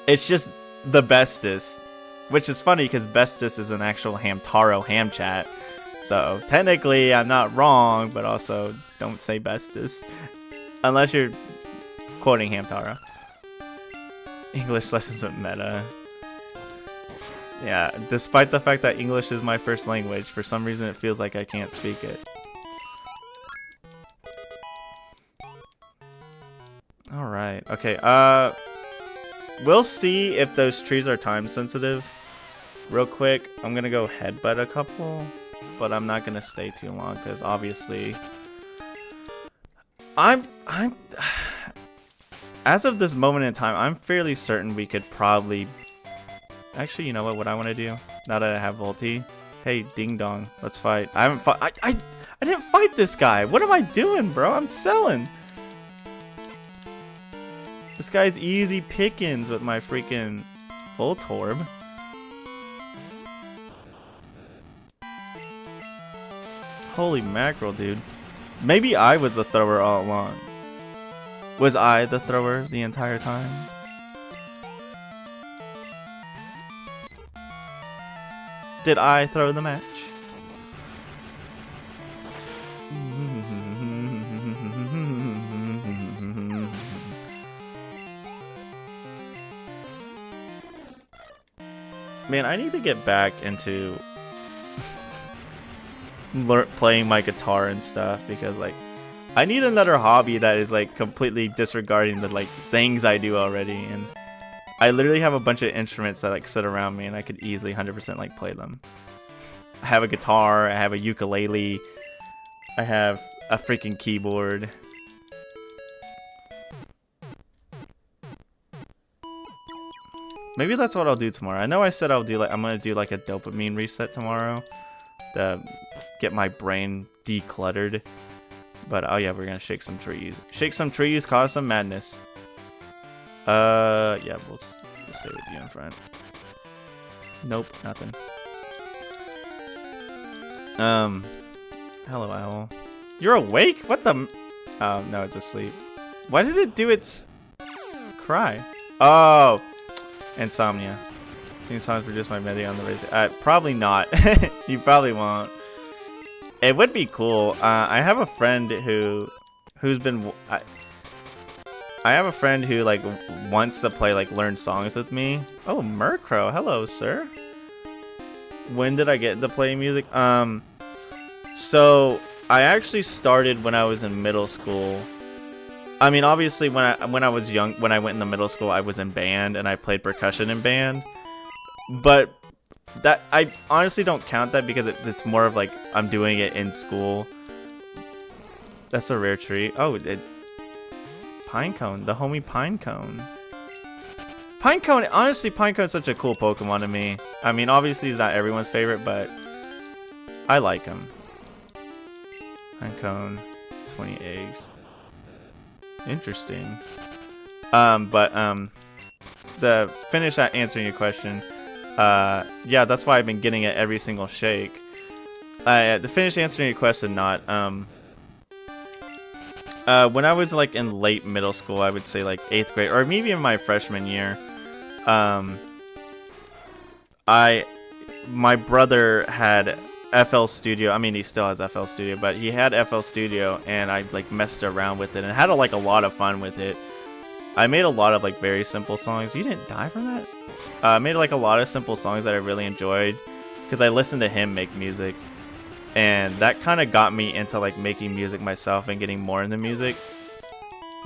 It's just the bestest, which is funny because bestest is an actual Hamtaro ham chat. So technically I'm not wrong, but also don't say bestest unless you're quoting Hamtaro. English lessons with meta. Yeah, despite the fact that English is my first language, for some reason it feels like I can't speak it. Alright, okay, we'll see if those trees are time sensitive. Real quick, I'm gonna go headbutt a couple, but I'm not gonna stay too long because obviously I'm as of this moment in time, I'm fairly certain we could probably actually, you know what I want to do now that I have Volti? Hey, ding dong, let's fight. I haven't fought. I didn't fight this guy. What am I doing, bro? I'm selling. This guy's easy pickings with my freaking Voltorb. Holy mackerel, dude. Maybe I was the thrower all along. Was I the thrower the entire time? Did I throw the match? Man, I need to get back into playing my guitar and stuff, because like I need another hobby that is like completely disregarding the like things I do already. And I literally have a bunch of instruments that like sit around me and I could easily 100% like play them. I have a guitar, I have a ukulele, I have a freaking keyboard. Maybe that's what I'll do tomorrow. I know I said I'm gonna do like a dopamine reset tomorrow to get my brain decluttered. But oh yeah, we're gonna shake some trees. Shake some trees, cause some madness. Yeah, we'll stay with you in front. Nope, nothing. Hello, owl. You're awake? What the? Oh no, it's asleep. Why did it do its cry? Oh. Insomnia. Singing songs produce my media on the race. Probably not. You probably won't. It would be cool. I have a friend who's been. I have a friend who like wants to play like learn songs with me. Oh, Murkrow. Hello, sir. When did I get to play music? So I actually started when I was in middle school. I mean, obviously, when I was young, when I went into middle school, I was in band and I played percussion in band. But That I honestly don't count that because it's more of like I'm doing it in school. That's a rare tree. Oh, Pinecone, the homie Pinecone. Pinecone, honestly, Pinecone's such a cool Pokemon to me. I mean, obviously he's not everyone's favorite, but I like him. Pinecone, 20 eggs. Interesting. The finish answering your question. Yeah, that's why I've been getting it every single shake. To finish answering your question, not when I was like in late middle school, I would say like 8th grade or maybe in my freshman year, my brother had FL Studio. I mean, he still has FL Studio, but he had FL Studio, and I like messed around with it and had like a lot of fun with it. I made a lot of like very simple songs. You didn't die from that? I made like a lot of simple songs that I really enjoyed because I listened to him make music, and that kind of got me into like making music myself and getting more into music.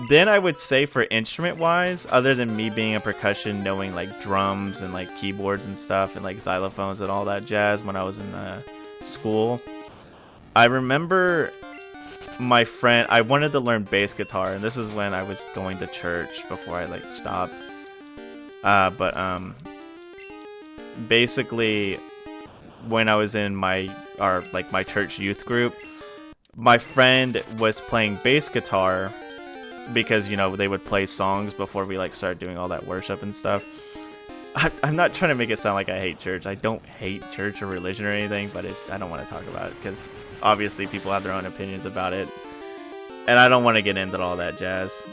Then I would say for instrument wise, other than me being a percussion, knowing like drums and like keyboards and stuff and like xylophones and all that jazz when I was in school, I remember my friend, I wanted to learn bass guitar, and this is when I was going to church before I like stopped. Basically when I was in my church youth group, my friend was playing bass guitar because, you know, they would play songs before we like start doing all that worship and stuff. I'm not trying to make it sound like I hate church. I don't hate church or religion or anything, but I don't want to talk about it because obviously people have their own opinions about it, and I don't want to get into all that jazz.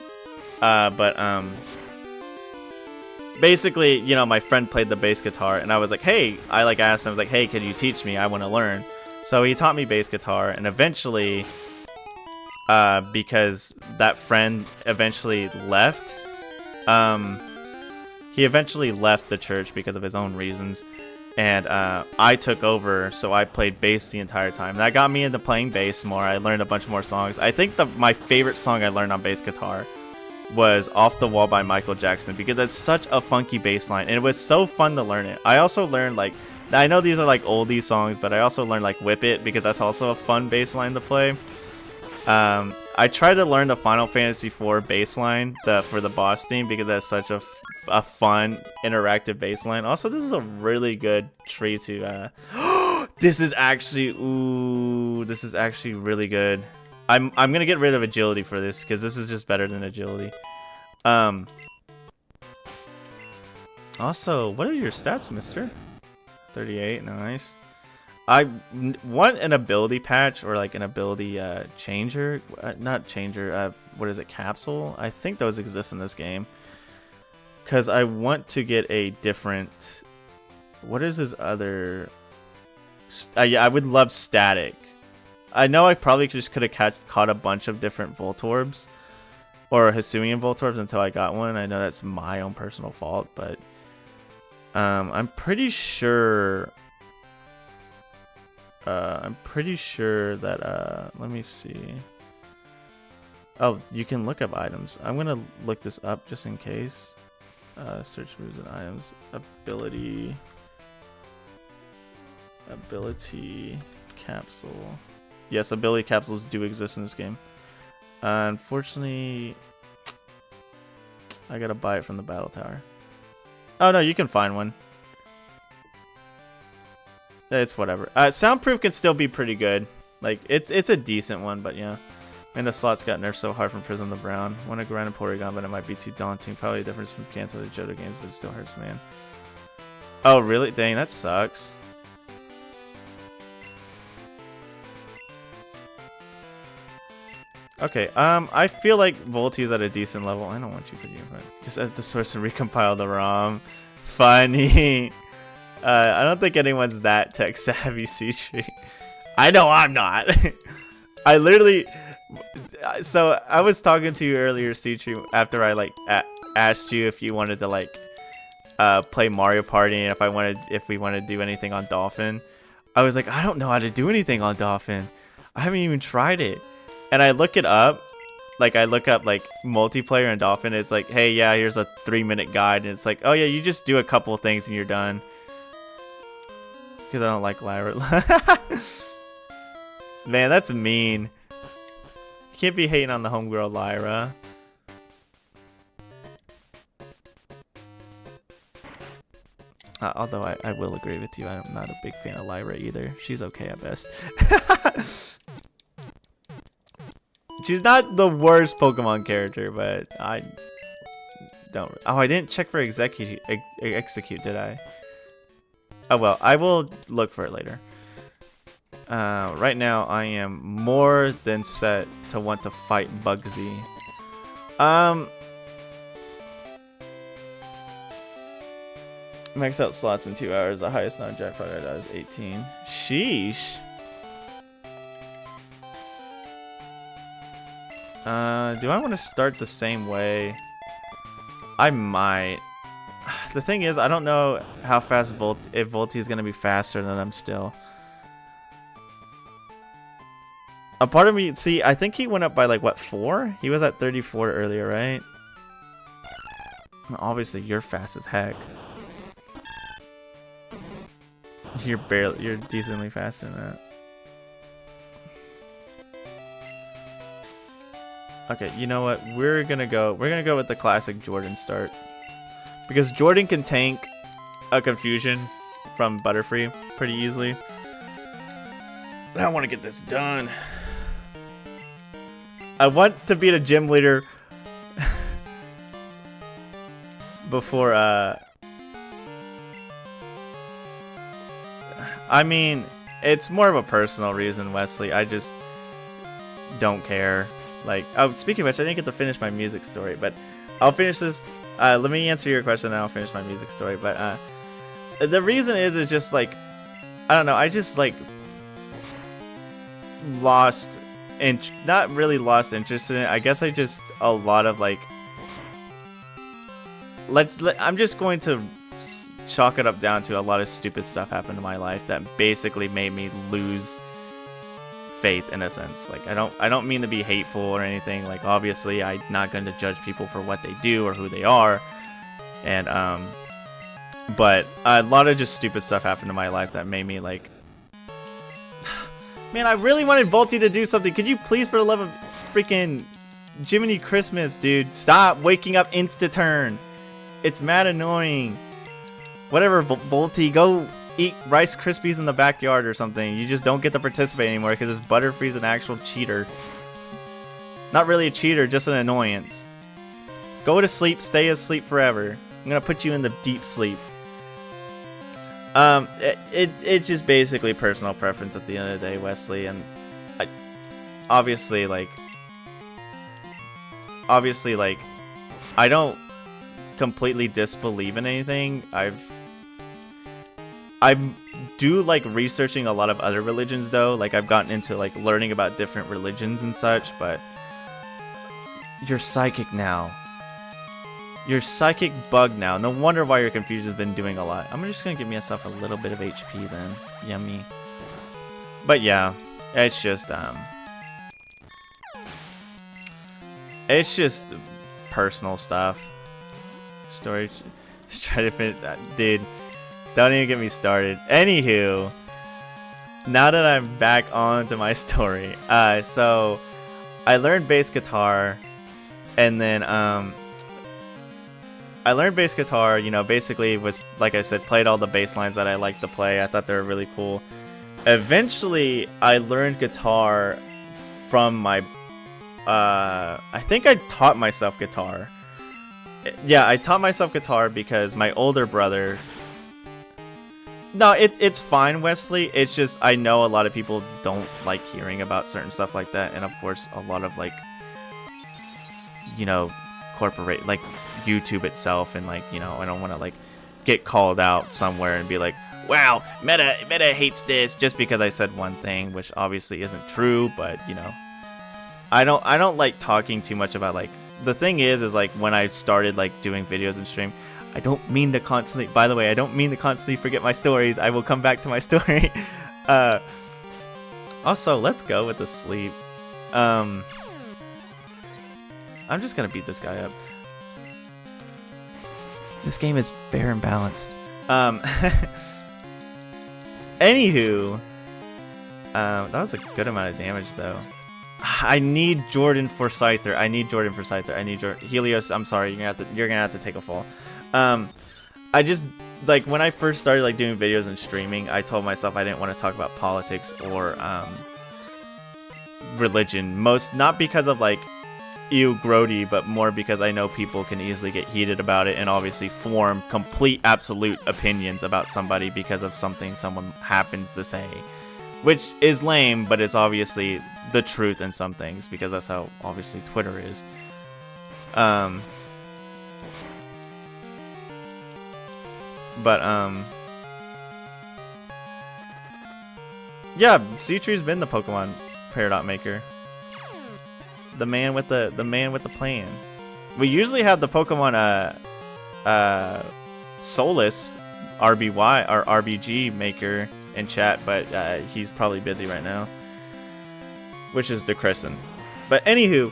Basically, you know, my friend played the bass guitar, and I was like, hey, I like asked him, I was like, hey, can you teach me? I want to learn. So he taught me bass guitar, and eventually, because that friend eventually left, he eventually left the church because of his own reasons, and I took over, so I played bass the entire time. That got me into playing bass more. I learned a bunch more songs. I think my favorite song I learned on bass guitar was Off the Wall by Michael Jackson, because it's such a funky bass line, and it was so fun to learn it. I also learned, like, I know these are like oldie songs, but I also learned like Whip It, because that's also a fun bass line to play. I tried to learn the Final Fantasy IV bass line for the boss theme, because that's such a fun interactive bass line. Also, this is a really good tree to this is actually really good. I'm gonna get rid of agility for this, because this is just better than agility. Also, what are your stats, mister? 38, nice. I want an ability patch, or like an ability changer. Not changer, what is it, capsule? I think those exist in this game. Because I want to get a different... What is his other... yeah, I would love static. I know I probably just could have caught a bunch of different Voltorbs, or Hisuian Voltorbs, until I got one. I know that's my own personal fault, but I'm pretty sure that let me see. Oh, you can look up items. I'm gonna look this up just in case. Search moves and items. Ability capsule. Yes, ability capsules do exist in this game. Unfortunately, I gotta buy it from the battle tower. Oh no, you can find one. It's whatever. Soundproof can still be pretty good. Like, it's a decent one, but yeah. And the slots got nerfed so hard from Prism to Brown. Want to grind a Porygon, but it might be too daunting. Probably a difference from Kanto to Johto games, but it still hurts, man. Oh, really? Dang, that sucks. Okay, I feel like Volty is at a decent level. I don't want you to do, but just add the source and recompile the ROM. Funny. I don't think anyone's that tech savvy, C-Tree. I know I'm not. I literally... So, I was talking to you earlier, C-Tree, after I, like, asked you if you wanted to, like, play Mario Party, and if we wanted to do anything on Dolphin. I was like, I don't know how to do anything on Dolphin. I haven't even tried it. And I look it up, like multiplayer and Dolphin. It's like, hey, yeah, here's a 3-minute guide, and it's like, oh yeah, you just do a couple of things and you're done. Because I don't like Lyra. Man, that's mean. You can't be hating on the homegirl Lyra. Although I will agree with you, I'm not a big fan of Lyra either. She's okay at best. She's not the worst Pokemon character, but I don't... Oh, I didn't check for execute, did I? Oh well, I will look for it later. Right now, I am more than set to want to fight Bugsy. Max out slots in 2 hours. The highest non-jackpot I got is 18. Sheesh. Do I want to start the same way? I might. The thing is, I don't know how fast if Volty is going to be faster than I'm still. A part of me, see, I think he went up by like, what, 4? He was at 34 earlier, right? Obviously, you're fast as heck. You're decently faster than that. Okay, you know what? We're gonna go with the classic Jordan start. Because Jordan can tank a confusion from Butterfree pretty easily. I want to get this done. I want to beat a gym leader before I mean, it's more of a personal reason, Wesley. I just don't care. Like, oh, speaking of which, I didn't get to finish my music story, but I'll finish this. Let me answer your question, and I'll finish my music story. But the reason is just like, I don't know. I just like lost, not really lost interest in it. I guess I just a lot of like. I'm just going to chalk it up down to a lot of stupid stuff happened in my life that basically made me lose faith in a sense. Like I don't mean to be hateful or anything. Like obviously I'm not going to judge people for what they do or who they are, and but a lot of just stupid stuff happened in my life that made me like, man, I really wanted Volty to do something. Could you please, for the love of freaking Jiminy Christmas, dude, stop waking up insta-turn. It's mad annoying. Whatever, Volty, go eat Rice Krispies in the backyard or something. You just don't get to participate anymore because this Butterfree's an actual cheater. Not really a cheater, just an annoyance. Go to sleep, stay asleep forever. I'm gonna put you in the deep sleep. It's just basically personal preference at the end of the day, Wesley, and obviously like I don't completely disbelieve in anything. I do like researching a lot of other religions though. Like I've gotten into like learning about different religions and such, but you're psychic now. You're psychic bug now. No wonder why your confusion's been doing a lot. I'm just gonna give myself a little bit of HP then. Yummy. But yeah, it's just personal stuff. Storage. Just try to finish that, dude. Don't even get me started. Anywho, now that I'm back onto my story, so I learned bass guitar, and then I learned bass guitar. You know, basically was like I said, played all the bass lines that I like to play. I thought they were really cool. Eventually, I learned guitar from my. I think I taught myself guitar. Yeah, I taught myself guitar because my older brother. No, it's fine, Wesley. It's just I know a lot of people don't like hearing about certain stuff like that, and of course, a lot of like, you know, corporate like YouTube itself, and like, you know, I don't want to like get called out somewhere and be like, wow, Meta hates this just because I said one thing, which obviously isn't true, but you know, I don't like talking too much about like. The thing is like when I started like doing videos and stream, I don't mean to constantly, by the way, I don't mean to constantly forget my stories. I will come back to my story. Also, let's go with the sleep. I'm just gonna beat this guy up. This game is fair and balanced. Anywho, that was a good amount of damage though. I need Jordan for Scyther. I need Jordan for Scyther. I need Helios. I'm sorry, you're gonna have to take a fall. I just like when I first started like doing videos and streaming, I told myself I didn't want to talk about politics or religion. Not because of like ew grody, but more because I know people can easily get heated about it and obviously form complete absolute opinions about somebody because of something someone happens to say, which is lame, but it's obviously the truth in some things because that's how obviously Twitter is. Yeah, Seatree's been the Pokemon Peridot maker. The man with the plan. We usually have the Pokemon Solus RBY or RBG maker in chat, but he's probably busy right now, which is decreasing. But anywho,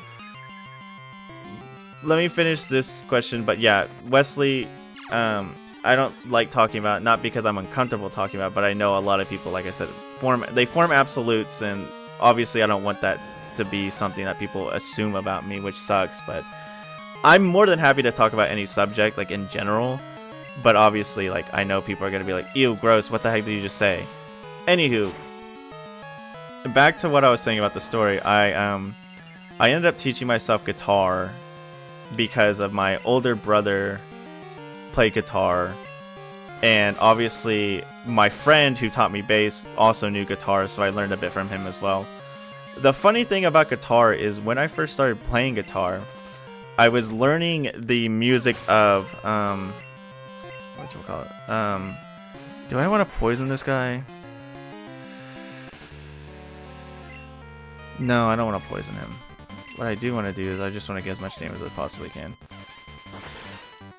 let me finish this question. But yeah, Wesley, I don't like talking about it, not because I'm uncomfortable talking about it, but I know a lot of people, like I said, form absolutes, and obviously I don't want that to be something that people assume about me, which sucks. But I'm more than happy to talk about any subject, like in general. But obviously, like, I know people are gonna be like, ew, gross, what the heck did you just say? Anywho, back to what I was saying about the story. I ended up teaching myself guitar because of my older brother played guitar, and obviously my friend who taught me bass also knew guitar, so I learned a bit from him as well. The funny thing about guitar is when I first started playing guitar, I was learning the music of whatchamacallit? Do I want to poison this guy? No, I don't want to poison him. What I do want to do is I just want to get as much damage as I possibly can.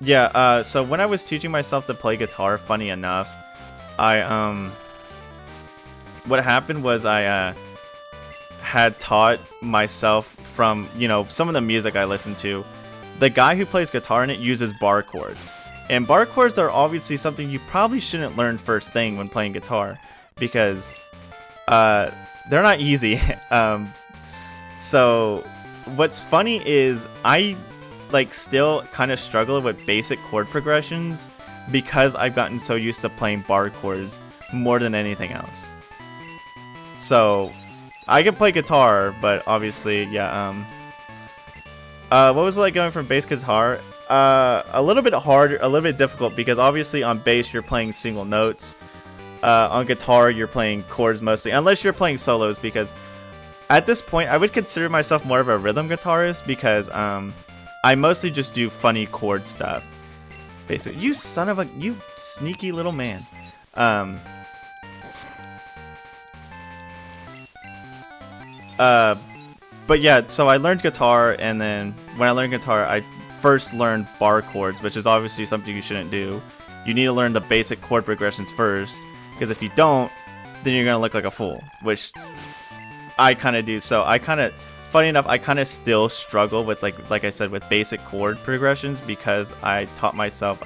Yeah, so when I was teaching myself to play guitar, funny enough, what happened was I had taught myself from, you know, some of the music I listened to. The guy who plays guitar in it uses bar chords. And bar chords are obviously something you probably shouldn't learn first thing when playing guitar, because they're not easy. So what's funny is I like still kind of struggle with basic chord progressions because I've gotten so used to playing bar chords more than anything else. So I can play guitar, but obviously, yeah. What was it like going from bass guitar? A little bit hard, a little bit difficult, because obviously on bass you're playing single notes. On guitar you're playing chords mostly, unless you're playing solos, because at this point I would consider myself more of a rhythm guitarist, because I mostly just do funny chord stuff. Basically, you sneaky little man. But yeah, so I learned guitar, and then when I learned guitar, I first learned bar chords, which is obviously something you shouldn't do. You need to learn the basic chord progressions first, because if you don't, then you're gonna look like a fool, which I kind of do. So I kind of, funny enough, I kind of still struggle with like I said, with basic chord progressions, because I taught myself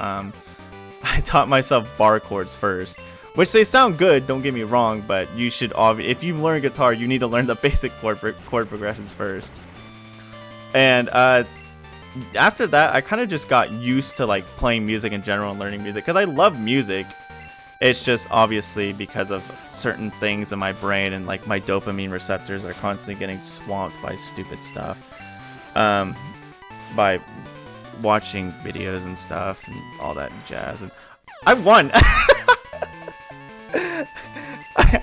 bar chords first. Which they sound good, don't get me wrong, but you should if you learn guitar, you need to learn the basic chord progressions first. And after that, I kind of just got used to like playing music in general and learning music, because I love music. It's just obviously because of certain things in my brain, and like my dopamine receptors are constantly getting swamped by stupid stuff, by watching videos and stuff and all that jazz. And I won.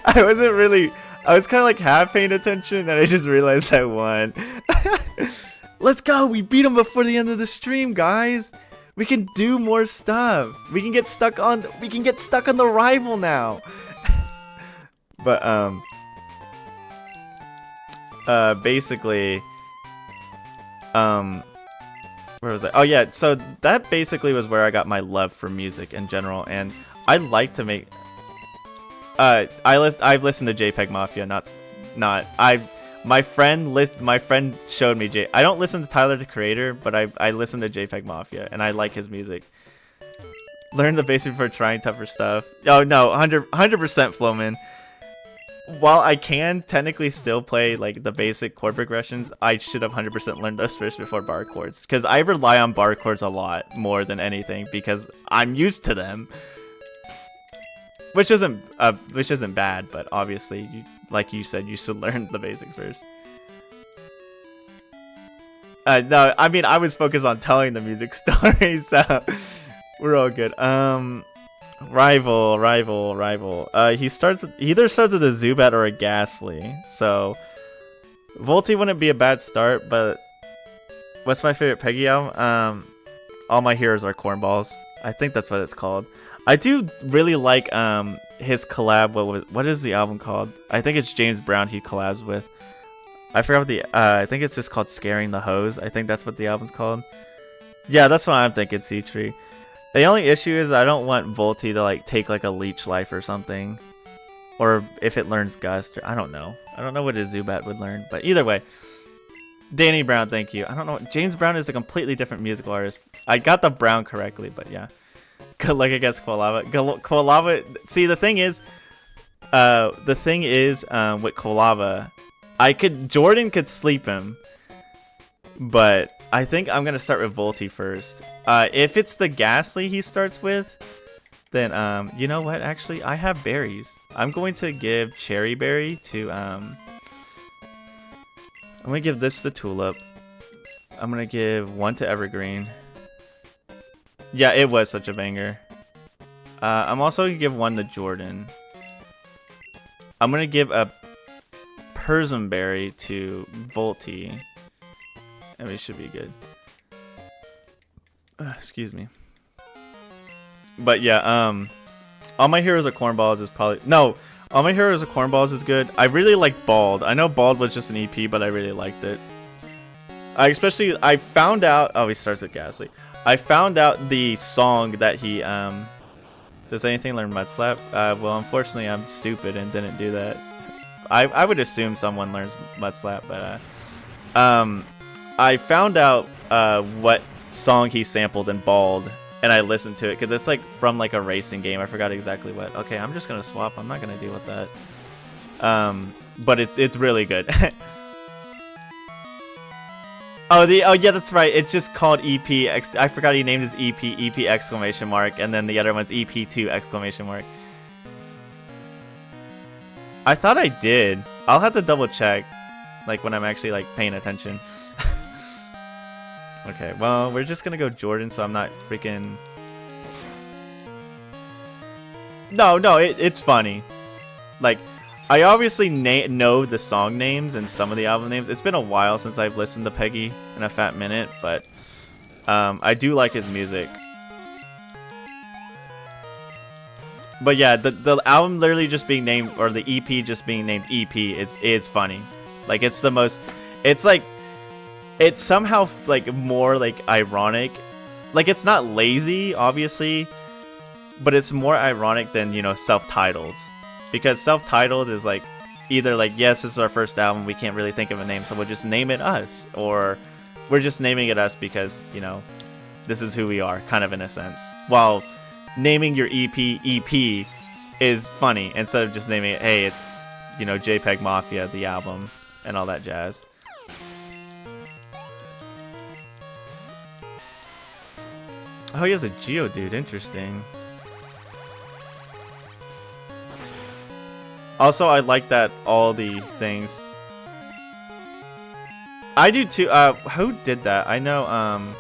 I wasn't really, I was kind of like half paying attention, and I just realized I won. Let's go, we beat him before the end of the stream, guys. We can do more stuff. We can get stuck on the rival now. But basically, where was I? Oh yeah, so that basically was where I got my love for music in general, and I like to make I've listened to JPEG Mafia, my friend showed me I don't listen to Tyler the Creator, but I listen to JPEG Mafia, and I like his music. Learn the basics before trying tougher stuff. Oh no, 100% Flowman. While I can technically still play like the basic chord progressions, I should have 100% learned those first before bar chords. Because I rely on bar chords a lot more than anything because I'm used to them. Which isn't bad, but obviously, like you said, you should learn the basics first. No, I mean I was focused on telling the music story, so we're all good. Rival. He either starts with a Zubat or a Ghastly. So Volty wouldn't be a bad start, but what's my favorite Peggy album? All My Heroes Are Cornballs. I think that's what it's called. I do really like his collab. What is the album called? I think it's James Brown he collabs with. I forgot what the I think it's just called Scaring the Hose. I think that's what the album's called. Yeah, that's what I'm thinking, C-Tree. The only issue is I don't want Volty to like take like a Leech Life or something. Or if it learns Gust, or, I don't know. I don't know what a Zubat would learn, but either way. Danny Brown, thank you. I don't know. James Brown is a completely different musical artist. I got the Brown correctly, but yeah. Good luck against Quilava. Quilava. See, the thing is with Quilava, Jordan could sleep him, but I think I'm gonna start with Volty first. If it's the Ghastly he starts with, then you know what? Actually, I have berries. I'm going to give Cherry Berry to I'm gonna give this to Tulip. I'm gonna give one to Evergreen. Yeah, it was such a banger. I'm also gonna give one to Jordan. I'm gonna give a Persimberry to Volty. And it should be good. Excuse me. But yeah, All My Heroes Are Cornballs is probably... No, All My Heroes Are Cornballs is good. I really like Bald. I know Bald was just an EP, but I really liked it. I found out... Oh, he starts with Ghastly. I found out the song that he... Does anything learn Mud Slap? Well, unfortunately, I'm stupid and didn't do that. I would assume someone learns Mud Slap, but... I found out what song he sampled in Bald, and I listened to it because it's like from like a racing game. I forgot exactly what. Okay, I'm just gonna swap. I'm not gonna deal with that. But it's really good. Oh yeah, that's right. It's just called EP. I forgot he named his EP exclamation mark, and then the other one's EP2 exclamation mark. I thought I did. I'll have to double check, like when I'm actually like paying attention. Okay, well, we're just gonna go Jordan, so I'm not freaking... No, it's funny. Like, I obviously know the song names and some of the album names. It's been a while since I've listened to Peggy in a fat minute, but I do like his music. But yeah, the album literally just being named, or the EP just being named EP is funny. Like, it's the most... It's like... It's somehow like more like ironic. Like, it's not lazy, obviously, but it's more ironic than, you know, self-titled. Because self-titled is like either like, yes, this is our first album, we can't really think of a name, so we'll just name it Us, or we're just naming it Us because, you know, this is who we are, kind of in a sense. While naming your EP is funny instead of just naming it, hey, it's, you know, JPEG Mafia, the album, and all that jazz. Oh, he has a Geodude. Interesting. Also, I like that all the things. I do too. Who did that? I know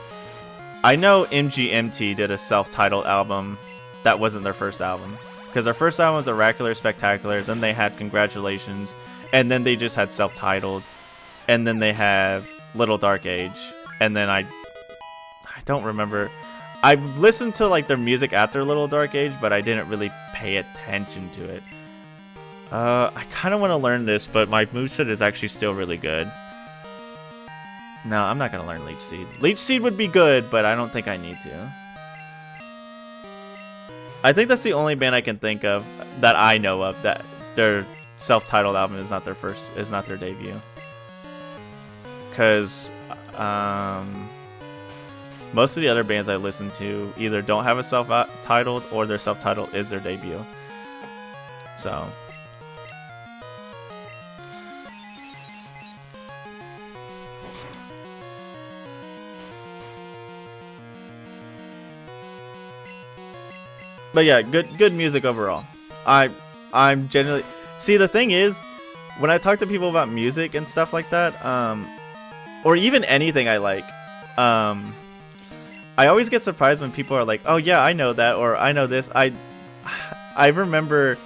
MGMT did a self-titled album that wasn't their first album. Because their first album was Oracular Spectacular, then they had Congratulations, and then they just had self-titled, and then they have Little Dark Age, and then I don't remember. I've listened to like their music after Little Dark Age, but I didn't really pay attention to it. I kind of want to learn this, but my moveset is actually still really good. No, I'm not going to learn Leech Seed. Leech Seed would be good, but I don't think I need to. I think that's the only band I can think of that I know of that their self-titled album is not their debut. Cause Most of the other bands I listen to either don't have a self-titled or their self-titled is their debut. So. But yeah, good music overall. I'm generally see the thing is when I talk to people about music and stuff like that, or even anything I like, I always get surprised when people are like, "Oh yeah, I know that," or "I know this." I remember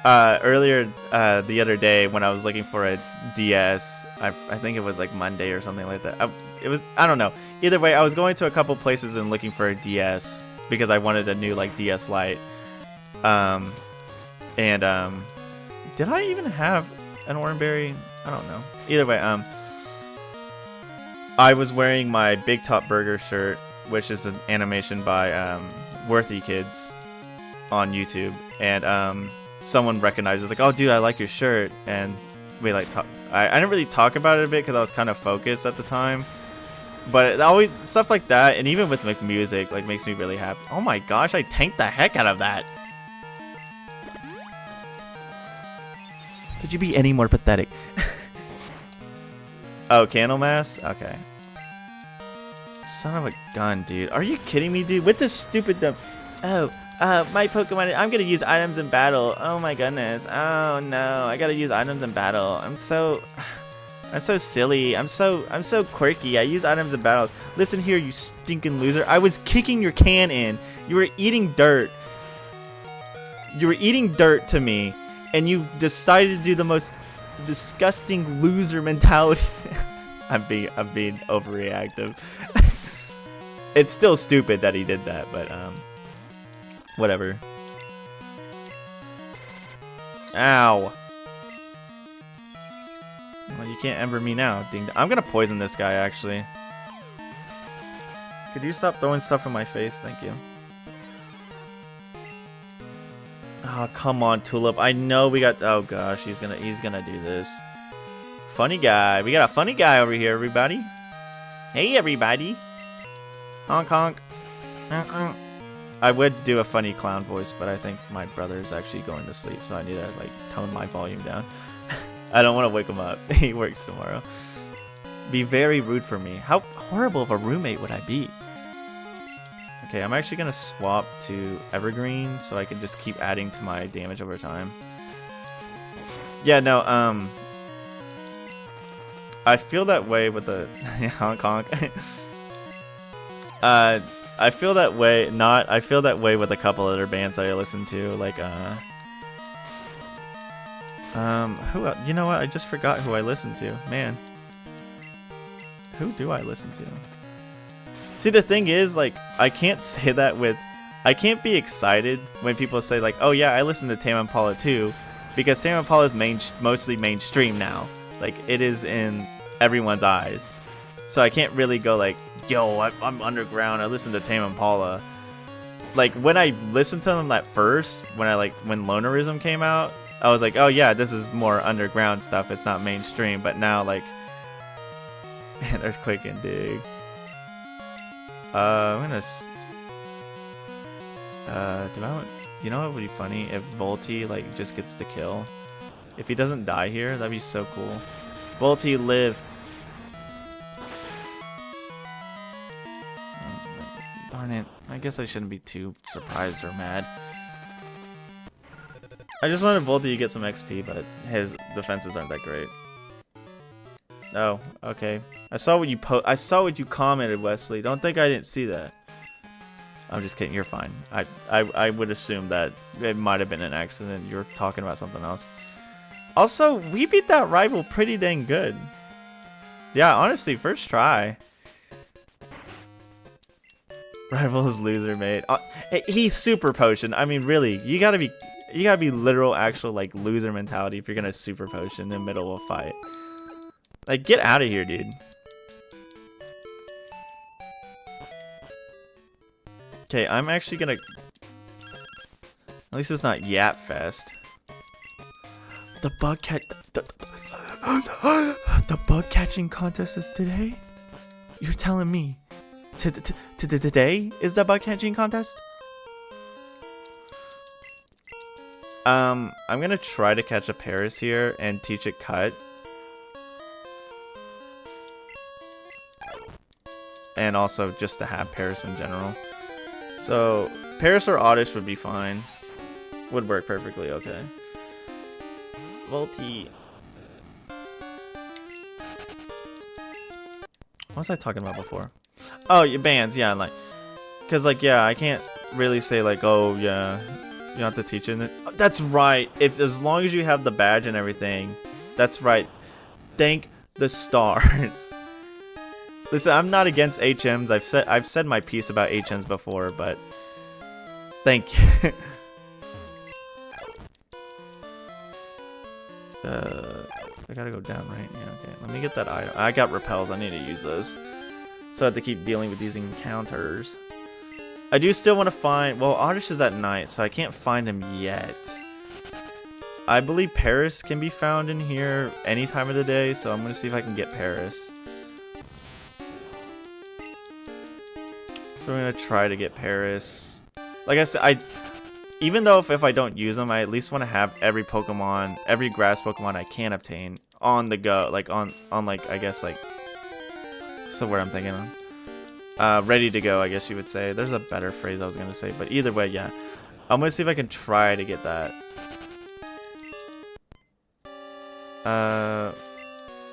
earlier the other day when I was looking for a DS. I think it was like Monday or something like that. I don't know. Either way, I was going to a couple places and looking for a DS because I wanted a new like DS Lite. Did I even have an Oranberry? I don't know. Either way, I was wearing my Big Top Burger shirt, which is an animation by Worthy Kids on YouTube, and someone recognized it. Like, "Oh, dude, I like your shirt," and we like talk. I didn't really talk about it a bit because I was kind of focused at the time. But it always stuff like that, and even with like music, like makes me really happy. Oh my gosh, I tanked the heck out of that. Could you be any more pathetic? Oh, Candlemass? Okay. Son of a gun, dude. Are you kidding me, dude? With this stupid my Pokemon, I'm gonna use items in battle. Oh my goodness. Oh no, I gotta use items in battle. I'm so silly. I'm so quirky. I use items in battles. Listen here, you stinking loser. I was kicking your can in. You were eating dirt. You were eating dirt to me, and you decided to do the most disgusting loser mentality. I'm being overreactive. It's still stupid that he did that, but whatever. Ow. Well, you can't ember me now, ding. I'm gonna poison this guy, actually. Could you stop throwing stuff in my face? Thank you. Oh, come on, Tulip. I know we got... Oh, gosh. He's gonna do this. Funny guy. We got a funny guy over here, everybody. Hey, everybody. Honk, honk. Honk, honk. I would do a funny clown voice, but I think my brother's actually going to sleep, so I need to, like, tone my volume down. I don't want to wake him up. He works tomorrow. Be very rude for me. How horrible of a roommate would I be? Okay, I'm actually going to swap to Evergreen so I can just keep adding to my damage over time. Yeah, no, I feel that way with the... honk honk. I feel that way... I feel that way with a couple other bands that I listen to, like, who else? You know what? I just forgot who I listen to. Man. Who do I listen to? See, the thing is, like, I can't say that with... I can't be excited when people say, like, "Oh, yeah, I listen to Tame Impala too," because Tame Impala is mostly mainstream now. Like, it is in everyone's eyes. So I can't really go, like, "Yo, I'm underground. I listen to Tame Impala." Like, when I listened to them at first, when Lonerism came out, I was like, "Oh yeah, this is more underground stuff. It's not mainstream." But now, like, man, Earthquake and Dig. I'm gonna. Do I want? You know what would be funny if Volty like just gets the kill? If he doesn't die here, that'd be so cool. Volty, live. Oh, darn it! I guess I shouldn't be too surprised or mad. I just wanted Volty to get some XP, but his defenses aren't that great. Oh, okay. I saw what you commented, Wesley. Don't think I didn't see that. I'm just kidding. You're fine. I would assume that it might have been an accident. You're talking about something else. Also, we beat that rival pretty dang good. Yeah, honestly, first try. Rival is loser, mate. He's super potion. I mean, really, you gotta be literal, actual, like, loser mentality if you're gonna super potion in the middle of a fight. Like, get out of here, dude. Okay, I'm actually gonna... At least it's not Yap Fest. The bug catch... The bug catching contest is today? You're telling me Today is the bug catching contest? I'm gonna try to catch a Paris here and teach it cut. And also just to have Paris in general. So Paris or Oddish would be fine. Would work perfectly okay. Volty. What was I talking about before? Oh, your bands, yeah, like, cause like, yeah, I can't really say like, oh yeah, you have to teach it. That's right. If as long as you have the badge and everything, that's right. Thank the stars. Listen, I'm not against HMs. I've said my piece about HMs before, but thank you. I gotta go down, right? Yeah, okay. Let me get that item. I got repels. I need to use those. So I have to keep dealing with these encounters. I do still want to find... Well, Oddish is at night, so I can't find him yet. I believe Paris can be found in here any time of the day, so I'm going to see if I can get Paris. So we're going to try to get Paris. Like I said, even though if I don't use them, I at least want to have every Pokemon, every grass Pokemon I can obtain on the go. Like on like, I guess like, so where I'm thinking of. Ready to go, I guess you would say. There's a better phrase I was going to say, but either way, yeah. I'm going to see if I can try to get that. I'm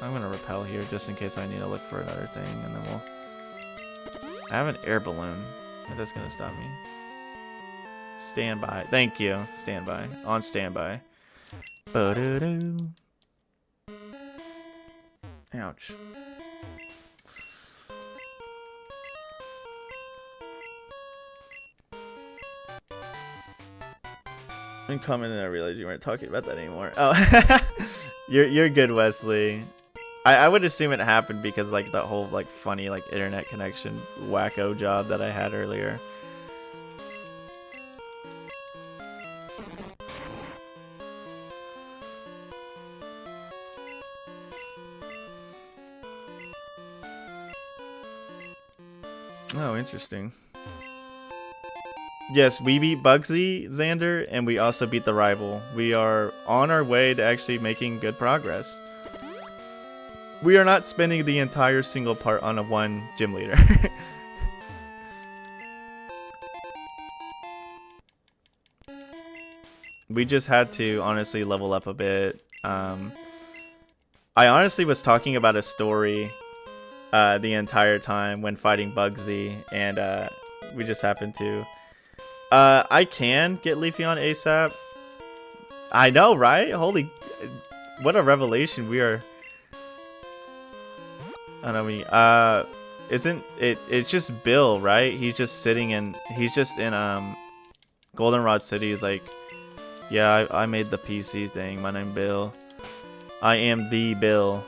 going to repel here just in case I need to look for another thing, and then we'll... I have an air balloon. That's going to stop me. Stand by. Thank you. Stand by. On standby. Ba-do-do. Ouch. I'm coming and I realized you weren't talking about that anymore. Oh, you're good, Wesley. I would assume it happened because like that whole like funny like internet connection wacko job that I had earlier. Oh, interesting. Yes, we beat Bugsy, Xander, and we also beat the rival. We are on our way to actually making good progress. We are not spending the entire single part on a one gym leader. We just had to honestly level up a bit. I honestly was talking about a story the entire time when fighting Bugsy, and we just happened to. I can get Leafeon ASAP. I know, right? Holy, what a revelation we are. I don't know, isn't it? It's just Bill, right? He's just sitting in. He's just in Goldenrod City. He's like, yeah, I made the PC thing. My name Bill. I am the Bill.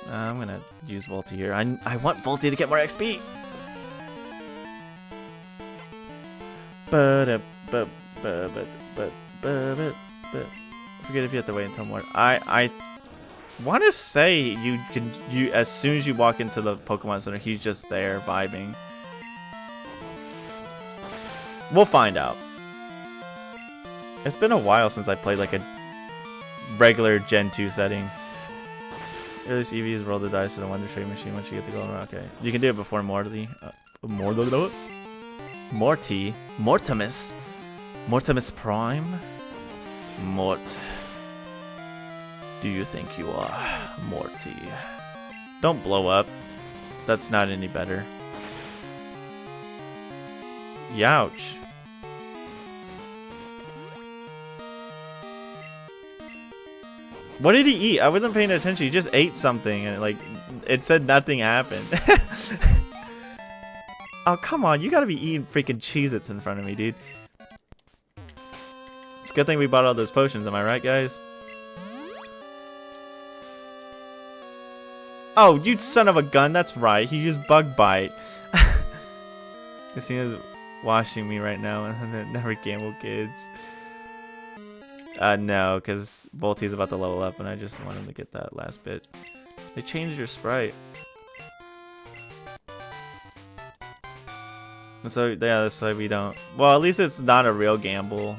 I'm gonna use Volty here. I want Volty to get more XP. Forget if you have to wait until more. I want to say you as soon as you walk into the Pokemon Center, he's just there vibing. We'll find out. It's been a while since I played like a regular Gen 2 setting. Earliest EVs roll the dice in a Wonder Trade machine once you get the Goldenrod. Okay, you can do it before Morty. Mortimus Prime. Mort. Do you think you are Morty? Don't blow up. That's not any better. Youch. What did he eat? I wasn't paying attention. He just ate something and like it said nothing happened. Oh, come on. You gotta be eating freaking Cheez-Its in front of me, dude. It's a good thing we bought all those potions, am I right, guys? Oh, you son of a gun. That's right. He used Bug Bite. He is watching me right now and Never Gamble Kids. No, because Volty's about to level up and I just want him to get that last bit. They changed your sprite. So yeah, that's why we don't. Well, at least it's not a real gamble.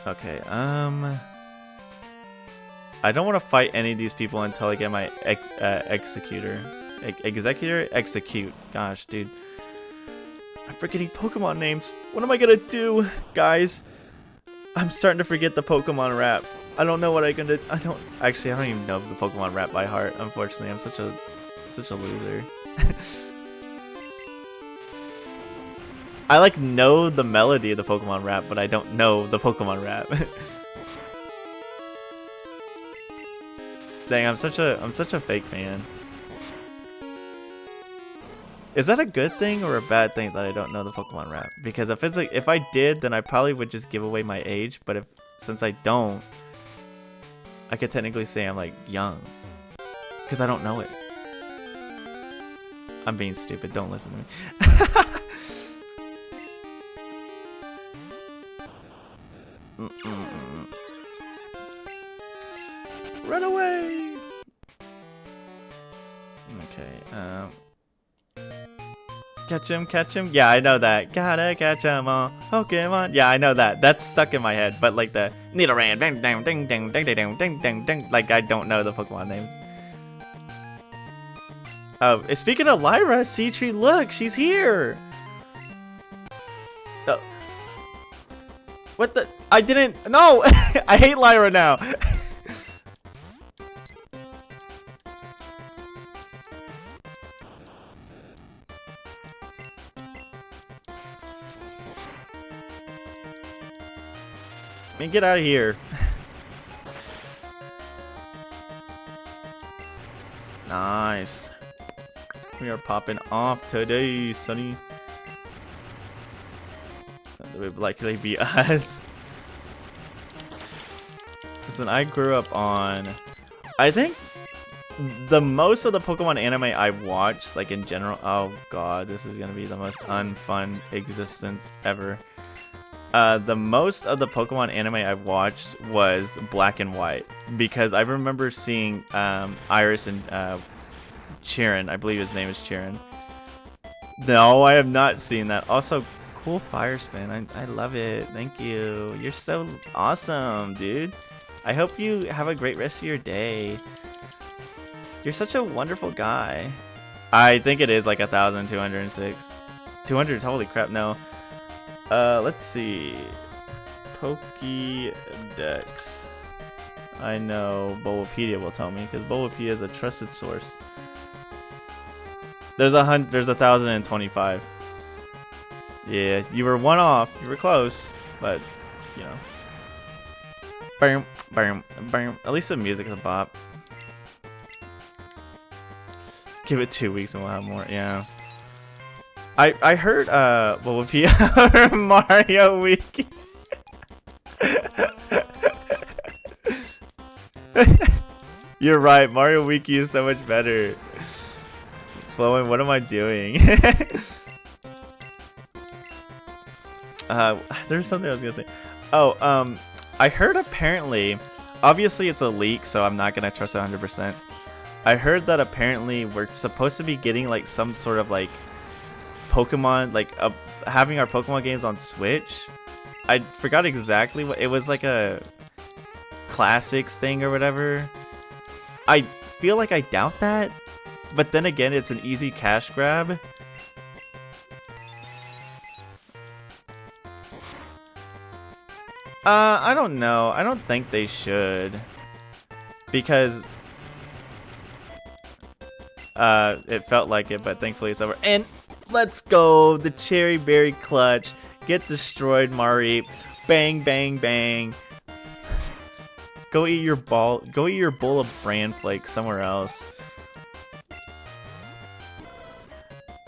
Okay, I don't want to fight any of these people until I get my executor. Execute. Gosh, dude. I'm forgetting Pokemon names. What am I gonna do, guys? I'm starting to forget the Pokemon rap. I don't know what I can do. I don't even know the Pokemon rap by heart. Unfortunately, I'm such a loser. I like know the melody of the Pokemon rap, but I don't know the Pokemon rap. Dang, I'm such a fake fan. Is that a good thing or a bad thing that I don't know the Pokemon rap? Because if it's like, if I did, then I probably would just give away my age. But since I don't, I could technically say I'm like young, because I don't know it. I'm being stupid. Don't listen to me. Run away! Okay, catch him. Yeah, I know that. Gotta catch 'em all, Pokemon. Yeah, I know that. That's stuck in my head. But like the Nidoran, ding ding ding ding ding ding ding ding ding. Like I don't know the Pokemon names. Oh, speaking of Lyra, Seatree, look, she's here. Oh. What the? I didn't. No, I hate Lyra now. Man, get out of here. Nice. We are popping off today, Sonny. That would likely be us. Listen, I grew up on... I think the most of the Pokemon anime I've watched, like in general... Oh god, this is gonna be the most unfun existence ever. The most of the Pokemon anime I've watched was Black and White, because I remember seeing Iris and Chirin. I believe his name is Chirin. No, I have not seen that. Also, cool fire spin. I love it. Thank you. You're so awesome, dude. I hope you have a great rest of your day. You're such a wonderful guy. I think it is like 1,206. 200, holy crap, no. Let's see. Pokédex. I know Bulbapedia will tell me, because Bulbapedia is a trusted source. There's 1,025. Yeah, you were one off. You were close, but you know. Bam, bam, bam. At least the music is a bop. Give it 2 weeks and we'll have more. Yeah. I heard what would be Mario Wiki. You're right, Mario Wiki is so much better. Flowing, what am I doing? There's something I was gonna say. Oh, I heard apparently, obviously it's a leak, so I'm not gonna trust it 100%. I heard that apparently we're supposed to be getting like some sort of like Pokemon, like having our Pokemon games on Switch. I forgot exactly what it was, like a classics thing or whatever. I feel like I doubt that, but then again, it's an easy cash grab. I don't know. I don't think they should, because it felt like it, but thankfully it's over. And let's go, the Cherry Berry clutch. Get destroyed, Mareep. Bang, bang, bang. Go eat your ball. Go eat your bowl of bran flakes somewhere else.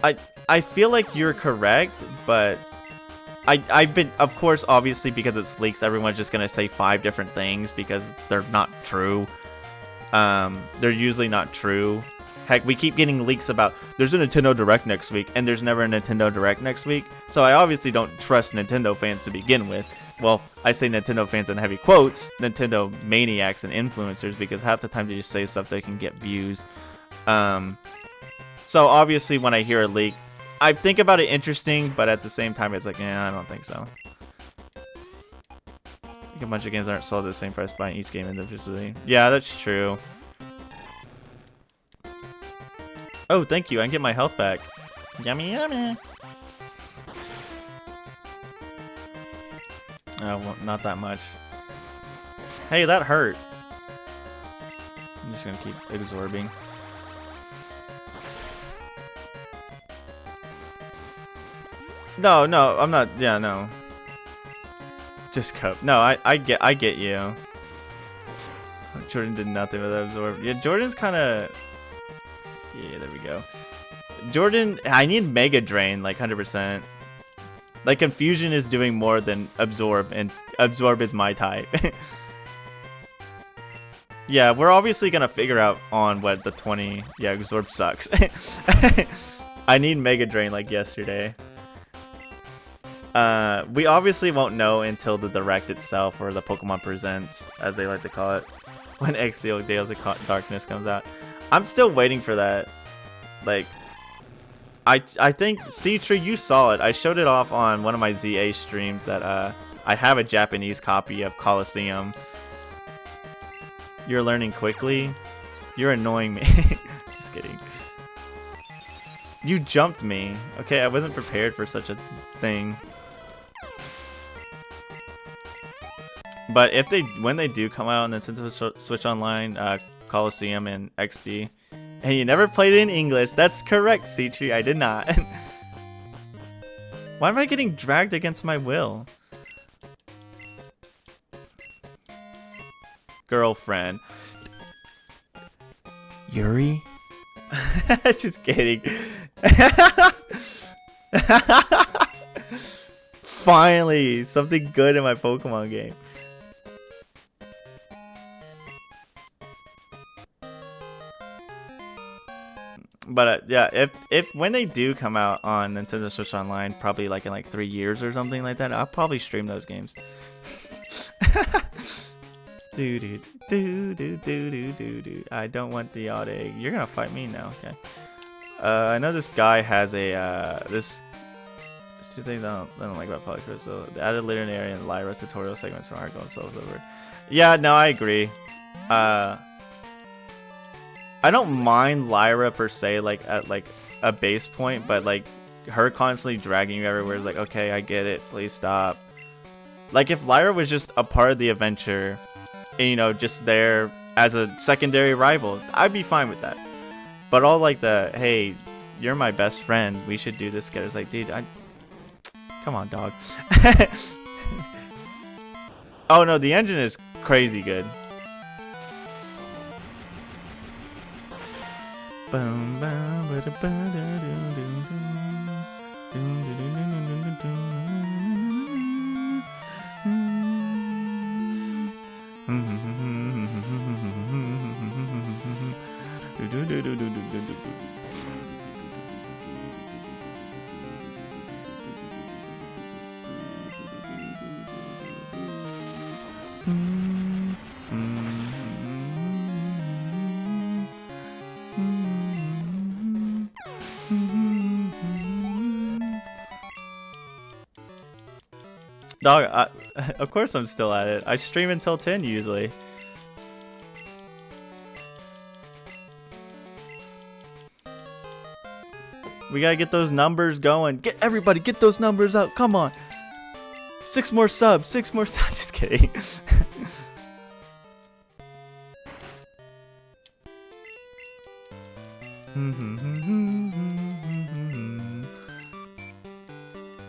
I feel like you're correct, but I've been, of course, obviously because it's leaks, everyone's just gonna say 5 different things because they're not true. They're usually not true. Heck, we keep getting leaks about there's a Nintendo Direct next week, and there's never a Nintendo Direct next week. So I obviously don't trust Nintendo fans to begin with. Well, I say Nintendo fans in heavy quotes, Nintendo maniacs and influencers, because half the time they just say stuff that can get views. So obviously when I hear a leak, I think about it interesting, but at the same time it's like, I don't think so. Like a bunch of games aren't sold at the same price buying each game individually. Yeah, that's true. Oh, thank you. I can get my health back. Yummy, yummy. Oh, well, not that much. Hey, that hurt. I'm just gonna keep absorbing. No, I'm not. Yeah, no. Just cope. No, I get you. Jordan did nothing with absorb. Yeah, Jordan's kind of. Yeah, there we go. Jordan, I need Mega Drain, like 100%. Like Confusion is doing more than Absorb, and Absorb is my type. Yeah, we're obviously gonna figure out on what the 20. Yeah, Absorb sucks. I need Mega Drain like yesterday. We obviously won't know until the Direct itself, or the Pokemon Presents, as they like to call it, when Exio Tales of Darkness comes out. I'm still waiting for that. Like, I think C-Tree, you saw it. I showed it off on one of my ZA streams that I have a Japanese copy of Colosseum. You're learning quickly. You're annoying me. Just kidding. You jumped me. Okay, I wasn't prepared for such a thing. But if when they do come out on Nintendo Switch Online, Colosseum and XD, and you never played it in English, that's correct, C-Tree, I did not. Why am I getting dragged against my will? Girlfriend. Yuri? Just kidding. Finally, something good in my Pokemon game. But yeah, if when they do come out on Nintendo Switch Online, probably like in like 3 years or something like that, I'll probably stream those games. I don't want the odd egg. You're gonna fight me now, okay? I know this guy has a this. Two things I don't like about Faulkner. So the added Legendary and Lyra tutorial segments from Argo and Soul Silver. Yeah, no, I agree. I don't mind Lyra per se, like at like a base point, but like her constantly dragging you everywhere is like, okay, I get it, please stop. Like if Lyra was just a part of the adventure, and, you know, just there as a secondary rival, I'd be fine with that. But all like the, hey, you're my best friend, we should do this together. It's like, dude, come on, dog. Oh no, the engine is crazy good. Dog, of course I'm still at it. I stream until 10 usually. We gotta get those numbers going. Get everybody, get those numbers up. Come on. 6 more subs. 6 more subs. Just kidding.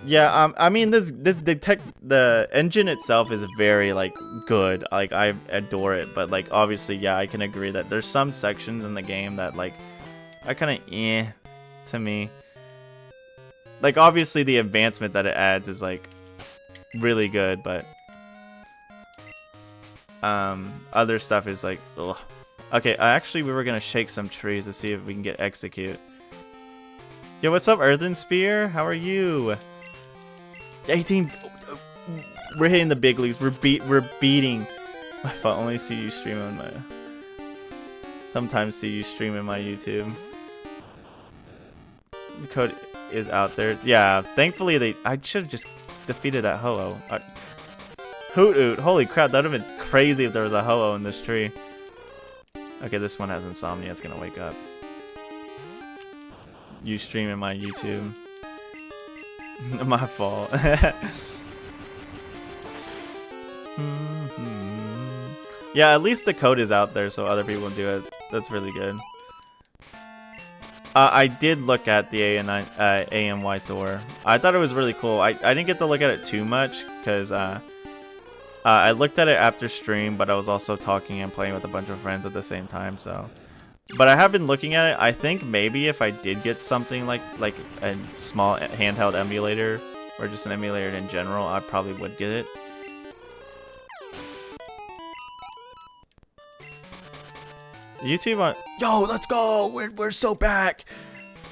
Yeah, I mean the engine itself is very like good. Like I adore it, but like obviously, yeah, I can agree that there's some sections in the game that like are kind of to me. Like obviously the advancement that it adds is like really good, but other stuff is like ugh. Okay, actually we were gonna shake some trees to see if we can get execute. Yo, what's up, Earthen Spear? How are you? 18. We're hitting the big leagues. We're beating. If I only see you stream on my. Sometimes see you stream in my YouTube. The code is out there. Yeah, thankfully I should have just defeated that Ho-Oh. Hoot Oot. Holy crap, that would have been crazy if there was a Ho-Oh in this tree. Okay, this one has insomnia. It's gonna wake up. You streaming my YouTube. My fault. Yeah, at least the code is out there so other people do it. That's really good. I did look at the AMY Thor. I thought it was really cool. I didn't get to look at it too much because I looked at it after stream, but I was also talking and playing with a bunch of friends at the same time. So, but I have been looking at it. I think maybe if I did get something like a small handheld emulator or just an emulator in general, I probably would get it. YouTube on yo, let's go. We're so back.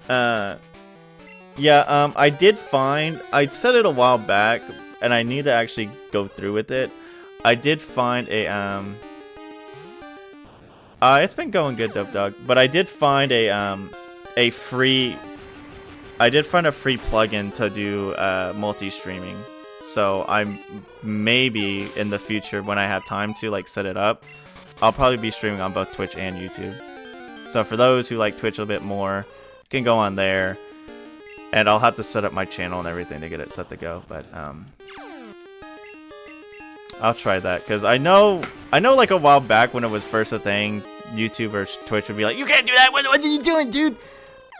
I did find I said it a while back and I need to actually go through with it. I did find a it's been going good, Dope Dog, but I did find a free plugin to do multi-streaming. So I'm maybe in the future when I have time to like set it up, I'll probably be streaming on both Twitch and YouTube. So for those who like Twitch a bit more, you can go on there. And I'll have to set up my channel and everything to get it set to go. But I'll try that. Because I know like a while back when it was first a thing, YouTube or Twitch would be like, you can't do that! What are you doing, dude?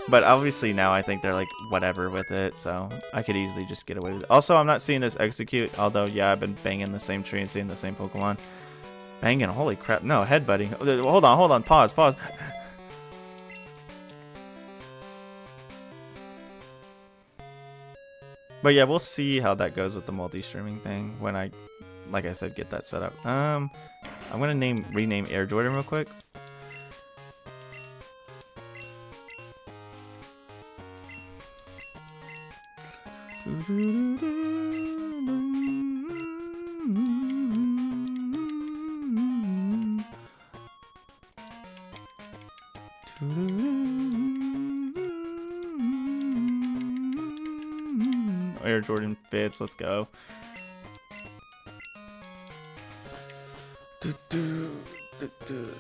But obviously now I think they're like whatever with it. So I could easily just get away with it. Also, I'm not seeing this execute. Although, yeah, I've been banging the same tree and seeing the same Pokemon. Banging, holy crap. No, headbutting. Hold on. Pause. But yeah, we'll see how that goes with the multi-streaming thing when I, like I said, get that set up. I'm gonna rename Air Jordan real quick. Air Jordan fits, let's go.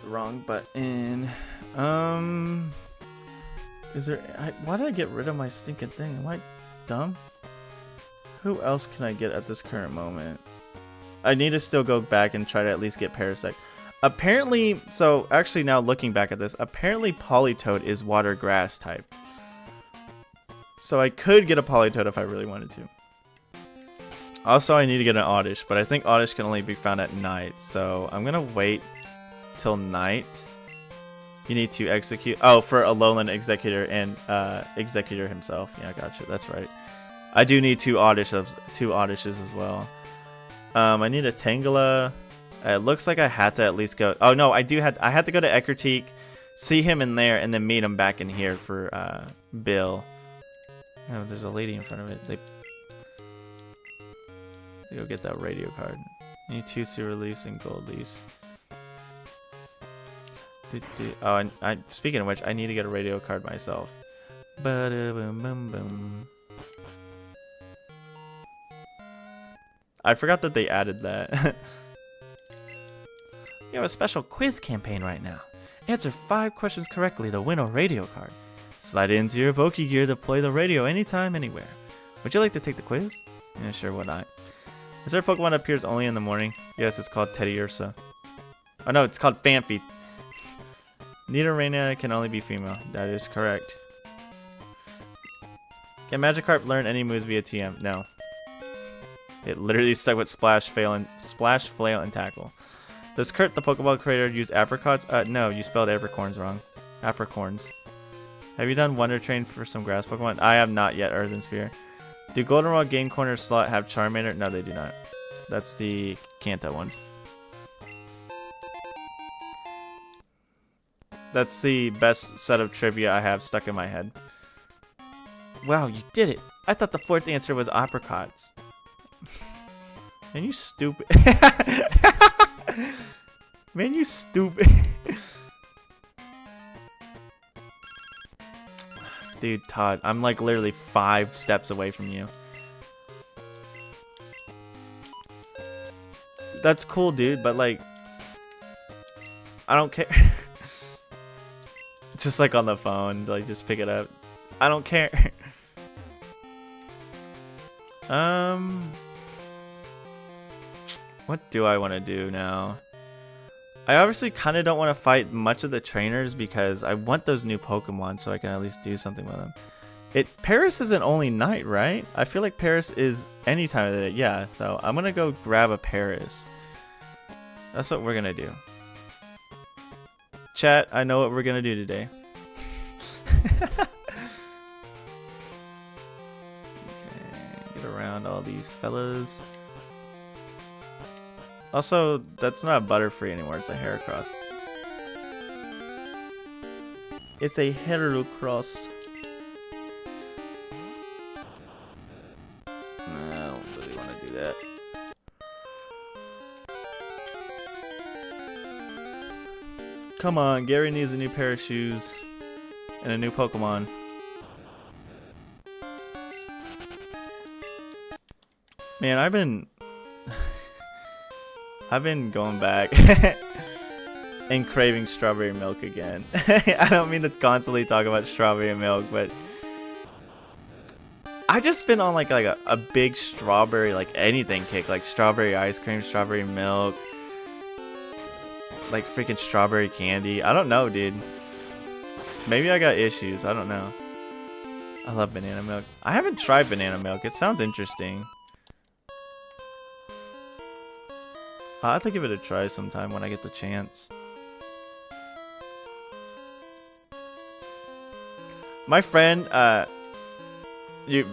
Wrong button. Is there why did I get rid of my stinking thing? Am I dumb? Who else can I get at this current moment? I need to still go back and try to at least get Parasect. Apparently, so actually now looking back at this, apparently Politoed is water grass type. So I could get a Politoed if I really wanted to. Also, I need to get an Oddish, but I think Oddish can only be found at night. So I'm going to wait till night. You need to execute. Oh, for a Alolan Executor and Executor himself. Yeah, gotcha. That's right. I do need two Oddishes as well. I need a Tangela. It looks like I had to at least go. Oh no, I had to go to Eckerteak, see him in there, and then meet him back in here for Bill. Oh, there's a lady in front of it. They go get that radio card. I need 2 Sewer Leafs and Gold Leafs. Oh, and speaking of which, I need to get a radio card myself. Ba-da-boom-boom-boom. I forgot that they added that. We have a special quiz campaign right now. Answer 5 questions correctly to win a radio card. Slide it into your Pokegear to play the radio anytime, anywhere. Would you like to take the quiz? Yeah, sure, why not? Is there a Pokemon that appears only in the morning? Yes, it's called Teddy Ursa. Oh no, it's called Phanpy. Nidorina can only be female. That is correct. Can Magikarp learn any moves via TM? No. It literally stuck with Splash, Flail, and Tackle. Does Kurt, the Pokeball creator, use apricots? No, you spelled apricorns wrong. Apricorns. Have you done Wonder Train for some grass Pokemon? I have not yet, Earthen Sphere. Do Goldenrod Game Corner slot have Charmander? No, they do not. That's the Kanto one. That's the best set of trivia I have stuck in my head. Wow, you did it! I thought the 4th answer was apricots. Man, you stupid. Man, you stupid. Dude, Todd, I'm like literally 5 steps away from you. That's cool, dude, but like, I don't care. Just like on the phone, like just pick it up. I don't care. What do I want to do now? I obviously kind of don't want to fight much of the trainers because I want those new Pokemon so I can at least do something with them. Paris isn't only night, right? I feel like Paris is any time of the day. Yeah, so I'm gonna go grab a Paris. That's what we're gonna do. Chat, I know what we're gonna do today. Okay, get around all these fellas. Also, that's not a Butterfree anymore, it's a Heracross. It's a Heracross. I don't really want to do that. Come on, Gary needs a new pair of shoes and a new Pokemon. Man, I've been going back and craving strawberry milk again. I don't mean to constantly talk about strawberry milk, but I just been on like a big strawberry like anything kick, like strawberry ice cream, strawberry milk, like freaking strawberry candy. I don't know, dude. Maybe I got issues. I don't know. I love banana milk. I haven't tried banana milk. It sounds interesting. I'll have to give it a try sometime when I get the chance. My friend,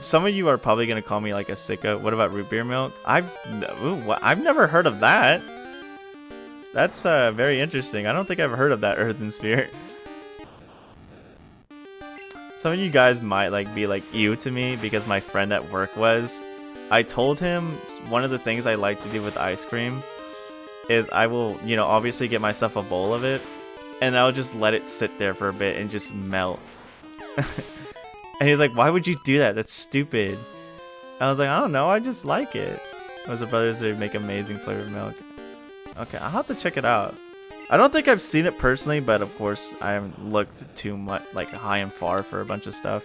some of you are probably gonna call me like a sicko. What about root beer milk? I've never heard of that. That's very interesting. I don't think I've heard of that, Earth and Spirit. Some of you guys might like be like ew to me because my friend at work was. I told him one of the things I like to do with ice cream is I will, you know, obviously get myself a bowl of it, and I'll just let it sit there for a bit and just melt. And he's like, why would you do that? That's stupid. I was like, I don't know, I just like it. Those are brothers that make amazing flavored milk. Okay, I'll have to check it out. I don't think I've seen it personally, but of course I haven't looked too much like high and far for a bunch of stuff.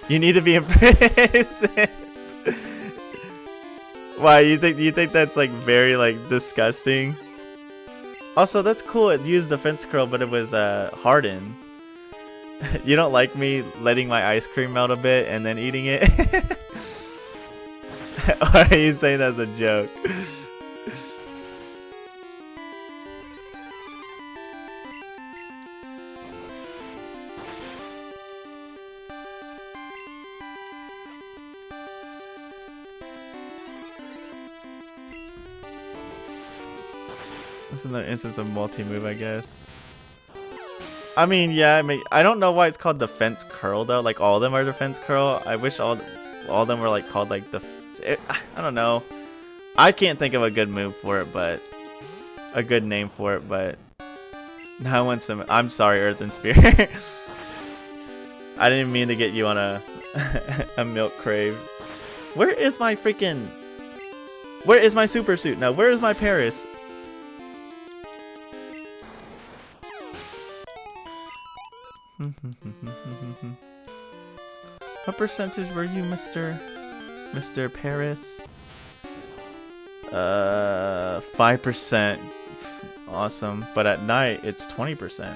You need to be in prison. Why, you think that's like very like disgusting? Also, that's cool. It used defense curl, but it was hardened. You don't like me letting my ice cream melt a bit and then eating it? Or are you saying that as a joke? This is another instance of multi-move, I guess. I mean, yeah, I don't know why it's called defense curl though. Like all of them are defense curl. I wish all of them were like called like I don't know. I can't think of a good move for it, but a good name for it. But now I want some. I'm sorry, Earth and Spirit. I didn't mean to get you on a milk crave. Where is my freaking? Where is my super suit now? Where is my Paris? What percentage were you, Mr. Paris? 5%. Awesome. But at night, it's 20%.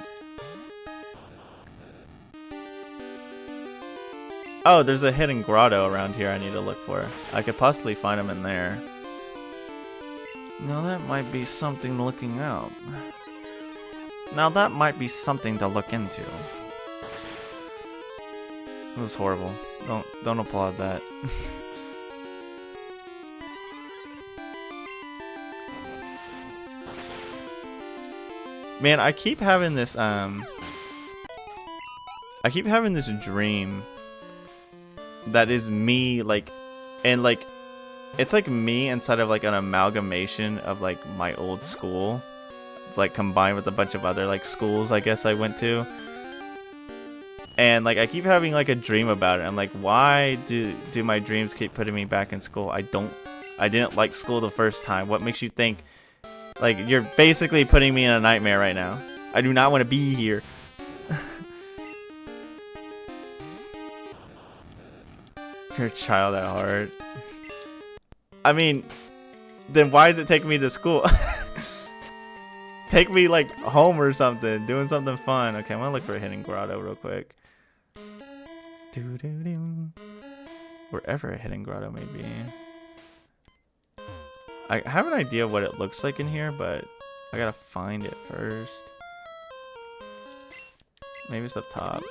Oh, there's a hidden grotto around here I need to look for. I could possibly find him in there. Now that might be something looking out. Now that might be something to look into. It was horrible. Don't applaud that. Man, I keep having this dream that is me like, and like it's like me inside of like an amalgamation of like my old school, like combined with a bunch of other like schools I guess I went to. And like I keep having like a dream about it. I'm like, why do my dreams keep putting me back in school? I didn't like school the first time. What makes you think like you're basically putting me in a nightmare right now? I do not want to be here. You're a child at heart. I mean, then why is it taking me to school? Take me like home or something, doing something fun. Okay, I'm gonna look for a hidden grotto real quick. Wherever a hidden grotto may be. I have an idea what it looks like in here, but I gotta find it first. Maybe it's up top.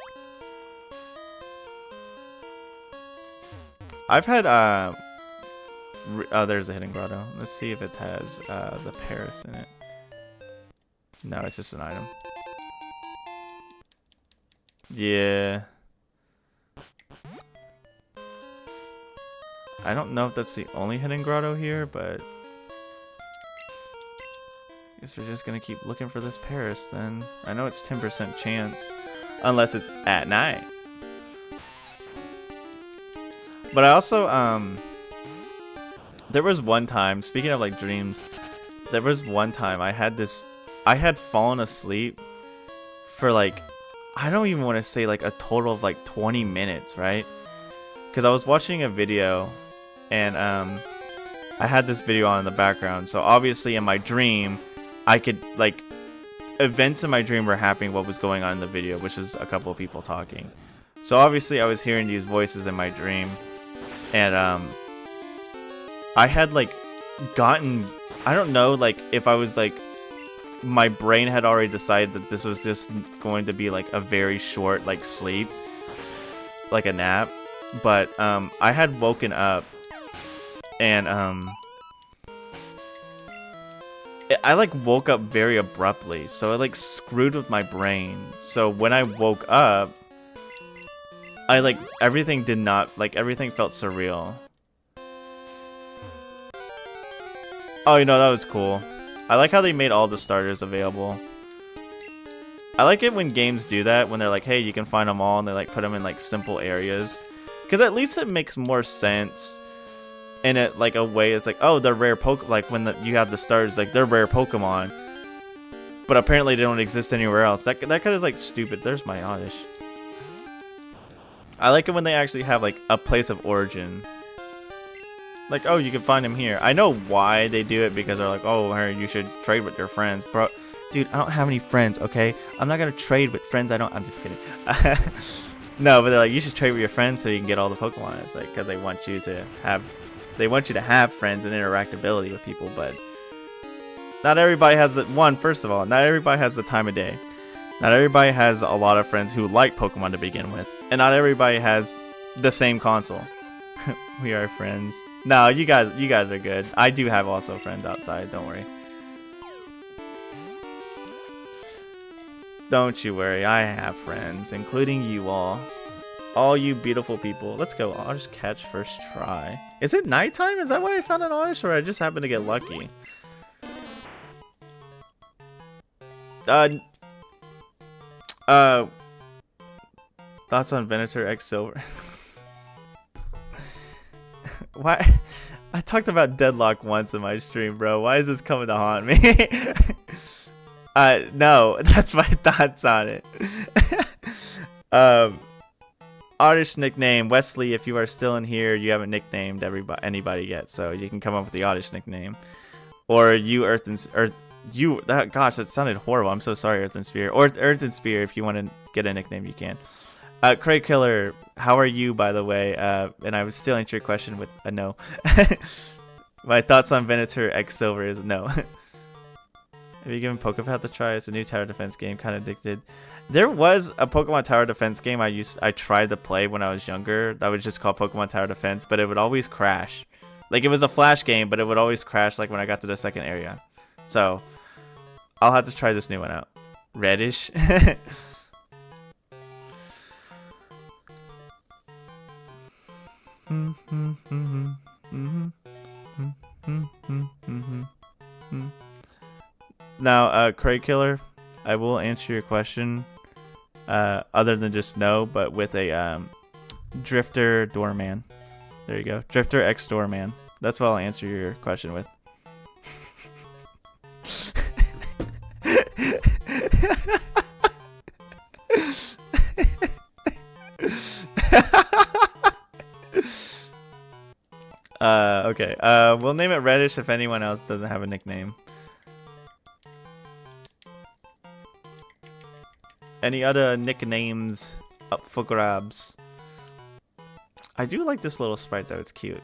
I've had oh, there's a hidden grotto. Let's see if it has the Paris in it. No, it's just an item. Yeah. I don't know if that's the only hidden grotto here, but I guess we're just gonna keep looking for this Paris then. I know it's 10% chance, unless it's at night. But I also, there was one time, speaking of like dreams, there was one time I had fallen asleep for like, I don't even want to say like a total of like 20 minutes, right? Because I was watching a video and I had this video on in the background. So obviously in my dream, I could like, events in my dream were happening what was going on in the video, which is a couple of people talking. So obviously I was hearing these voices in my dream. And I had like gotten, I don't know, like if I was like, my brain had already decided that this was just going to be like a very short like sleep, like a nap. But I had woken up and I like woke up very abruptly, so it like screwed with my brain. So when I woke up, I like everything did not like everything felt surreal. Oh, you know, that was cool. I like how they made all the starters available. I like it when games do that, when they're like, hey, you can find them all, and they like put them in like simple areas, because at least it makes more sense. In it like a way, it's like, oh, they're rare like when you have the starters, like they're rare Pokemon, but apparently they don't exist anywhere else. That kind of is like stupid. There's my Oddish. I like it when they actually have like a place of origin. Like, oh, you can find him here. I know why they do it, because they're like, oh, Harry, you should trade with your friends. Bro, dude, I don't have any friends, okay? I'm not gonna trade with friends I don't. I'm just kidding. No, but they're like, you should trade with your friends so you can get all the Pokemon. It's like, because they want you to have friends and interactability with people, but not everybody has the one. First of all, not everybody has the time of day. Not everybody has a lot of friends who like Pokemon to begin with, and not everybody has the same console. We are friends. No, you guys are good. I do have also friends outside. Don't worry. Don't you worry. I have friends, including you all. All you beautiful people. Let's go. I'll just catch first try. Is it nighttime? Is that why I found an Oddish, or I just happened to get lucky? Thoughts on Venator X Silver? Why? I talked about Deadlock once in my stream, bro. Why is this coming to haunt me? No, that's my thoughts on it. Oddish nickname Wesley. If you are still in here, you haven't nicknamed anybody yet, so you can come up with the Oddish nickname. Or you gosh, that sounded horrible. I'm so sorry, Earth and Spear. Or Earth and Spear, if you want to get a nickname, you can. Craig Killer, how are you, by the way? And I would still answer your question with a no. My thoughts on Venator X Silver is no. Have you given Pokepath a try? It's a new tower defense game, kind of addicted. There was a Pokemon Tower Defense game I tried to play when I was younger. That was just called Pokemon Tower Defense, but it would always crash. Like, it was a flash game, but it would always crash like when I got to the second area. So, I'll have to try this new one out. Reddish. Now, Craig Killer, I will answer your question. other than just snow, but with a drifter doorman. There you go, drifter X doorman. That's what I'll answer your question with. Okay. We'll name it Reddish if anyone else doesn't have a nickname. Any other nicknames up for grabs? I do like this little sprite though, it's cute.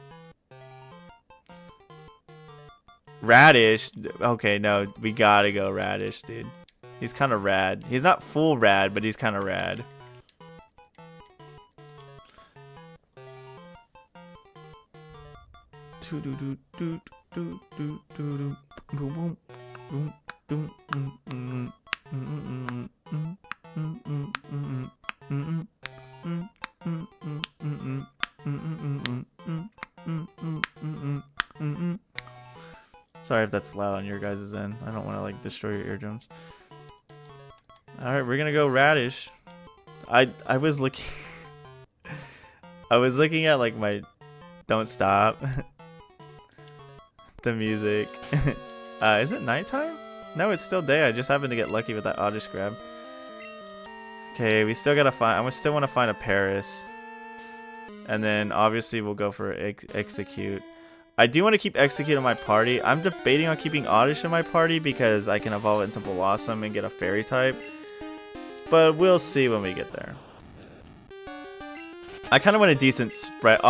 Radish. Okay, no, we gotta go Radish, dude. He's kind of rad. He's not full rad, but he's kind of rad. Sorry if that's loud on your guys' end. I don't want to like destroy your eardrums. All right, we're gonna go Radish. I was looking. I was looking at like my Don't Stop. The music. Is it nighttime? No, it's still day. I just happened to get lucky with that Oddish grab. Okay, we still gotta find. I still want to find a Paris, and then obviously we'll go for Execute. I do want to keep Execute in my party. I'm debating on keeping Oddish in my party because I can evolve it into Blossom and get a Fairy type. But we'll see when we get there. I kind of want a decent spread.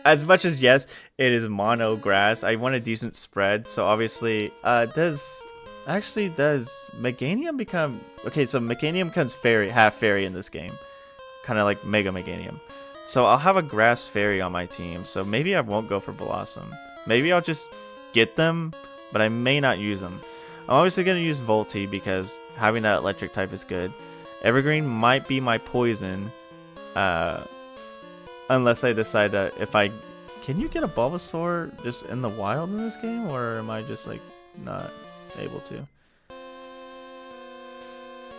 As much as, yes, it is mono grass, I want a decent spread. So obviously, does Meganium become... Okay, so Meganium becomes fairy, half fairy in this game. Kind of like Mega Meganium. So I'll have a grass fairy on my team. So maybe I won't go for Blossom. Maybe I'll just get them, but I may not use them. I'm obviously going to use Volti because having that electric type is good. Evergreen might be my poison. Unless I decide that if I... Can you get a Bulbasaur just in the wild in this game? Or am I just like not able to?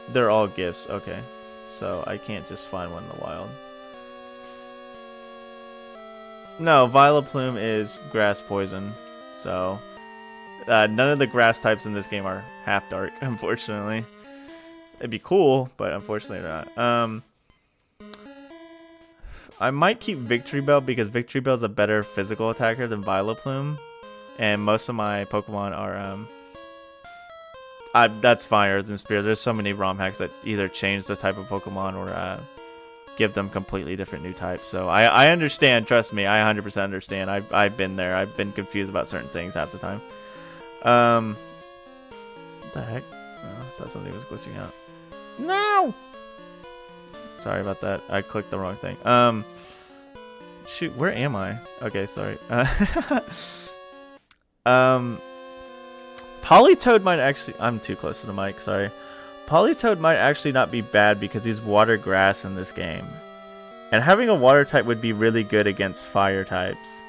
They're all gifts. Okay. So I can't just find one in the wild. No, Vileplume is grass poison. So none of the grass types in this game are half dark, unfortunately. It'd be cool, but unfortunately not. I might keep Victory Bell because Victory Bell is a better physical attacker than Vileplume, and most of my Pokemon are that's Fire and Spear. There's so many ROM hacks that either change the type of Pokemon or give them completely different new types. So I understand. Trust me, I 100% understand. I've been there. I've been confused about certain things half the time. What the heck? Oh, I thought something was glitching out. No. Sorry about that. I clicked the wrong thing. Shoot, where am I? Okay, sorry. Politoed might actually... I'm too close to the mic, sorry. Politoed might actually not be bad because he's water grass in this game. And having a water type would be really good against fire types.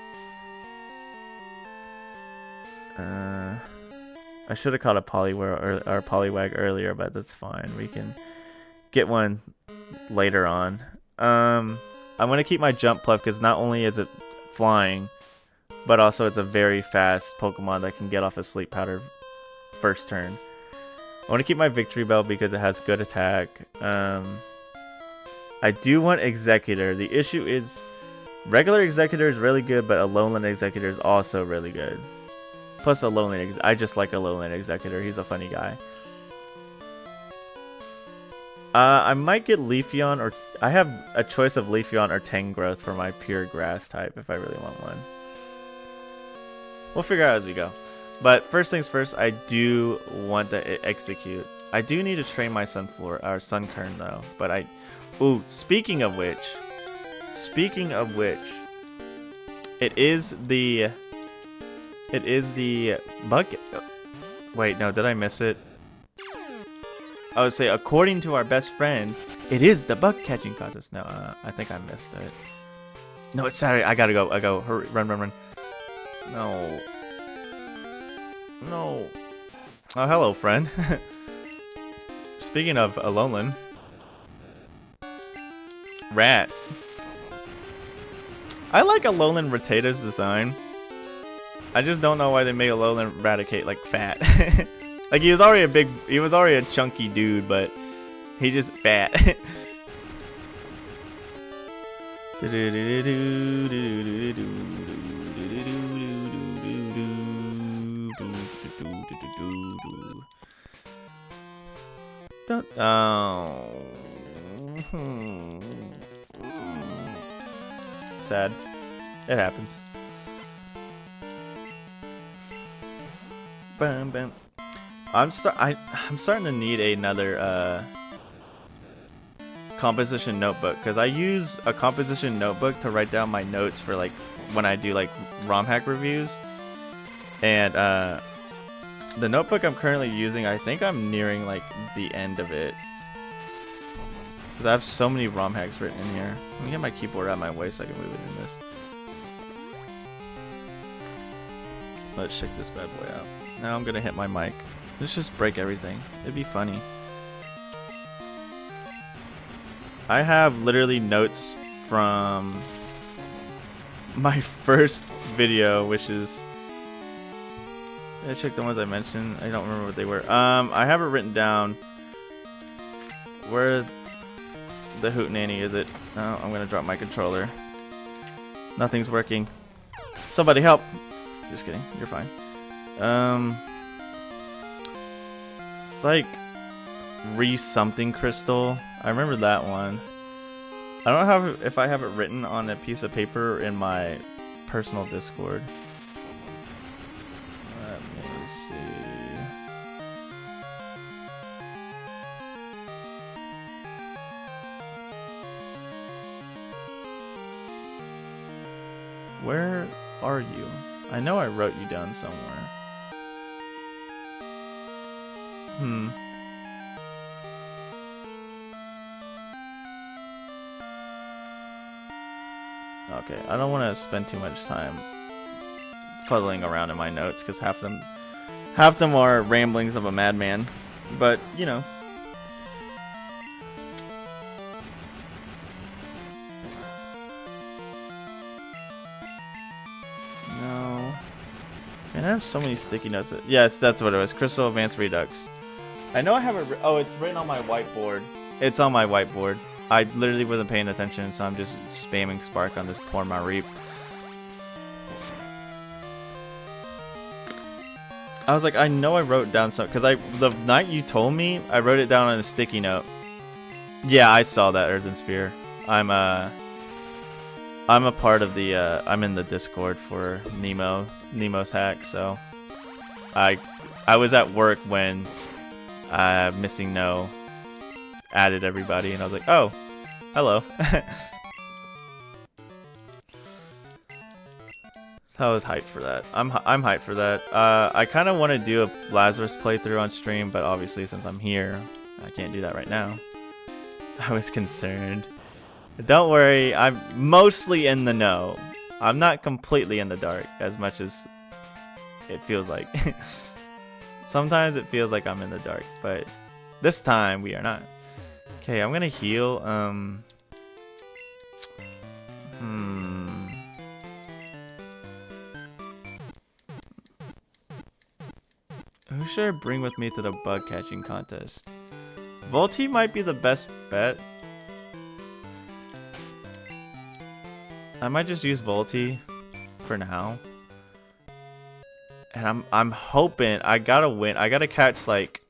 I should have caught a Poliwag earlier, but that's fine. We can get one later on. I'm going to keep my Jump Pluff because not only is it flying, but also it's a very fast Pokemon that can get off a Sleep Powder first turn. I want to keep my Victory Bell because it has good attack. I do want Executor. The issue is regular Executor is really good, but Alolan Executor is also really good. Plus Alolan I just like Alolan Executor. He's a funny guy. I might get Leafeon, or I have a choice of Leafeon or Tangrowth for my pure grass type if I really want one. We'll figure out as we go. But first things first, I do want to Execute. I do need to train my Sunkern though. But ooh, speaking of which, it is the bug. Wait, no, did I miss it? I would say, according to our best friend, it is the bug catching contest. No, I think I missed it. No, it's Saturday. I gotta go. Hurry, run. No. Oh, hello, friend. Speaking of Alolan, Rat. I like a Alolan Rattata's design. I just don't know why they made a Alolan Raticate like fat. Like he was already a chunky dude, but he just fat. Oh. Sad. It happens. Bam, bam. I'm starting to need another composition notebook, because I use a composition notebook to write down my notes for like when I do like ROM hack reviews. And the notebook I'm currently using, I think I'm nearing like the end of it, because I have so many ROM hacks written in here. Let me get my keyboard out of my way so I can move it in this. Let's check this bad boy out. Now I'm gonna hit my mic. Let's just break everything. It'd be funny. I have literally notes from my first video, which is... I checked the ones I mentioned. I don't remember what they were. I have it written down. Where the hootenanny is it? Oh, I'm gonna drop my controller. Nothing's working. Somebody help! Just kidding. You're fine. It's like something crystal. I remember that one. I don't know if I have it written on a piece of paper in my personal Discord. Let me see. Where are you? I know I wrote you down somewhere. Okay, I don't want to spend too much time fuddling around in my notes, because half them are ramblings of a madman. But you know. No. Man, I have so many sticky notes. Yes, that's what it was. Crystal Advanced Redux. I know I have it. Oh, it's written on my whiteboard. It's on my whiteboard. I literally wasn't paying attention, so I'm just spamming Spark on this poor Mareep. I was like, I know I wrote down something, because the night you told me, I wrote it down on a sticky note. Yeah, I saw that, Earthen Spear. I'm a part of the I'm in the Discord for Nemo's hack, so I was at work when Missing No added everybody, and I was like, oh, hello. So I was hyped for that. I'm hyped for that. I kind of want to do a Lazarus playthrough on stream, but obviously since I'm here, I can't do that right now. I was concerned. Don't worry, I'm mostly in the know. I'm not completely in the dark as much as it feels like. Sometimes it feels like I'm in the dark, but this time we are not. Okay, I'm gonna heal. Who should I bring with me to the bug catching contest? Volty might be the best bet. I might just use Volty for now. And I'm hoping I gotta win. I gotta catch like...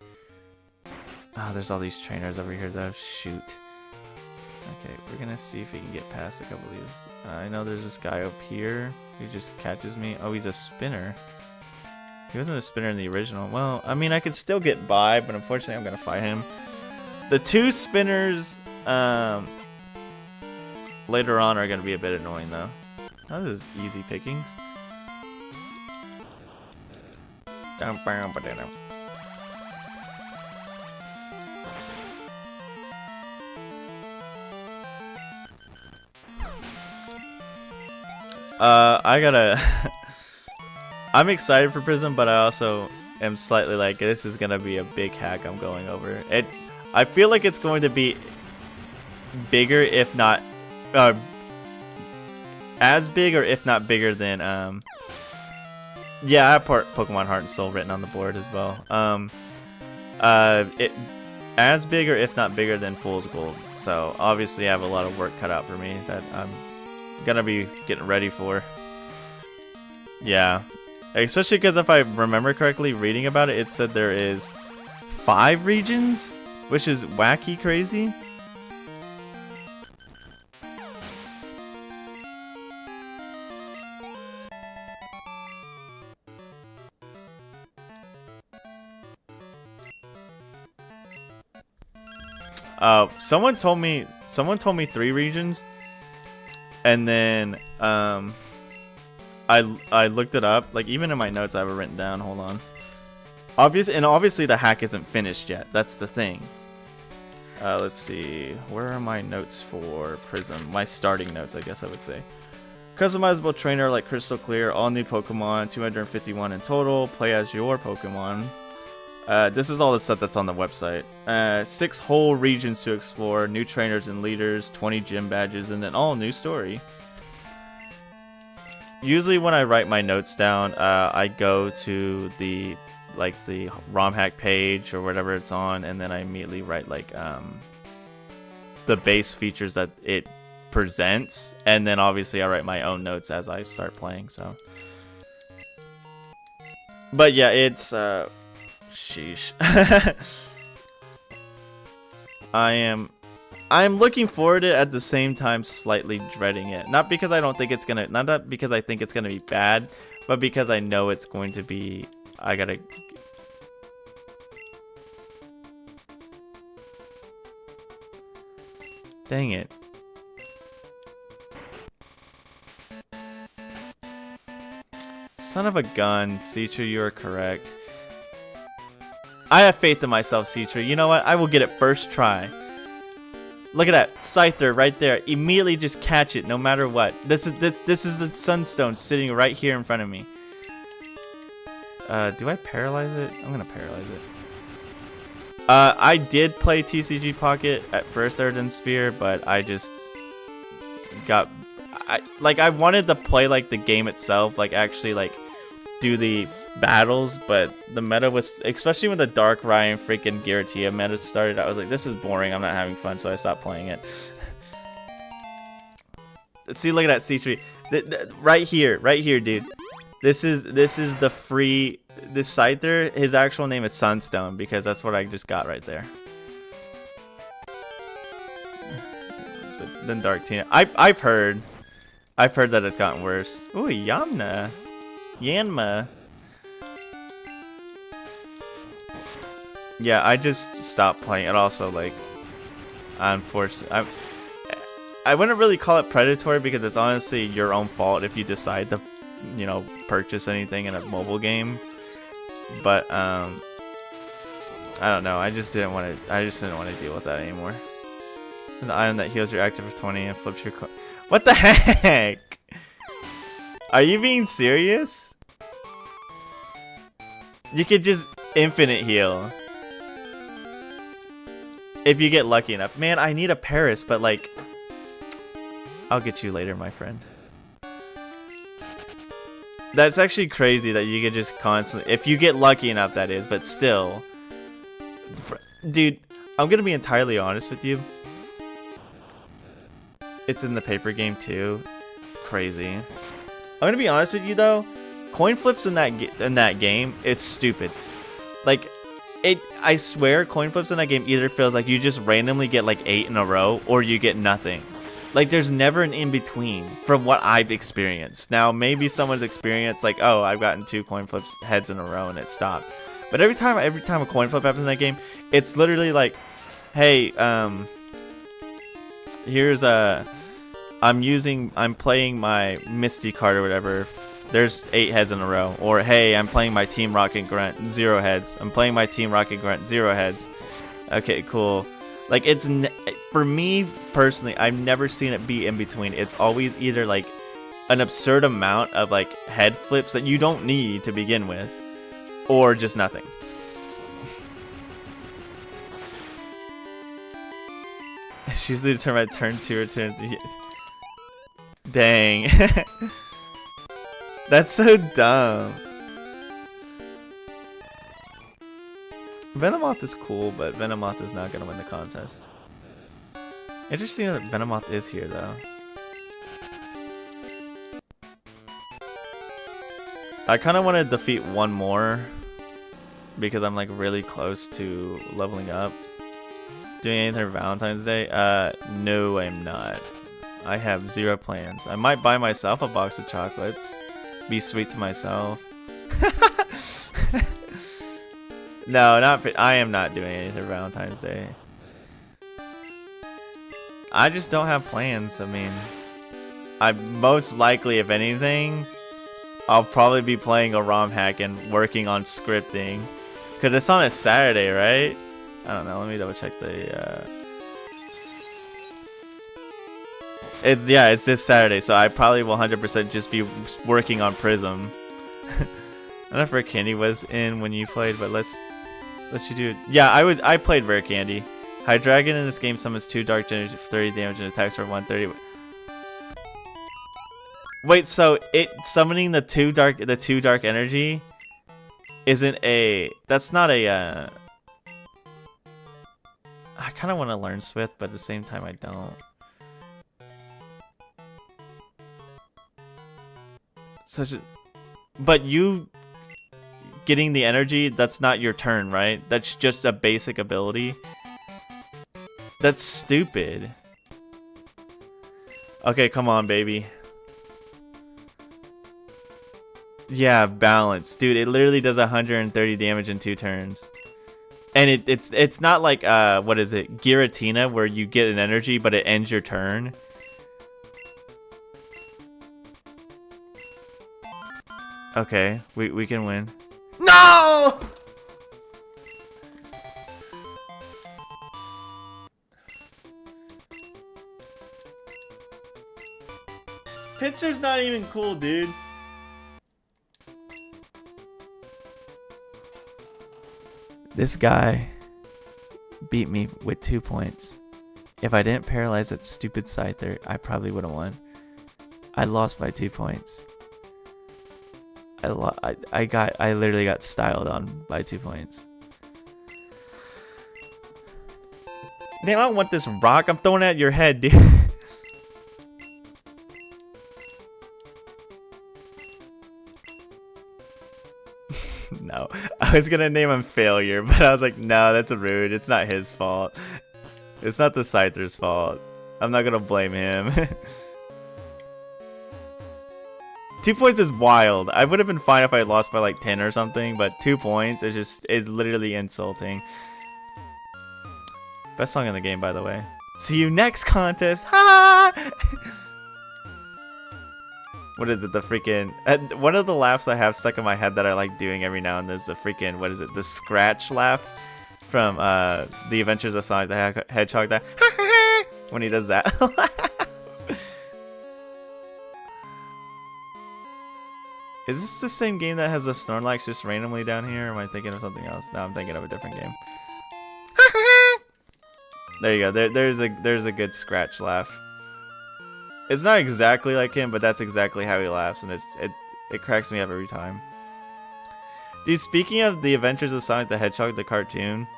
Oh, there's all these trainers over here though. Shoot. Okay, we're gonna see if we can get past a couple of these. I know there's this guy up here who just catches me. Oh, he's a spinner. He wasn't a spinner in the original. Well, I mean, I could still get by, but unfortunately I'm gonna fight him. The two spinners later on are gonna be a bit annoying though. That is easy pickings. I gotta... I'm excited for Prism, but I also am slightly like, this is gonna be a big hack I'm going over. I feel like it's going to be bigger, if not as big or if not bigger than yeah, I have Pokemon Heart and Soul written on the board as well. It as big or if not bigger than Fool's Gold. So obviously I have a lot of work cut out for me that I'm gonna be getting ready for. Yeah, especially because if I remember correctly, reading about it, it said there is 5 regions, which is wacky crazy. Someone told me 3 regions, and then I looked it up. Like, even in my notes I have it written down. Hold on. Obviously the hack isn't finished yet. That's the thing. Let's see. Where are my notes for Prism? My starting notes, I guess I would say. Customizable trainer like Crystal Clear. All new Pokemon. 251 in total. Play as your Pokemon. This is all the stuff that's on the website. 6 whole regions to explore, new trainers and leaders, 20 gym badges, and an all-new story. Usually when I write my notes down, I go to the ROM hack page or whatever it's on, and then I immediately write like the base features that it presents, and then obviously I write my own notes as I start playing. So, but yeah, it's sheesh. I'm looking forward to it, at the same time slightly dreading it. Not because I think it's gonna be bad, but because I know it's going to be. I gotta. Dang it. Son of a gun, Citra, you are correct. I have faith in myself, Citra. You know what? I will get it first try. Look at that. Scyther right there. Immediately just catch it no matter what. This is a Sunstone sitting right here in front of me. Do I paralyze it? I'm going to paralyze it. I did play TCG Pocket at first Earthen Sphere, but I just got... I wanted to play like the game itself, like actually like do the battles, but the meta was, especially when the Darkrai and freaking Giratina meta started, I was like, this is boring, I'm not having fun, so I stopped playing it. See, look at that C-Tree. Right here, dude. This is the free, this Scyther, his actual name is Sunstone, because that's what I just got right there. Then Darktina. I've heard that it's gotten worse. Ooh, Yanma. Yeah, I just stopped playing it. Also, like, unfortunately, I wouldn't really call it predatory, because it's honestly your own fault if you decide to, you know, purchase anything in a mobile game. But I don't know. I just didn't want to deal with that anymore. There's an item that heals your active for 20 and flips your. What the heck? Are you being serious? You could just infinite heal. If you get lucky enough. Man, I need a Paris, but like... I'll get you later, my friend. That's actually crazy that you could just constantly... If you get lucky enough, that is, but still. Dude, I'm gonna be entirely honest with you. It's in the paper game too. Crazy. I'm gonna be honest with you though. Coin flips in that game, it's stupid. Like, I swear, coin flips in that game either feels like you just randomly get like 8 in a row, or you get nothing. Like, there's never an in between from what I've experienced. Now, maybe someone's experienced like, oh, I've gotten 2 coin flips heads in a row and it stopped. But every time a coin flip happens in that game, it's literally like, hey, here's a. I'm playing my Misty card or whatever. There's 8 heads in a row. Or hey, I'm playing my Team Rocket Grunt, 0 heads. I'm playing my Team Rocket Grunt, 0 heads. Okay, cool. Like, it's for me personally, I've never seen it be in between. It's always either like an absurd amount of like head flips that you don't need to begin with, or just nothing. It's usually determined by turn 2 or turn 3. Dang. That's so dumb. Venomoth is cool, but Venomoth is not gonna win the contest. Interesting that Venomoth is here though. I kind of want to defeat one more because I'm like really close to leveling up. Doing anything for Valentine's Day? No, I'm not. I have 0 plans. I might buy myself a box of chocolates. Be sweet to myself. No, I am not doing anything for Valentine's Day. I just don't have plans. I mean, I most likely, if anything, I'll probably be playing a ROM hack and working on scripting. Because it's on a Saturday, right? I don't know. Let me double check the... It's this Saturday, so I probably will 100% just be working on Prism. I don't know if Rare Candy was in when you played, but let's you do it. Yeah, I played Rare Candy. Hydreigon in this game summons 2 dark energy for 30 damage and attacks for 130. Wait, so it summoning the two dark energy isn't a... That's not a... I kind of want to learn Swift, but at the same time I don't. But you getting the energy, that's not your turn, right? That's just a basic ability. That's stupid. Okay, come on, baby. Yeah, balance. Dude, it literally does 130 damage in 2 turns. And it's not like, what is it? Giratina, where you get an energy, but it ends your turn. Okay, we can win. No! Pinsir's not even cool, dude. This guy beat me with 2 points. If I didn't paralyze that stupid Scyther, I probably would have won. I lost by 2 points. I literally got styled on by 2 points. Damn, I don't want this rock. I'm throwing it at your head, dude. No, I was gonna name him Failure, but I was like, no, that's rude. It's not his fault. It's not the Scyther's fault. I'm not gonna blame him. 2 points is wild. I would have been fine if I lost by like 10 or something, but 2 points is literally insulting. Best song in the game, by the way. See you next contest. Ha! What is it? The freaking... one of the laughs I have stuck in my head that I like doing every now and then is the freaking... What is it? The scratch laugh from The Adventures of Sonic the Hedgehog. That when he does that. Is this the same game that has the Snorlax just randomly down here? Or am I thinking of something else? No, I'm thinking of a different game. There you go. There's a good scratch laugh. It's not exactly like him, but that's exactly how he laughs, and it cracks me up every time. Dude, speaking of The Adventures of Sonic the Hedgehog, the cartoon,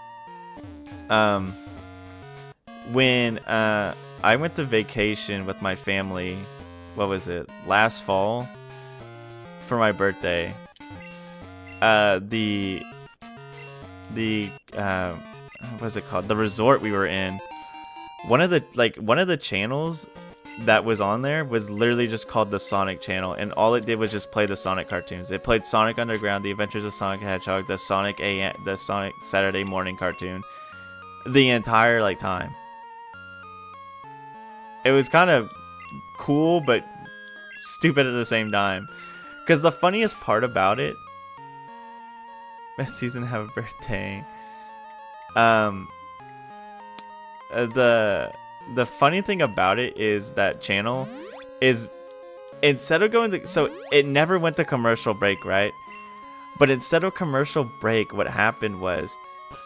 when I went to vacation with my family, what was it? Last fall, for my birthday. What was it called? The resort we were in. One of the channels that was on there was literally just called the Sonic channel, and all it did was just play the Sonic cartoons. It played Sonic Underground, The Adventures of Sonic the Hedgehog, the Sonic Saturday morning cartoon, the entire like time. It was kind of cool, but stupid at the same time. Because the funniest part about it, best season, have a birthday. The funny thing about it is that channel is, instead of going to, so it never went to commercial break, right? But instead of commercial break, what happened was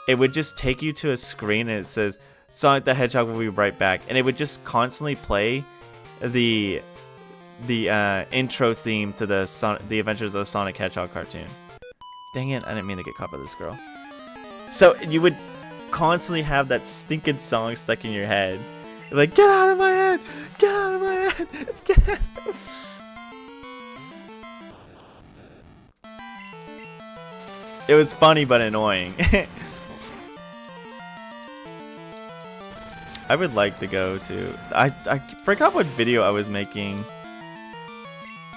it would just take you to a screen and it says Sonic the Hedgehog will be right back, and it would just constantly play the intro theme to the Adventures of the Sonic Hedgehog cartoon. Dang it, I didn't mean to get caught by this girl. So you would constantly have that stinking song stuck in your head. You're like, get out of my head! Get out of my head! Get out. It was funny but annoying. I would like to go to... I forgot what video I was making.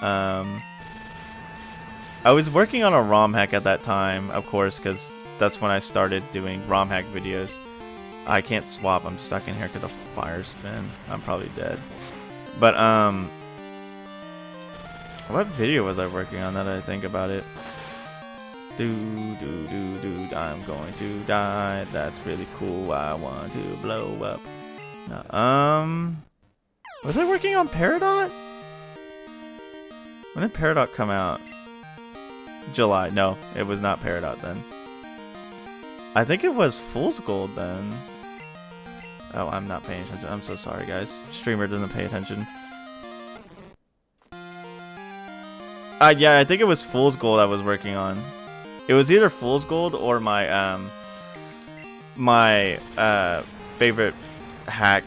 I was working on a ROM hack at that time, of course, because that's when I started doing ROM hack videos. I can't swap. I'm stuck in here because of fire spin. I'm probably dead. But, what video was I working on, now that I think about it? I'm going to die. That's really cool. I want to blow up. Was I working on Peridot? When did Peridot come out? July. No, it was not Peridot then. I think it was Fool's Gold then. Oh, I'm not paying attention. I'm so sorry, guys. Streamer doesn't pay attention. Yeah, I think it was Fool's Gold I was working on. It was either Fool's Gold or my favorite hack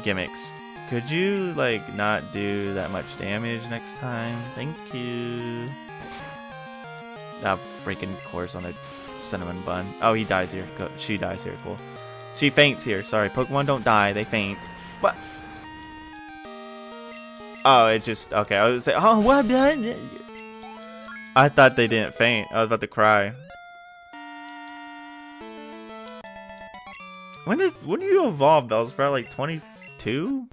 gimmicks. Could you like not do that much damage next time? Thank you. Ah, freaking course on a cinnamon bun. Oh, he dies here. Go. She dies here. Cool. She faints here. Sorry, Pokemon don't die. They faint. What? Oh, it just okay. I was say, oh, what? I thought they didn't faint. I was about to cry. When did you evolve? I was probably like 22.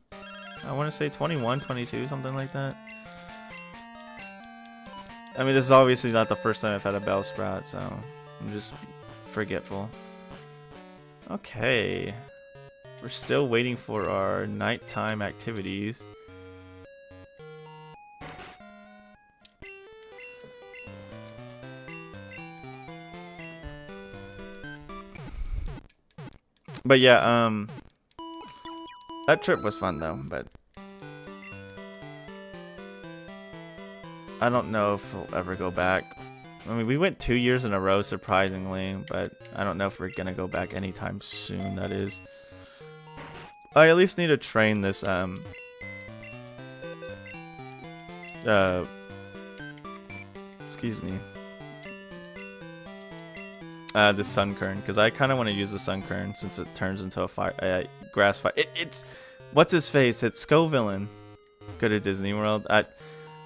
I want to say 21, 22, something like that. I mean, this is obviously not the first time I've had a Bellsprout, so I'm just forgetful. Okay. We're still waiting for our nighttime activities. But yeah, that trip was fun though, but I don't know if we'll ever go back. I mean, we went 2 years in a row, surprisingly, but I don't know if we're gonna go back anytime soon, that is. I at least need to train this, excuse me. The Sunkern, because I kind of want to use the Sunkern since it turns into a grass fire. It's what's his face? It's Scovillain. Go to Disney World.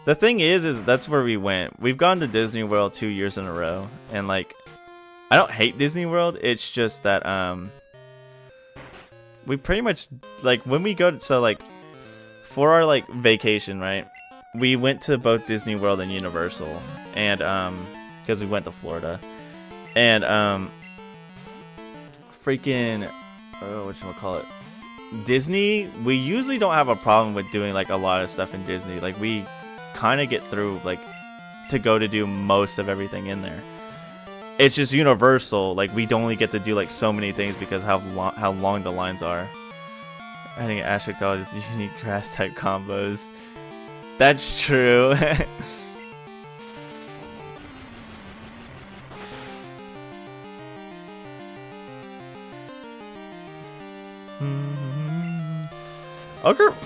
The thing is that's where we went. We've gone to Disney World 2 years in a row, and like, I don't hate Disney World. It's just that we pretty much like when we go to, so like for our like vacation, right? We went to both Disney World and Universal, and because we went to Florida. And freaking whatchamacallit, Disney, we usually don't have a problem with doing like a lot of stuff in Disney. Like we kind of get through like to go to do most of everything in there. It's just Universal, like we don't only get to do like so many things because how long the lines are. I think Ashwick all unique grass type combos. That's true.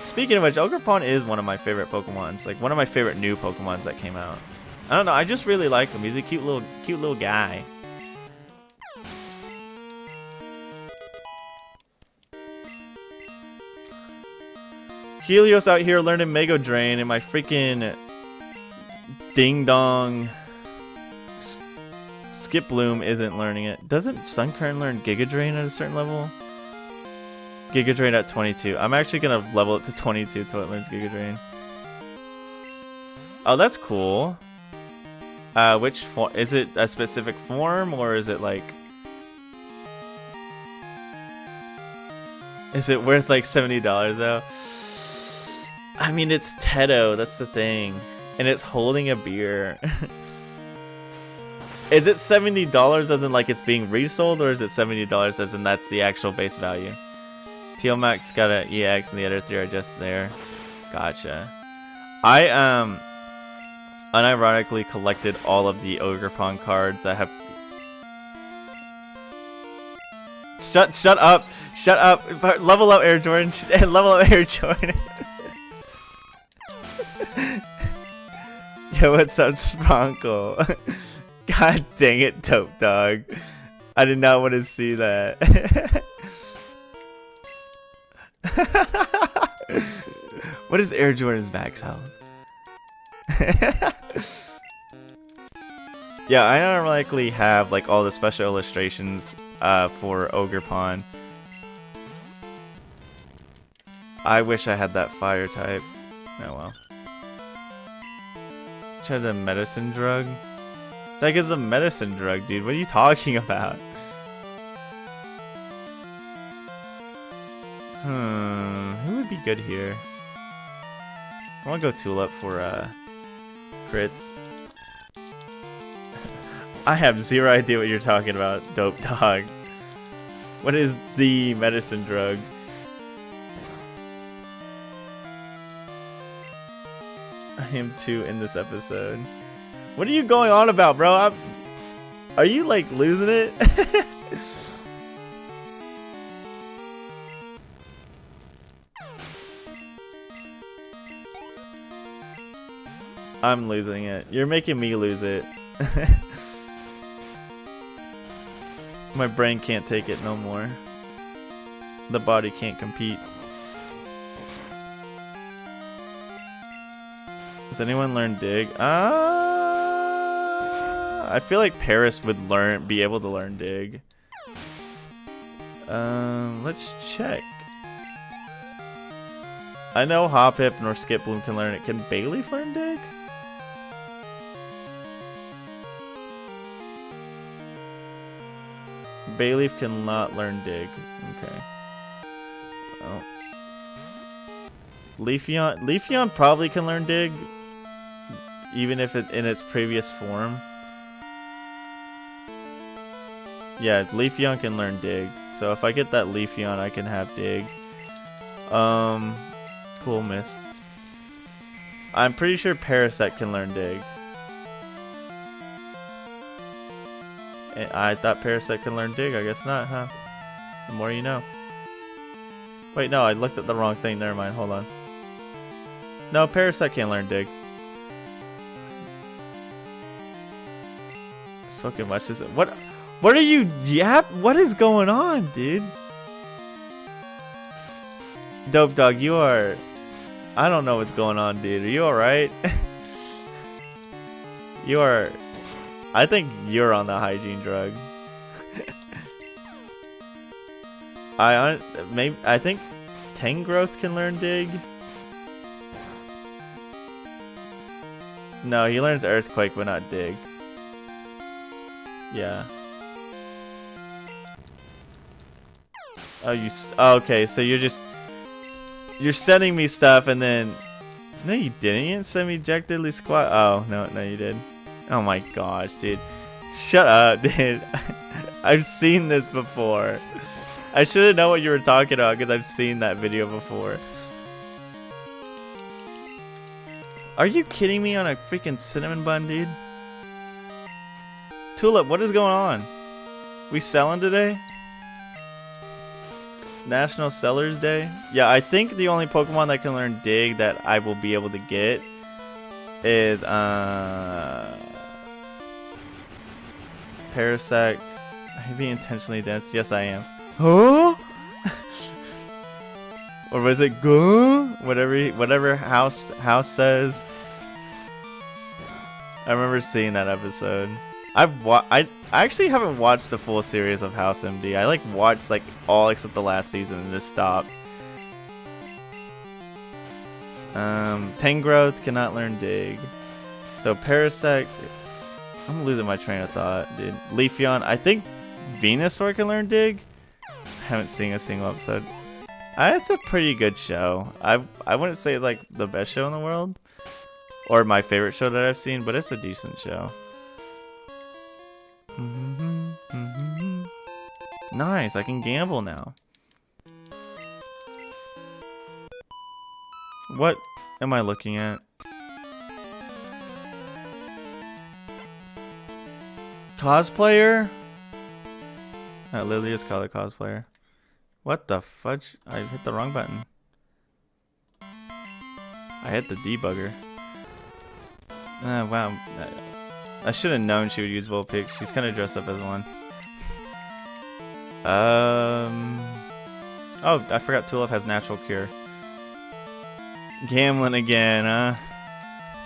Speaking of which, Ogerpon is one of my favorite Pokemons. Like one of my favorite new Pokemons that came out. I don't know, I just really like him. He's a cute little guy. Helios out here learning Mega Drain, and my freaking Ding Dong Skip Bloom isn't learning it. Doesn't Sunkern learn Giga Drain at a certain level? Giga Drain at 22. I'm actually gonna level it to 22 till it learns Giga Drain. Oh, that's cool. Which form? Is it a specific form, or is it like... Is it worth like $70 though? I mean, it's Teto, that's the thing. And it's holding a beer. Is it $70 as in like it's being resold, or is it $70 as in that's the actual base value? Teal Max got an EX and the other three are just there. Gotcha. I unironically collected all of the Ogerpon cards. I have. Shut up! Shut up! Level up, Air Jordan. Level up, Air Jordan. Yo, what's up, Spronkle? God dang it, Dope Dog. I did not want to see that. What is Air Jordan's max health? Yeah, I automatically have like all the special illustrations for Ogerpon. I wish I had that fire type. Oh well. Try the medicine drug. That is a medicine drug, dude. What are you talking about? Who would be good here? I want to go Tulip for crits. I have zero idea what you're talking about, Dope Dog. What is the medicine drug? I am too in this episode. What are you going on about, bro? Are you like losing it? I'm losing it. You're making me lose it. My brain can't take it no more. The body can't compete. Does anyone learn Dig? I feel like Paris would be able to learn Dig. Let's check. I know Hoppip nor Skiploom can learn it. Can Bayleaf learn Dig? Bayleaf cannot learn Dig. Okay. Oh. Leafeon probably can learn Dig, even if it in its previous form. Yeah, Leafeon can learn Dig. So if I get that Leafeon, I can have Dig. Cool miss. I'm pretty sure Parasect can learn Dig. I thought Parasect can learn Dig. I guess not, huh? The more you know. Wait, no, I looked at the wrong thing. Never mind. Hold on. No, Parasect can't learn Dig. Spoken much is it? What are you? Yap? What is going on, dude? Dope Dog, you are. I don't know what's going on, dude. Are you alright? You are. I think you're on the hygiene drug. I think Tangrowth can learn Dig. No, he learns Earthquake, but not Dig. Yeah. Oh, okay, so you're sending me stuff and then no, you didn't. You didn't send me Jack Diddley Squat. Oh no, you did. Oh my gosh, dude. Shut up, dude. I've seen this before. I should have known what you were talking about because I've seen that video before. Are you kidding me on a freaking cinnamon bun, dude? Tulip, what is going on? We selling today? National Sellers Day? Yeah, I think the only Pokemon that can learn Dig that I will be able to get is Parasect. Are you being intentionally dense? Yes, I am. Huh? Or was it go? Whatever House says. I remember seeing that episode. I actually haven't watched the full series of House MD. I like watched like all except the last season and just stopped. Tangrowth cannot learn Dig. So Parasect. I'm losing my train of thought, dude. Leafeon. I think Venusaur can learn Dig. Haven't seen a single episode. It's a pretty good show. I wouldn't say it's like the best show in the world or my favorite show that I've seen, but it's a decent show. Nice, I can gamble now. What am I looking at? Cosplayer? Lily is called a cosplayer. What the fudge? I hit the wrong button. I hit the debugger. Wow. I should have known she would use Vulpix. She's kind of dressed up as one. Oh, I forgot Tulip has natural cure. Gambling again,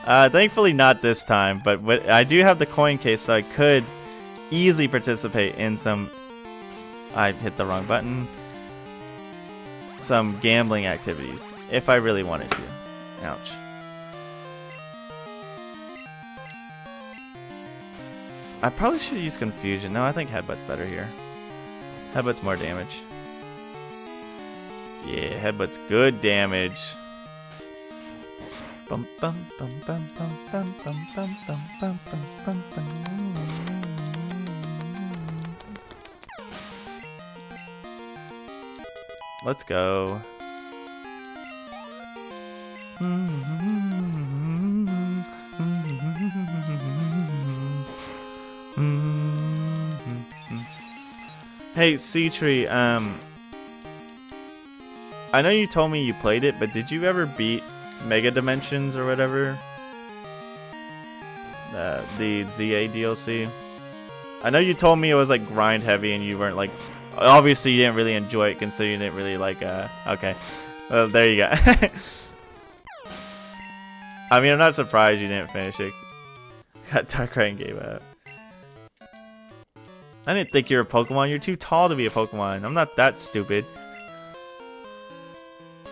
thankfully not this time, but I do have the coin case, so I could easily participate in some... I hit the wrong button. Some gambling activities, if I really wanted to. Ouch. I probably should use Confusion. No, I think Headbutt's better here. Headbutt's more damage. Yeah, Headbutt's good damage. Bum bum bum bum bum bum bum bum bum bum bum bum. Let's go. Hey, Seatree, I know you told me you played it, but did you ever beat Mega Dimensions or whatever? The ZA DLC? I know you told me it was like grind heavy and you weren't like... Obviously you didn't really enjoy it considering you didn't really like... Okay. Well, there you go. I mean, I'm not surprised you didn't finish it. Got Darkrai and gave up. I didn't think you were a Pokemon. You're too tall to be a Pokemon. I'm not that stupid.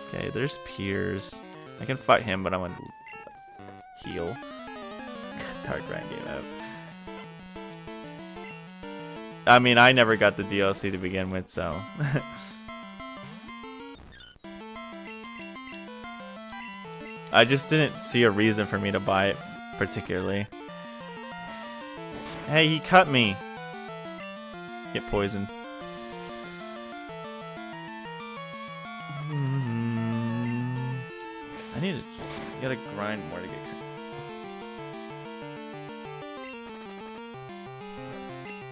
Okay, there's Piers. I can fight him, but I'm gonna heal. Darkrai and gave up. I mean, I never got the DLC to begin with, so... I just didn't see a reason for me to buy it, particularly. Hey, he cut me! Get poisoned. I need to... You gotta grind more to get...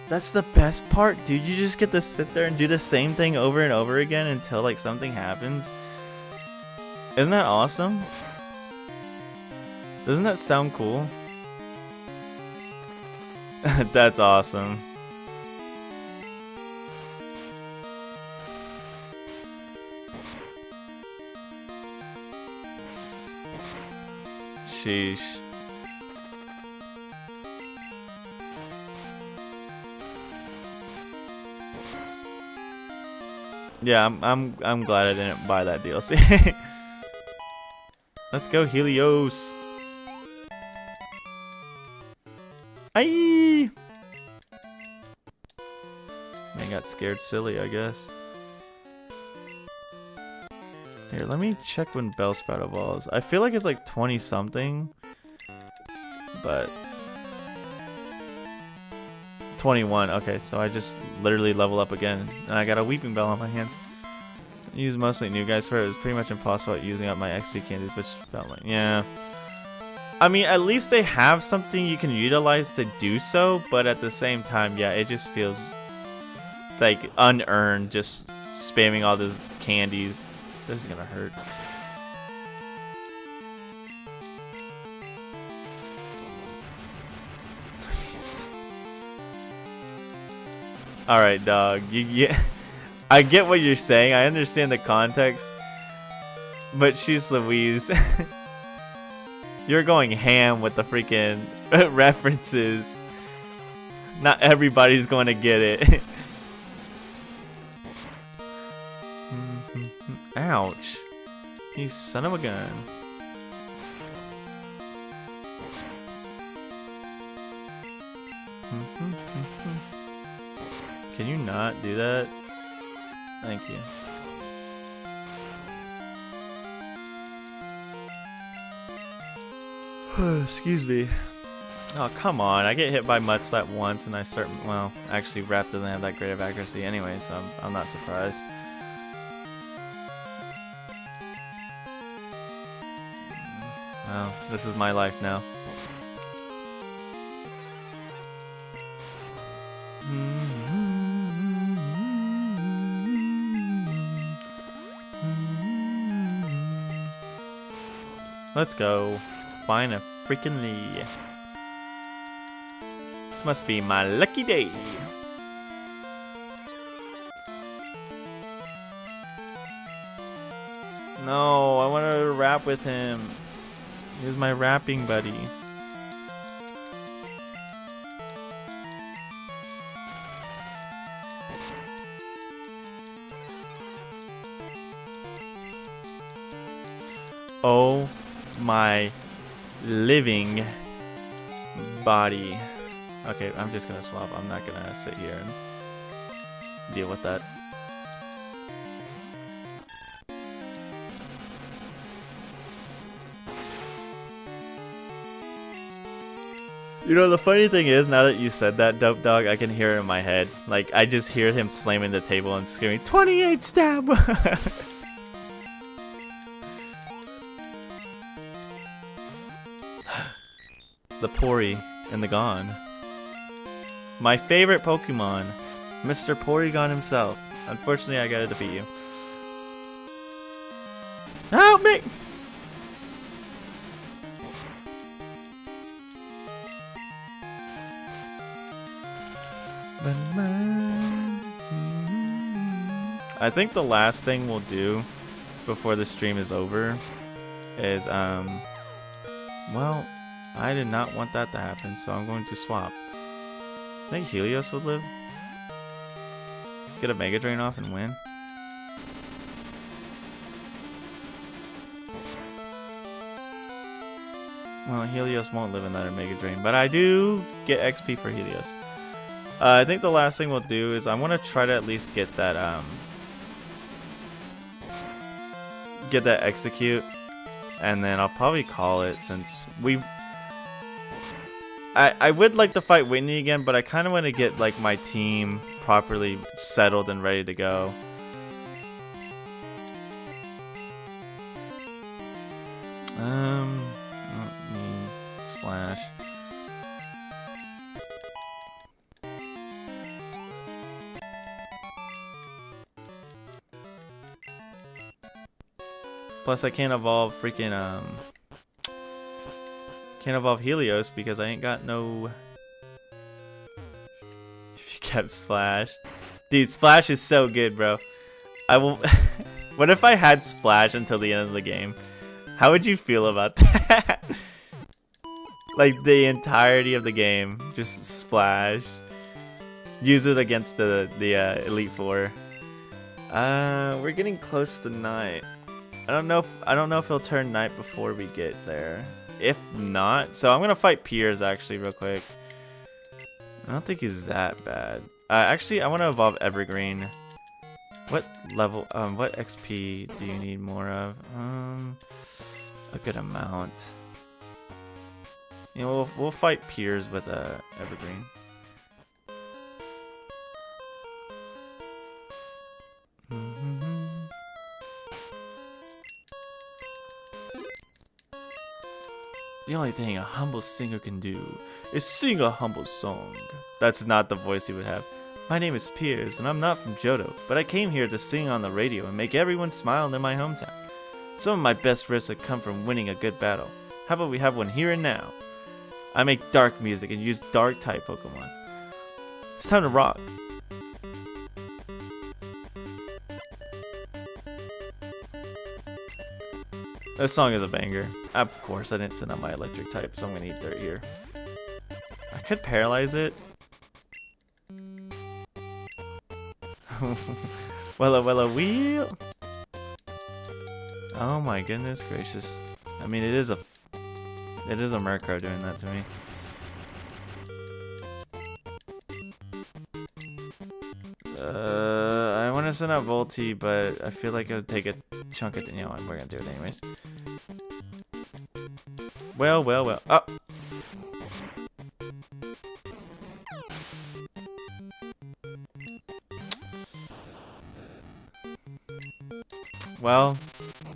That's the best part, dude. You just get to sit there and do the same thing over and over again until, like, something happens. Isn't that awesome? Doesn't that sound cool? That's awesome. Sheesh. Yeah, I'm glad I didn't buy that DLC. Let's go, Helios. Aye. Man got scared silly, I guess. Here, let me check when Bellsprout evolves. I feel like it's like 20 something, but 21. Okay, so I just literally level up again, and I got a Weeping Bell on my hands. I use mostly new guys for it. It was pretty much impossible at using up my XP candies, which felt like, yeah. I mean, at least they have something you can utilize to do so, but at the same time, yeah, it just feels like unearned, just spamming all those candies. This is gonna hurt. Alright, dog. I get what you're saying. I understand the context. But she's Louise. You're going ham with the freaking references. Not everybody's going to get it. Ouch. You son of a gun. Can you not do that? Thank you. Excuse me. Oh, come on. I get hit by Mud Slap once and I start... Well, actually, Wrap doesn't have that great of accuracy anyway, so I'm not surprised. Well, this is my life now. Let's go. Find a freaking Lee. This must be my lucky day. No, I wanted to rap with him. He was my rapping buddy. Oh my living body. Okay, I'm just gonna swap. I'm not gonna sit here and deal with that. You know, the funny thing is, now that you said that, Dope Dog, I can hear it in my head. Like, I just hear him slamming the table and screaming, 28 stab! The Pori and the Gon. My favorite Pokemon, Mr. Porygon himself. Unfortunately, I gotta defeat you. Help me! I think the last thing we'll do before the stream is over is, well, I did not want that to happen, so I'm going to swap. I think Helios would live. Get a Mega Drain off and win. Well, Helios won't live in that Mega Drain, but I do get XP for Helios. I think the last thing we'll do is I want to try to at least get that execute, and then I'll probably call it since we. I would like to fight Whitney again, but I kind of want to get like my team properly settled and ready to go. Let me splash. Plus, I can't evolve freaking can't evolve Helios because I ain't got no. If you kept Splash, dude, Splash is so good, bro. I will. What if I had Splash until the end of the game? How would you feel about that? Like the entirety of the game, just Splash. Use it against the Elite Four. We're getting close to night. I don't know if he'll turn night before we get there. If not, so I'm gonna fight Piers actually real quick. I don't think he's that bad. Actually, I want to evolve Evergreen. What level? What XP do you need more of? A good amount. You know, we'll fight Piers with Evergreen. The only thing a humble singer can do is sing a humble song. That's not the voice he would have. My name is Piers, and I'm not from Johto, but I came here to sing on the radio and make everyone smile in my hometown. Some of my best riffs have come from winning a good battle. How about we have one here and now? I make dark music and use dark type Pokemon. It's time to rock. This song is a banger. Of course, I didn't send out my electric type, so I'm gonna need Dirt here. I could paralyze it. Well, wheel. Oh my goodness gracious! I mean, it is a Murkrow doing that to me. I want to send out Volti, but I feel like it would take a chunk of. You know what? We're gonna do it anyways. Well. Oh.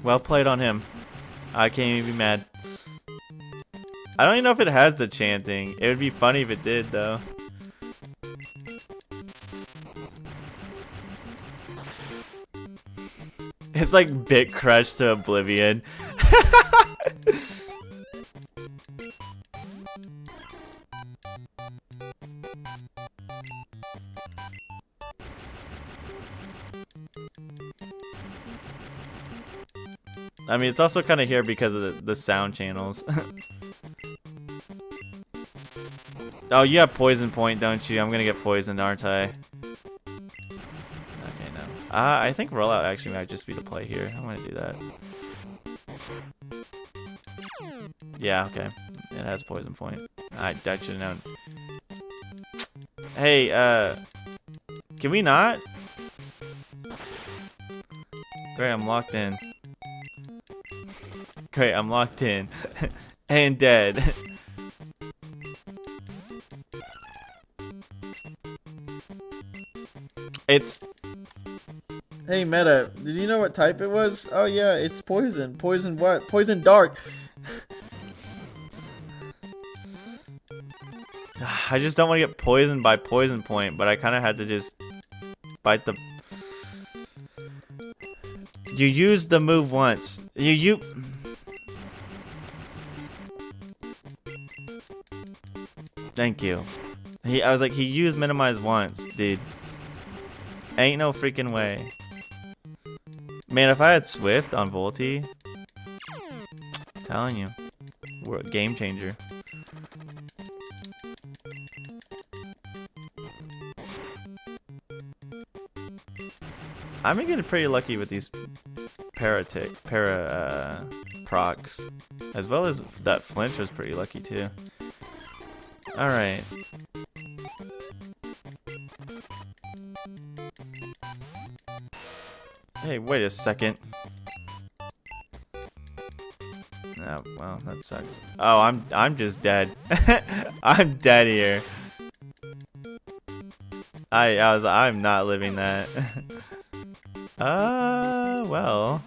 Well played on him. I can't even be mad. I don't even know if it has the chanting. It would be funny if it did, though. It's like bit crushed to oblivion. I mean, it's also kind of here because of the sound channels. Oh, you have poison point, don't you? I'm gonna get poisoned, aren't I? Okay, no. I think rollout actually might just be the play here. I'm gonna do that. Yeah, okay. It has poison point. I should have known. Hey, can we not? Great, I'm locked in. Great, I'm locked in. And dead. It's... Hey, Meta, did you know what type it was? Oh yeah, it's poison. Poison what? Poison dark. I just don't want to get poisoned by poison point, but I kind of had to just bite the... You used the move once. You... Thank you. I was like, he used minimize once, dude. Ain't no freaking way. Man, if I had Swift on Volty, I'm telling you, we're a game changer. I'm getting pretty lucky with these para procs, as well as that flinch was pretty lucky too. All right. Hey, wait a second. Oh, well, that sucks. Oh, I'm just dead. I'm dead here. I'm not living that. Well.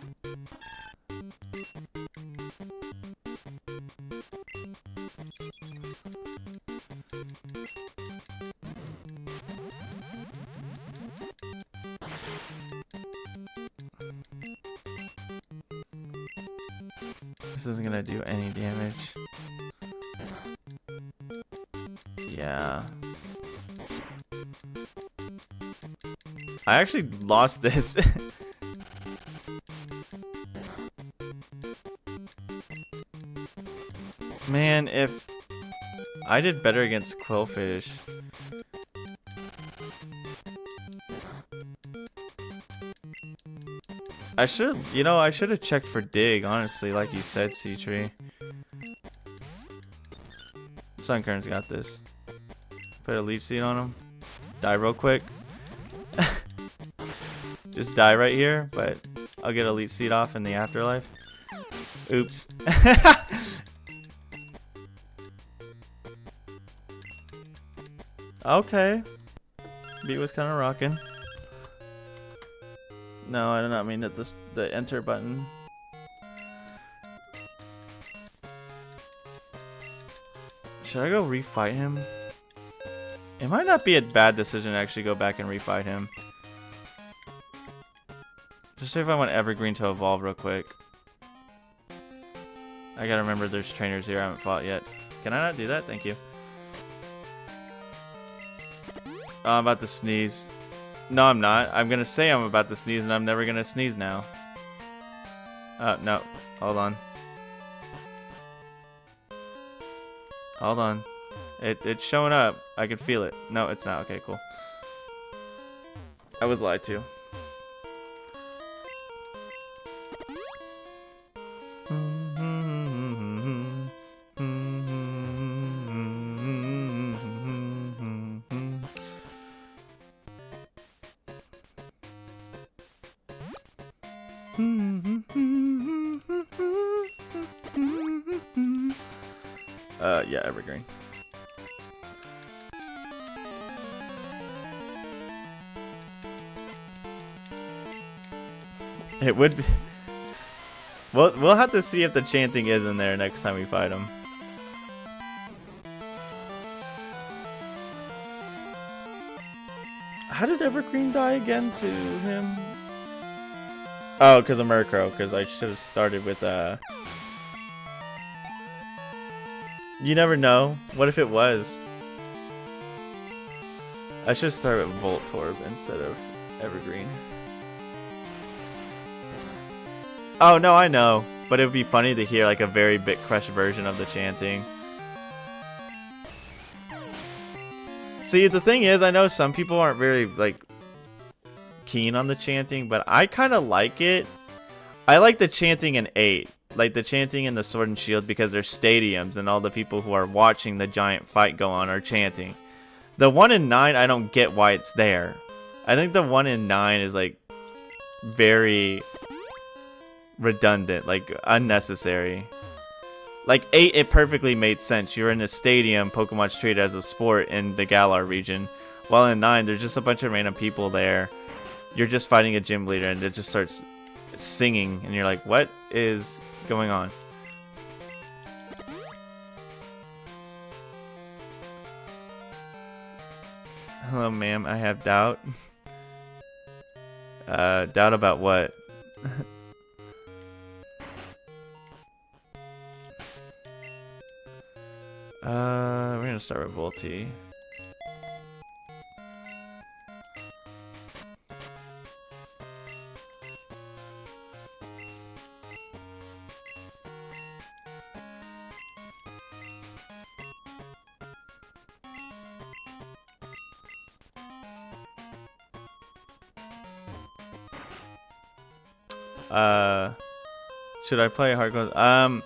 This isn't gonna do any damage. Yeah. I actually lost this. Man, if I did better against Quillfish. I should, I should have checked for dig, honestly, like you said, Seatree. Sunkern's got this. Put a leaf seed on him. Die real quick. Just die right here, but I'll get a leaf seed off in the afterlife. Oops. Okay. Beat was kind of rocking. No, I did not mean that the enter button. Should I go refight him? It might not be a bad decision to actually go back and refight him. Just see if I want Evergreen to evolve real quick. I gotta remember there's trainers here I haven't fought yet. Can I not do that? Thank you. Oh, I'm about to sneeze. No, I'm not. I'm gonna say I'm about to sneeze and I'm never gonna sneeze now. No. Hold on. Hold on. It's showing up. I can feel it. No, it's not. Okay, cool. I was lied to. Yeah, Evergreen. It would be. We'll have to see if the chanting is in there next time we fight him. How did Evergreen die again to him? Oh, because of Murkrow, because I should have started with, You never know. What if it was? I should start with Voltorb instead of Evergreen. Oh, no, I know. But it would be funny to hear, like, a very Bit Crush version of the chanting. See, the thing is, I know some people aren't very, like, keen on the chanting, but I kind of like it. I like the chanting in 8. Like, the chanting in the Sword and Shield because there's stadiums and all the people who are watching the giant fight go on are chanting. The one in 9, I don't get why it's there. I think the one in 9 is, like, very redundant, like, unnecessary. Like, 8, it perfectly made sense. You're in a stadium, Pokemon's treated as a sport in the Galar region. While in 9, there's just a bunch of random people there. You're just fighting a gym leader, and it just starts singing, and you're like, what is going on? Hello, ma'am, I have doubt. Doubt about what? We're gonna start with Volty. Should I play hardcore?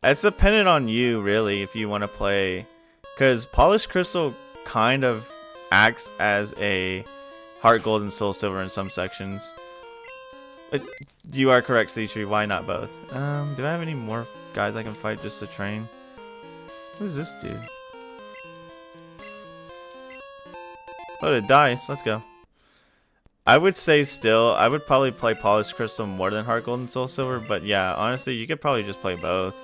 It's dependent on you, really, if you want to play, because Polished Crystal kind of acts as a Heart Gold and Soul Silver in some sections. You are correct, Seatree. Why not both? Do I have any more guys I can fight just to train? Who's this dude? Loaded dice. Let's go. I would say still, I would probably play Polished Crystal more than Heart Gold and Soul Silver, but yeah, honestly, you could probably just play both.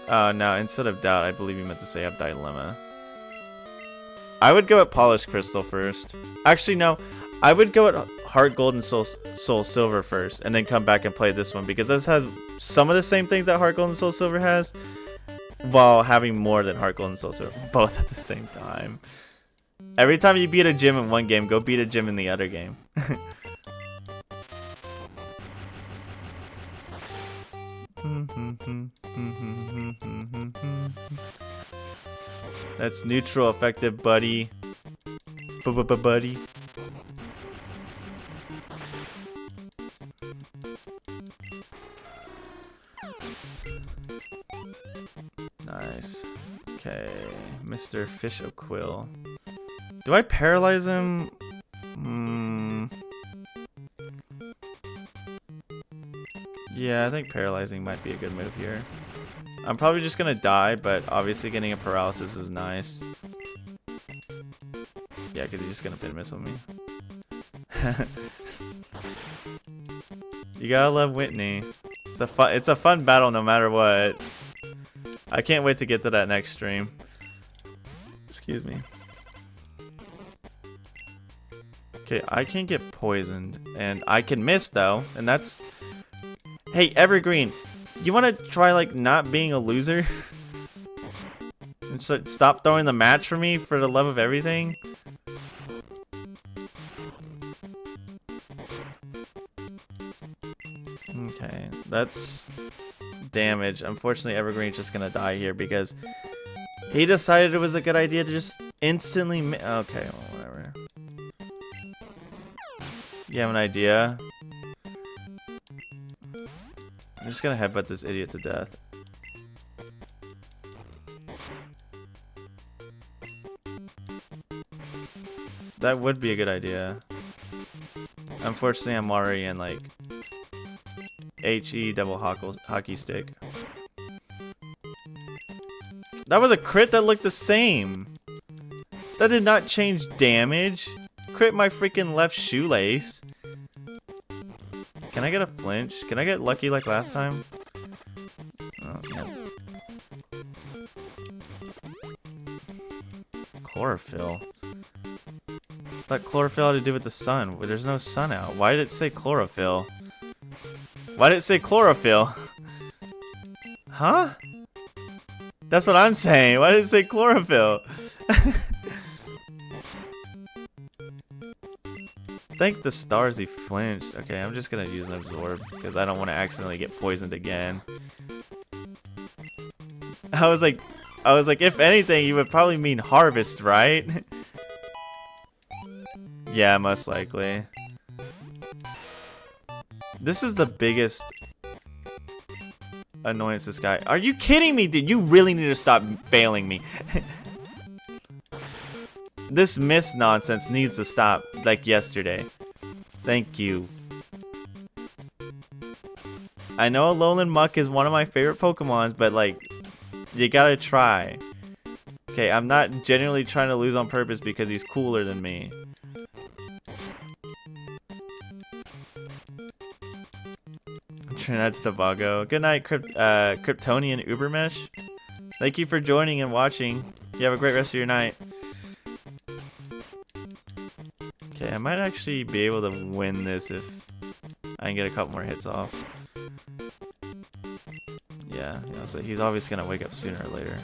No, instead of Doubt, I believe you meant to say I have Dilemma. I would go at Polished Crystal first. Actually, no, I would go at Heart Gold and Soul Silver first, and then come back and play this one, because this has some of the same things that Heart Gold and Soul Silver has, while having more than Heart Gold and Soul Silver, both at the same time. Every time you beat a gym in one game, go beat a gym in the other game. That's neutral, effective, buddy. Buddy. Nice. Okay, Mr. Fish O'Quill. Do I paralyze him? Yeah, I think paralyzing might be a good move here. I'm probably just gonna die, but obviously getting a paralysis is nice. Yeah, because he's just gonna pin missile me. You gotta love Whitney. It's a fun battle no matter what. I can't wait to get to that next stream. Excuse me. Okay, I can get poisoned, and I can miss though, and that's... Hey, Evergreen, you want to try like not being a loser? And stop throwing the match for me for the love of everything? Okay, that's damage. Unfortunately, Evergreen's just gonna die here because he decided it was a good idea to just instantly okay, well, whatever. You have an idea? I'm just gonna headbutt this idiot to death. That would be a good idea. Unfortunately, I'm already in like HE double hockey stick. That was a crit that looked the same. That did not change damage. Crit my freaking left shoelace. Can I get a flinch? Can I get lucky like last time? Oh, no. chlorophyll? What chlorophyll had to do with the sun? Well, there's no sun out. Why did it say chlorophyll? Why did it say chlorophyll? Huh? That's what I'm saying. Why did it say chlorophyll? Thank the stars he flinched. Okay, I'm just gonna use an absorb because I don't want to accidentally get poisoned again. I was like, if anything, you would probably mean harvest, right? Yeah, most likely. This is the biggest annoyance, this guy. Are you kidding me, dude? You really need to stop failing me. This mist nonsense needs to stop, like yesterday. Thank you. I know Alolan Muck is one of my favorite Pokemons, but like, you gotta try. Okay, I'm not genuinely trying to lose on purpose because he's cooler than me. Trinidad's Tobago. Good night, Kryptonian Ubermesh. Thank you for joining and watching. You have a great rest of your night. Okay, I might actually be able to win this if I can get a couple more hits off. Yeah, you know, so he's obviously gonna wake up sooner or later.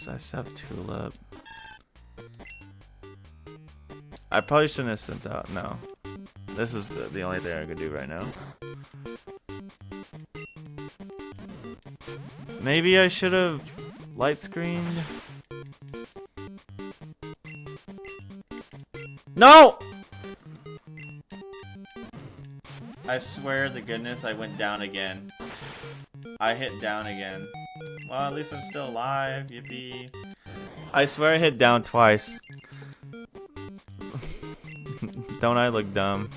I still have Tulip. I probably shouldn't have sent out. No, this is the only thing I could do right now. Maybe I should have light screened. No! I swear to goodness I went down again. I hit down again. Well, at least I'm still alive. Yippee. I swear I hit down twice. Don't I look dumb?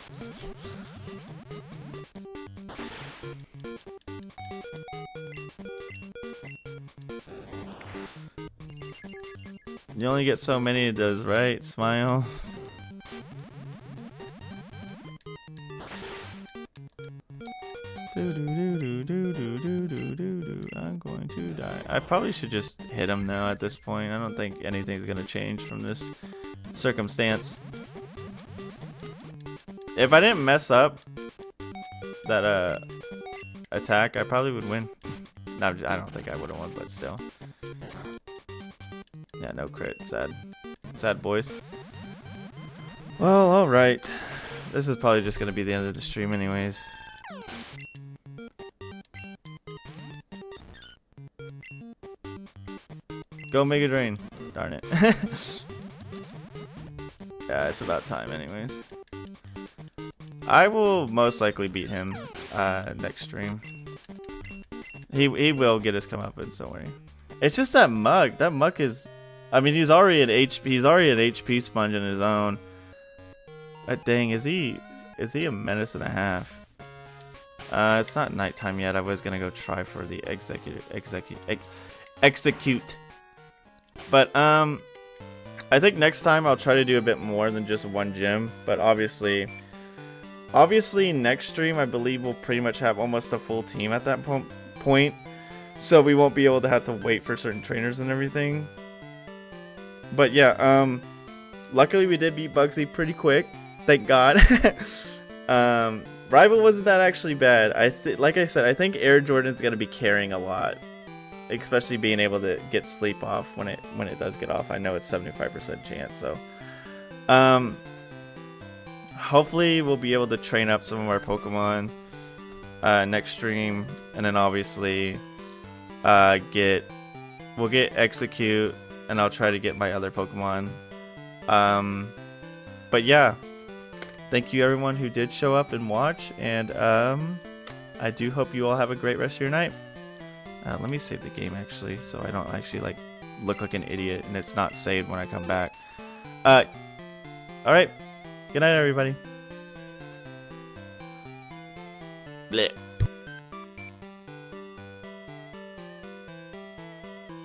You only get so many of those, right? Smile. I'm going to die. I probably should just hit him now at this point. I don't think anything's gonna change from this circumstance. If I didn't mess up that attack, I probably would win. No, I don't think I would have won, but still. Yeah, no crit. Sad. Sad, boys. Well, alright. This is probably just gonna be the end of the stream anyways. Go Mega Drain. Darn it. Yeah, it's about time anyways. I will most likely beat him next stream. He will get his comeuppance, don't worry. It's just that Mug. That Mug is, I mean, he's already an HP sponge in his own. But dang, is he a menace and a half? It's not nighttime yet. I was gonna go try for the execute. But I think next time I'll try to do a bit more than just one gym. But obviously next stream I believe we'll pretty much have almost a full team at that point. So we won't be able to have to wait for certain trainers and everything. But yeah, luckily we did beat Bugsy pretty quick. Thank God. Rival wasn't that actually bad. Like I said, I think Air Jordan's gonna be carrying a lot, especially being able to get sleep off when it does get off. I know it's 75% chance. So, hopefully we'll be able to train up some of our Pokemon next stream, and then obviously we'll get Execute, and I'll try to get my other Pokemon. But yeah. Thank you everyone who did show up and watch, and I do hope you all have a great rest of your night. Let me save the game actually, so I don't actually like look like an idiot and it's not saved when I come back. Alright, good night everybody. Bleh.